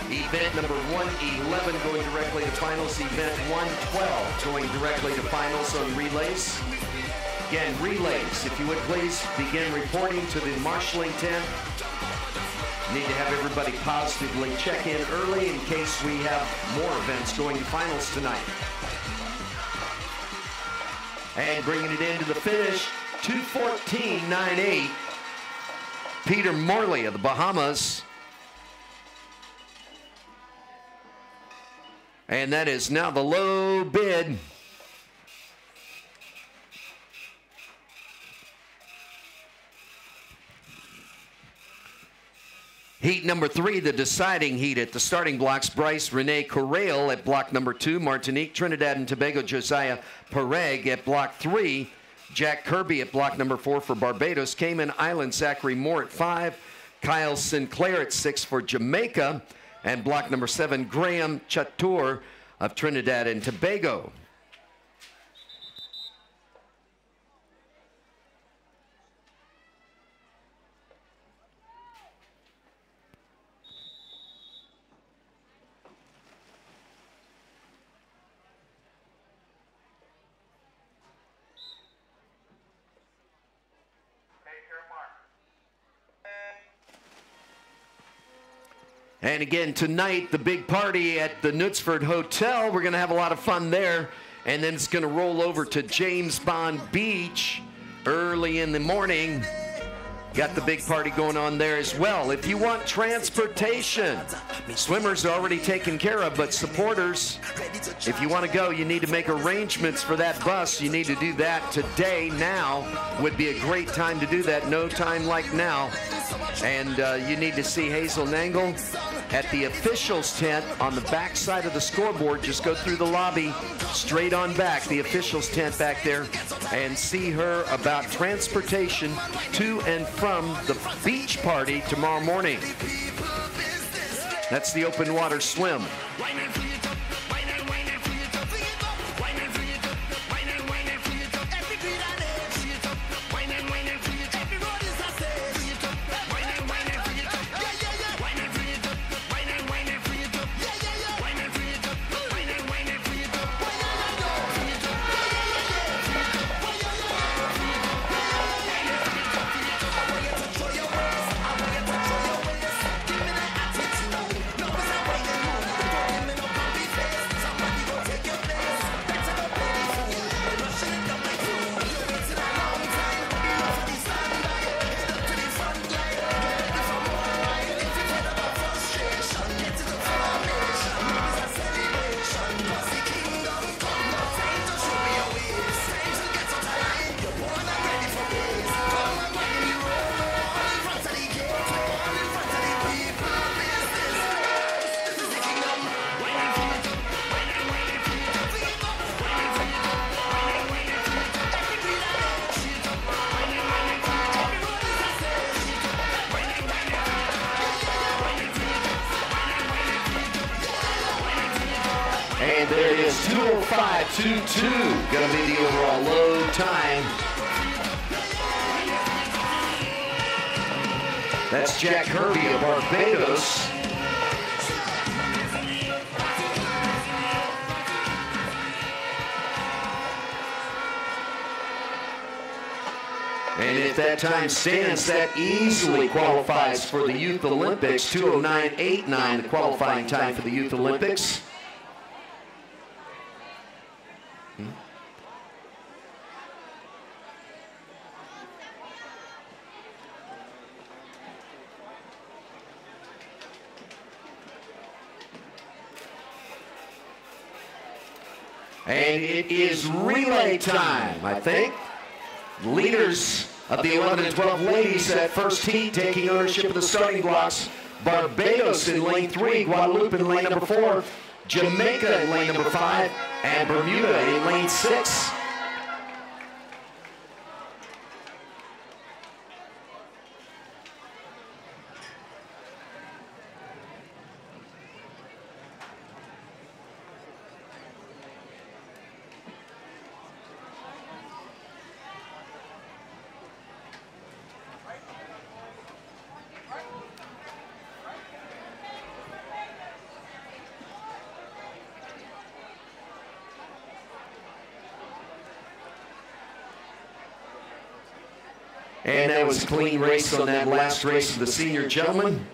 Event number 111 going directly to finals. Event 112 going directly to finals on relays. Again, relays, if you would please begin reporting to the marshalling tent. Need to have everybody positively check in early in case we have more events going to finals tonight. And bringing it into the finish, 2:14.98. Peter Morley of the Bahamas. And that is now the low bid. Heat number 3, the deciding heat at the starting blocks. Bryce Rene Correal at block number 2. Martinique, Trinidad and Tobago, Josiah Pereg at block 3. Jack Kirby at block number 4 for Barbados. Cayman Islands, Zachary Moore at 5. Kyle Sinclair at 6 for Jamaica. And block number 7, Graham Chatur of Trinidad and Tobago. And again, tonight, the big party at the Knutsford Hotel. We're going to have a lot of fun there. And then it's going to roll over to James Bond Beach early in the morning. Got the big party going on there as well. If you want transportation, swimmers are already taken care of, but supporters, if you want to go, you need to make arrangements for that bus. You need to do that today. Now would be a great time to do that. No time like now. And you need to see Hazel Nangle at the officials tent on the back side of the scoreboard. Just go through the lobby, straight on back, the officials tent back there, and see her about transportation to and from the beach party tomorrow morning. That's the open water swim. And there it is, 2:05.22, going to be the overall low time. That's Jack Hervey of Barbados. And if that time stands, that easily qualifies for the Youth Olympics. 2:09.89, the qualifying time for the Youth Olympics. And it is relay time, I think. Leaders of the 11 and 12 ladies at first heat taking ownership of the starting blocks. Barbados in lane 3, Guadeloupe in lane number 4, Jamaica in lane number 5, and Bermuda in lane 6. And that was a clean race on that last race of the senior gentlemen.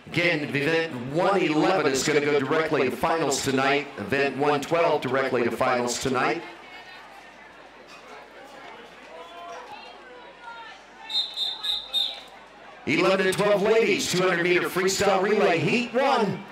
Again, event 111 is going to go directly to finals tonight. Event 112 directly to finals tonight. '11 and 12 ladies, 200-meter freestyle relay, heat 1.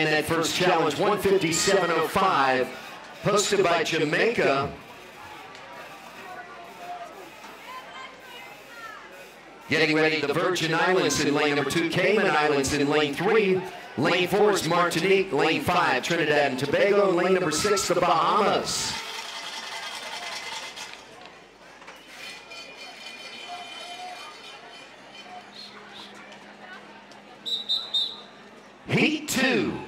And that first challenge, 157.05, posted by Jamaica. Getting ready, the Virgin Islands in lane number 2, Cayman Islands in lane 3, lane 4 is Martinique, lane 5, Trinidad and Tobago, lane number 6, the Bahamas. Heat 2.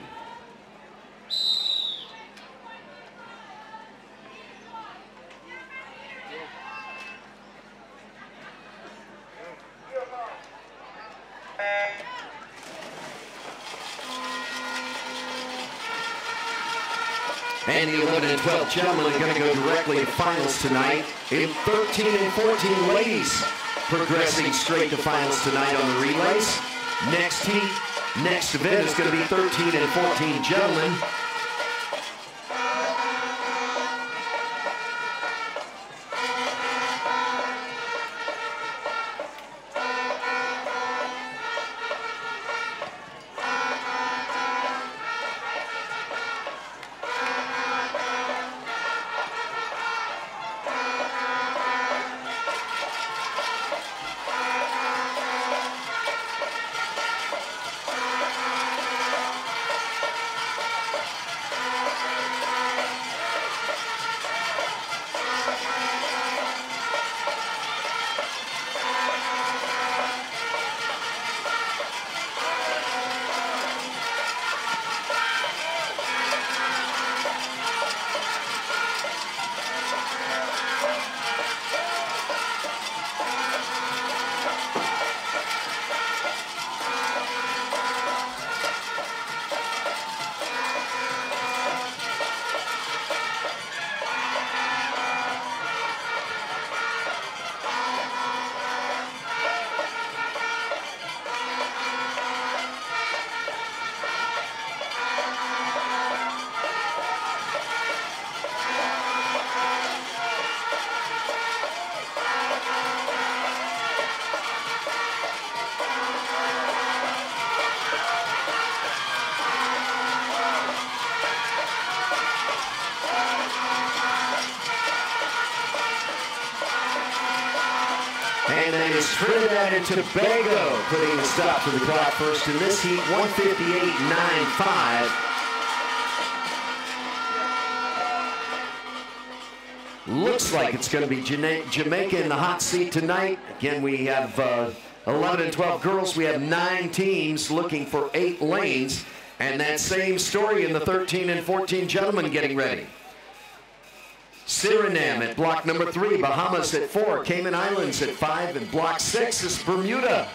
And the 11 and 12 gentlemen are going to go directly to finals tonight. In 13 and 14 ladies progressing straight to finals tonight on the relays. Next heat, next event is going to be 13 and 14 gentlemen. And that is Trinidad and Tobago putting a stop to the clock first in this heat, 158.95. Looks like it's going to be Jamaica in the hot seat tonight. Again, we have 11 and 12 girls. We have 9 teams looking for 8 lanes. And that same story in the 13 and 14 gentlemen getting ready. Suriname at block number 3, Bahamas at 4, Cayman Islands at 5, and block 6 is Bermuda.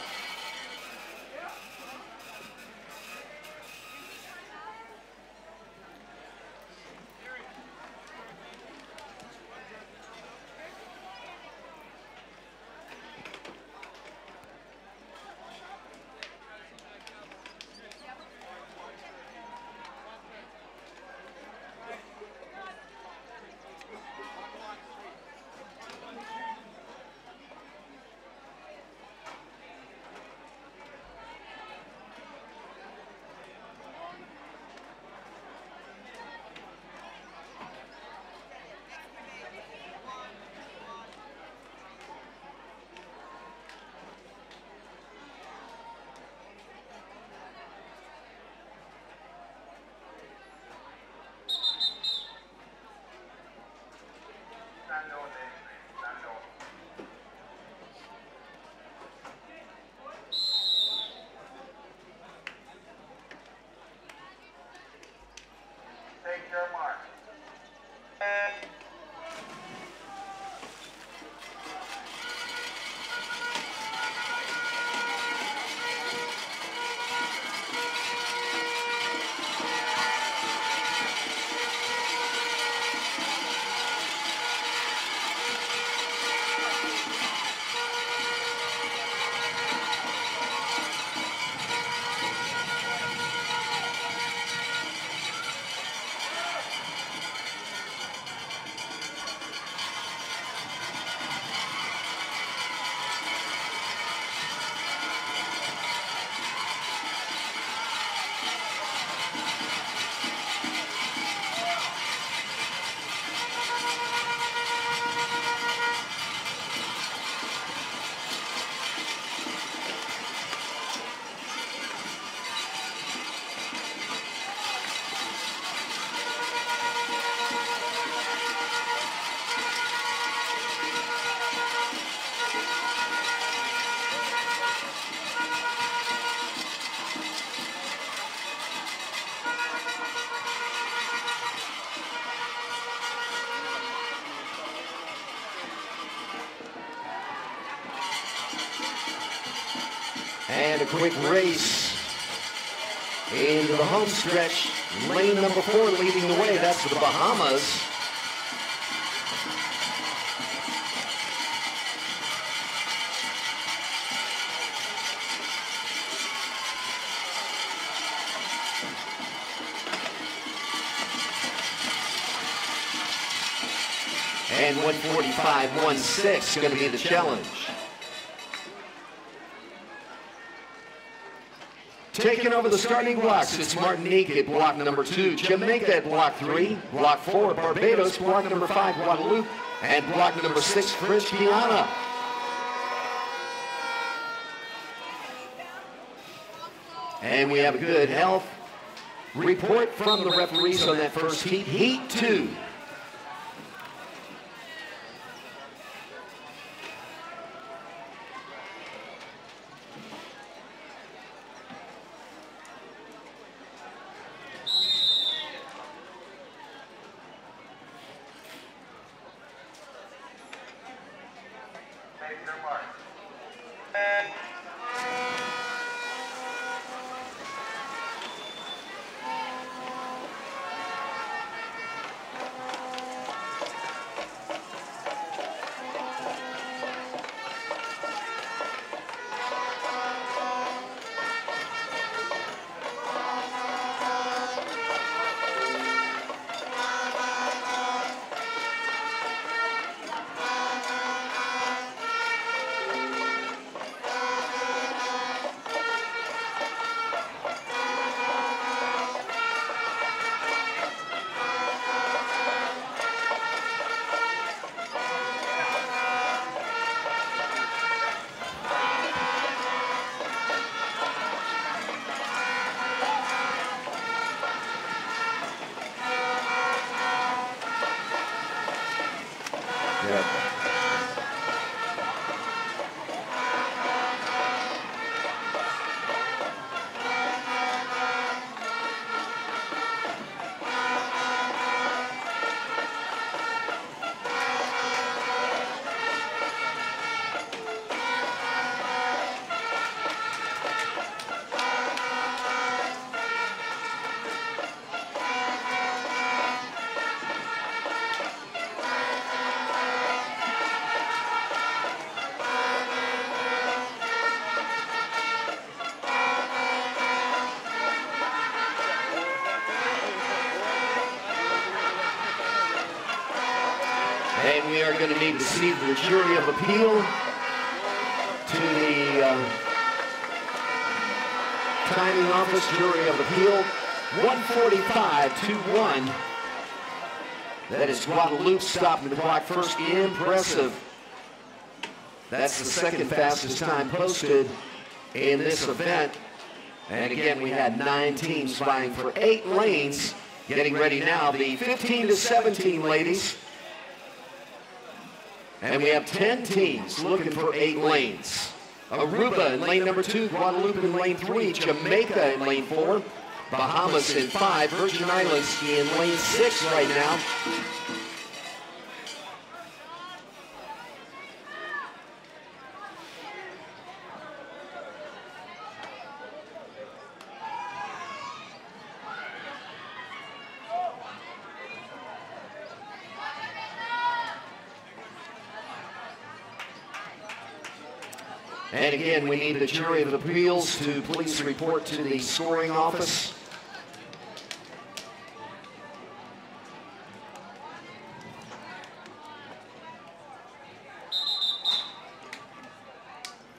And a quick race into the home stretch. Lane number 4 leading the way. That's the Bahamas. And 1:45.16 going to be the challenge. Taking over the starting blocks, it's Martinique at block number 2, Jamaica at block 3, block 4, Barbados, block number 5, Guadeloupe, and block number 6, French Guiana. And we have a good health report from the referees on that first heat, Heat 2. And we are going to need to see the jury of appeal to the timing office, jury of appeal, 1:45.21. That is Guadeloupe stopping the clock first. Impressive. That's the second fastest time posted in this event. And again, we had 9 teams vying for 8 lanes. Getting ready now, the 15 to 17 ladies. And we have 10 teams looking for 8 lanes. Aruba in lane number 2, Guadeloupe in lane 3, Jamaica in lane 4, Bahamas in 5, Virgin Islands in lane 6 right now. And again, we need the jury of appeals to please report to the scoring office.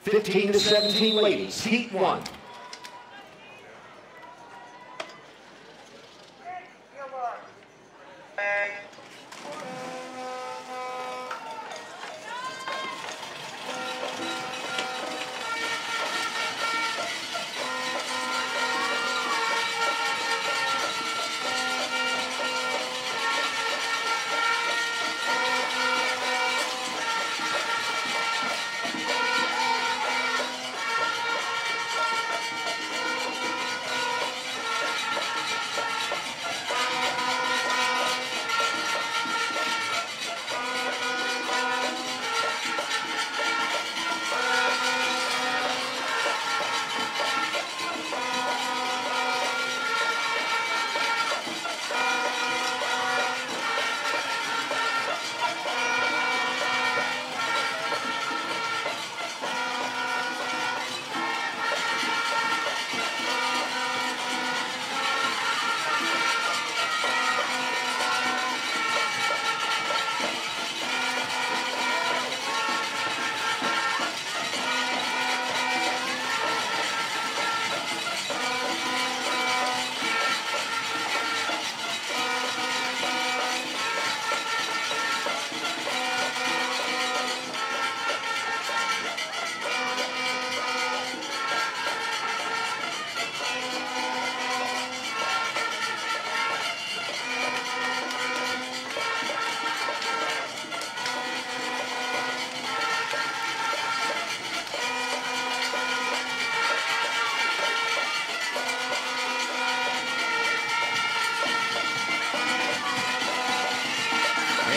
(15 to 17 ladies, heat 1.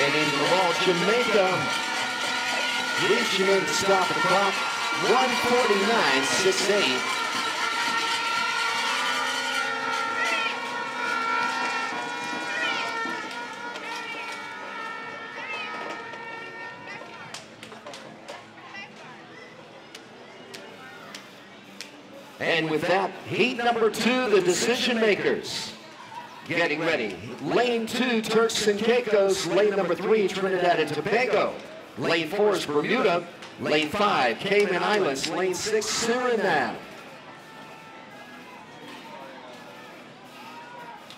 And into the wall, Jamaica reaching in to stop the clock. 149.68. And with that, heat number 2, the decision makers. Getting ready. Lane 2, Turks and Caicos. Lane number 3, Trinidad and Tobago. Lane 4 is Bermuda. Lane 5, Cayman Islands. Lane 6, Suriname.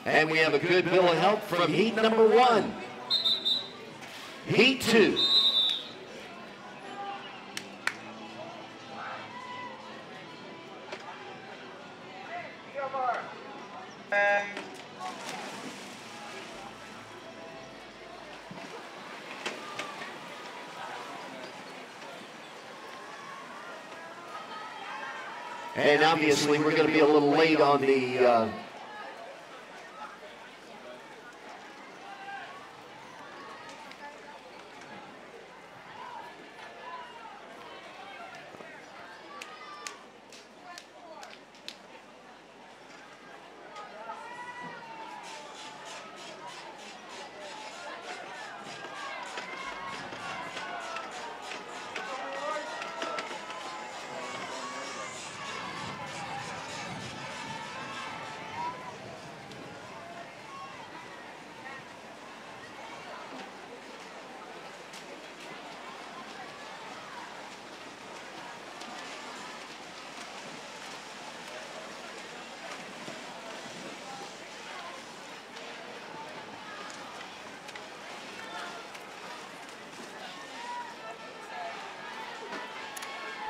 And we have a good bill of help from heat number 1. Heat 2. And obviously we're going to be a little late on the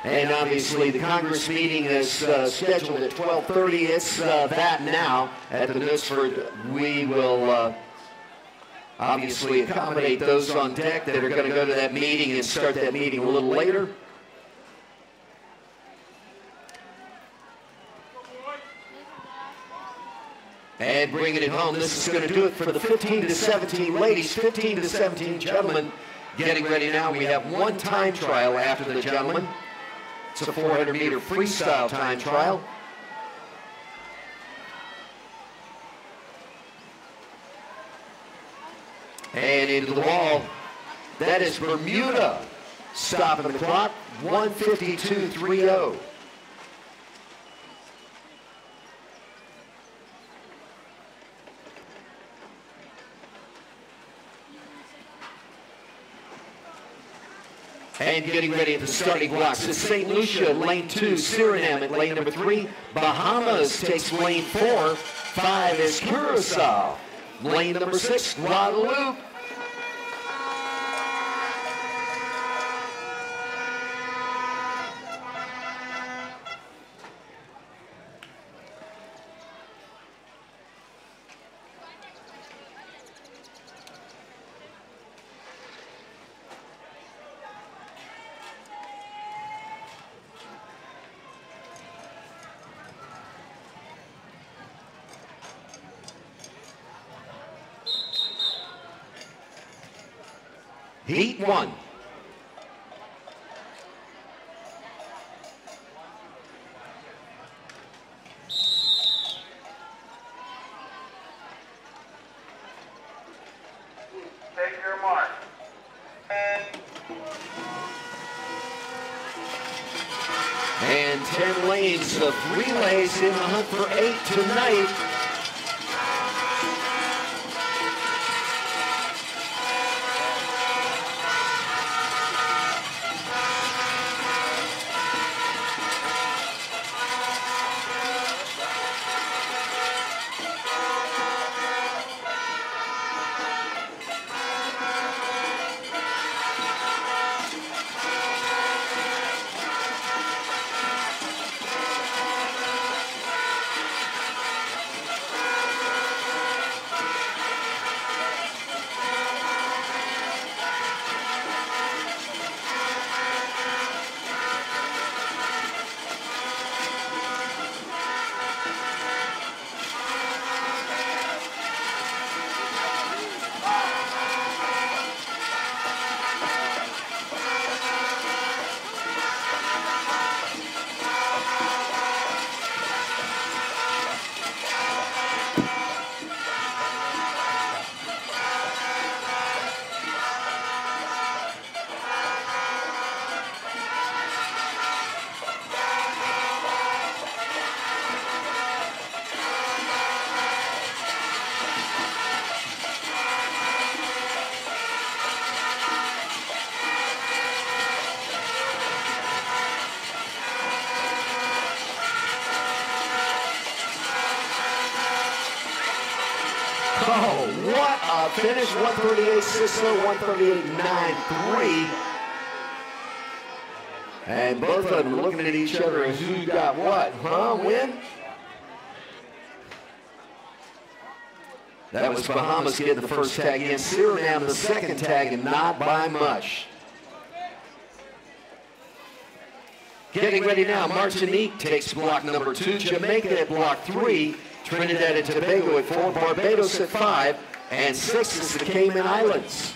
And obviously the Congress meeting is scheduled at 12:30. It's that now at the Knutsford. We will obviously accommodate those on deck that are going to go to that meeting and start that meeting a little later. And bringing it home, this is going to do it for the 15 to 17 ladies, 15 to 17 gentlemen. Getting ready now. We have one time trial after the gentlemen. It's a 400-meter freestyle time trial. And into the wall. That is Bermuda. Stopping the clock. 152.30. And getting ready at the starting blocks is St. Lucia, lane 2, Suriname at lane number 3. Bahamas takes lane 4. 5 is Curacao. Lane number 6, Guadeloupe. Heat 1. Take your mark. And 10 lanes of relays in the hunt for 8 tonight. Finish 138.60, 138.93. And both of them looking at each other as who got what, huh? Win? That was Bahamas getting the first tag in. Suriname the second tag, and not by much. Getting ready now, Martinique takes block number 2, Jamaica at block 3, Trinidad and Tobago at 4, Barbados at 5, and 6 is the Cayman Islands.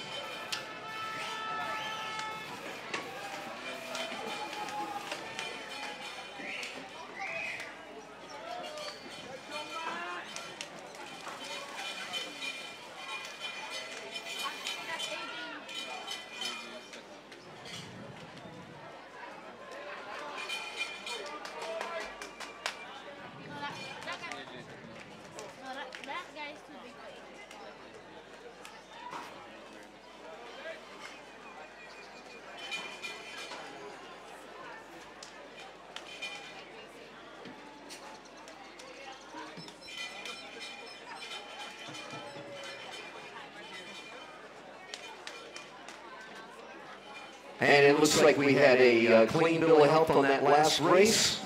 And it looks like we had a clean bill of health on that last race.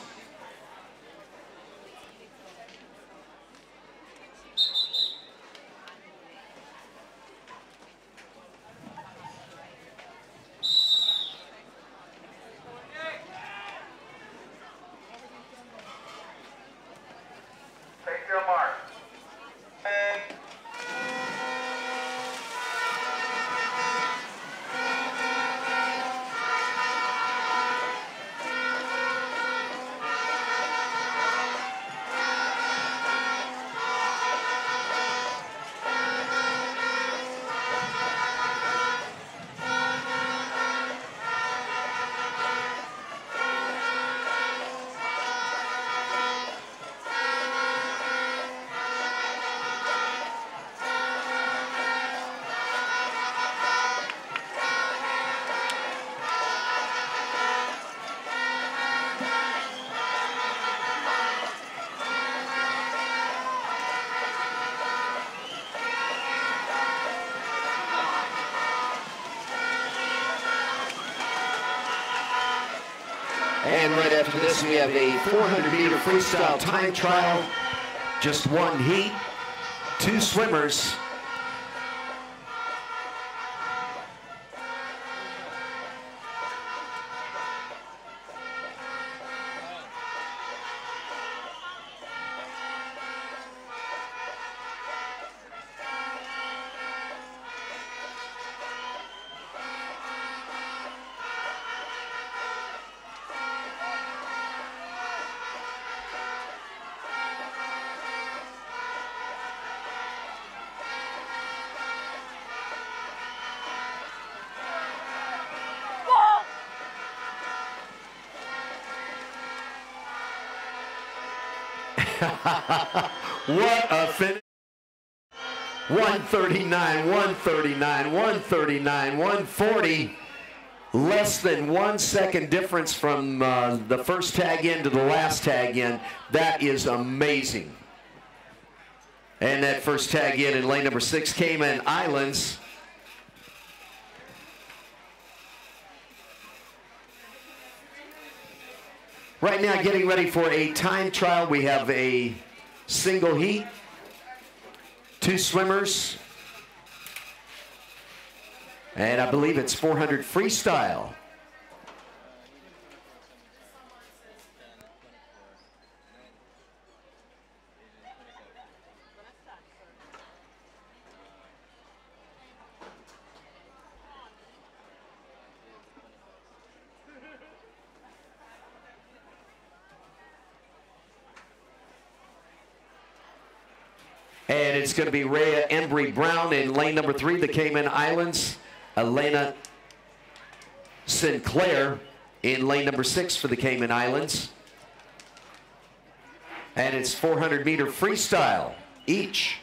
Take your mark. And right after this, we have a 400-meter freestyle time trial. Just one heat, 2 swimmers. What a finish. 139, 139, 139, 140. Less than 1 second difference from the first tag in to the last tag in. That is amazing. And that first tag in lane number 6, Cayman Islands. Right now, getting ready for a time trial. We have a single heat, 2 swimmers, and I believe it's 400 freestyle. And it's going to be Rhea Embry-Brown in lane number 3, the Cayman Islands. Elena Sinclair in lane number 6 for the Cayman Islands. And it's 400-meter freestyle each.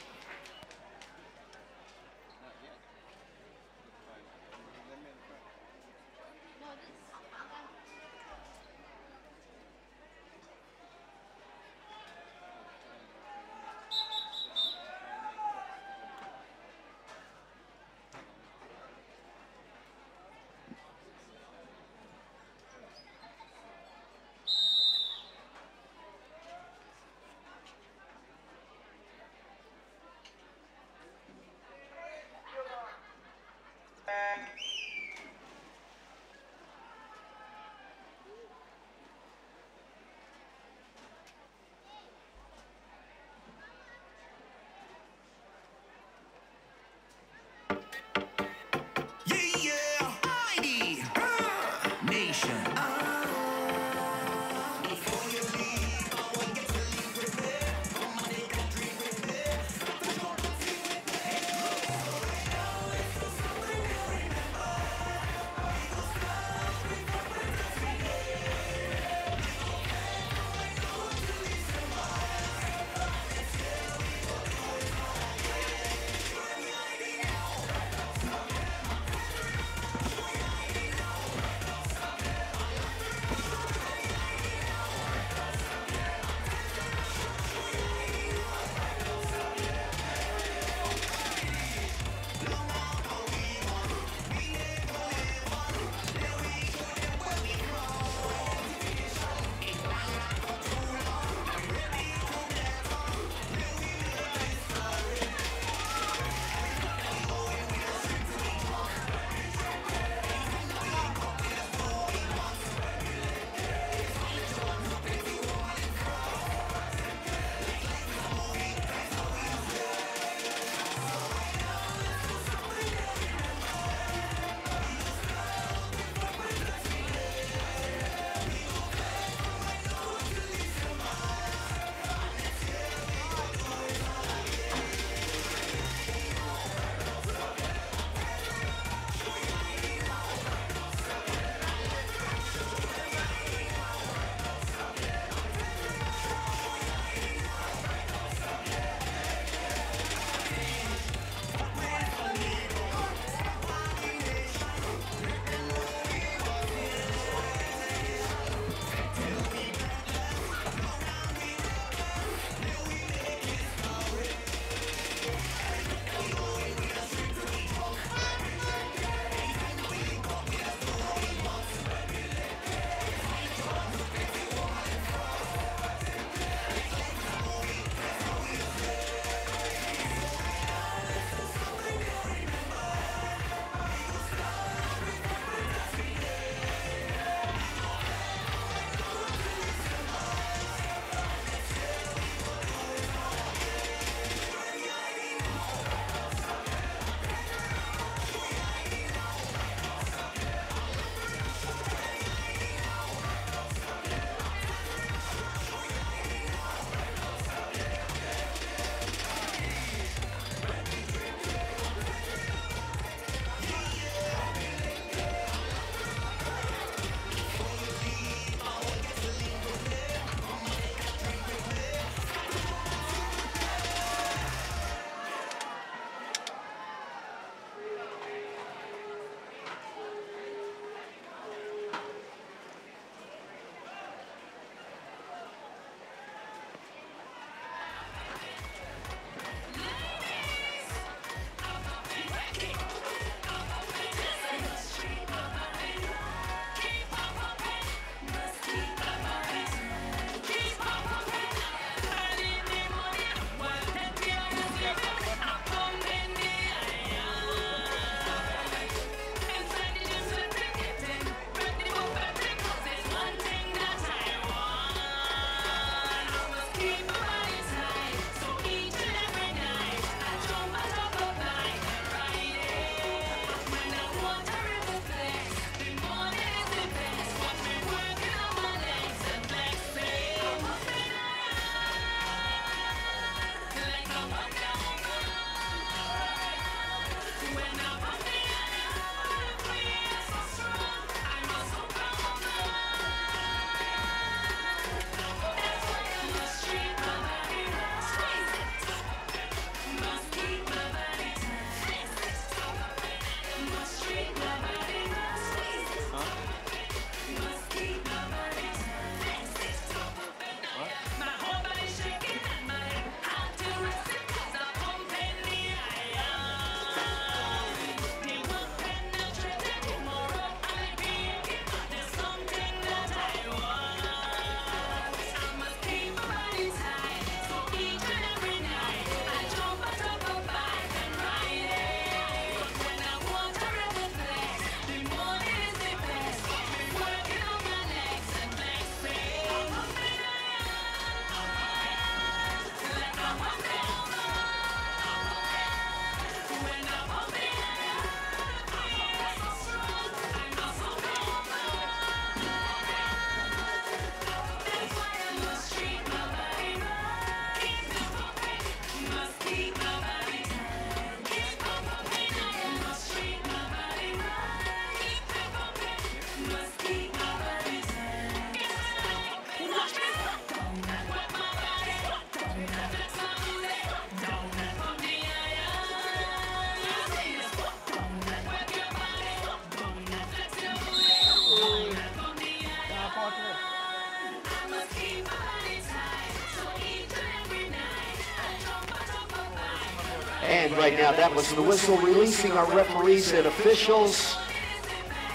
And right now, that was the whistle releasing our referees and officials.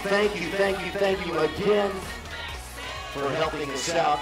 Thank you again for helping us out.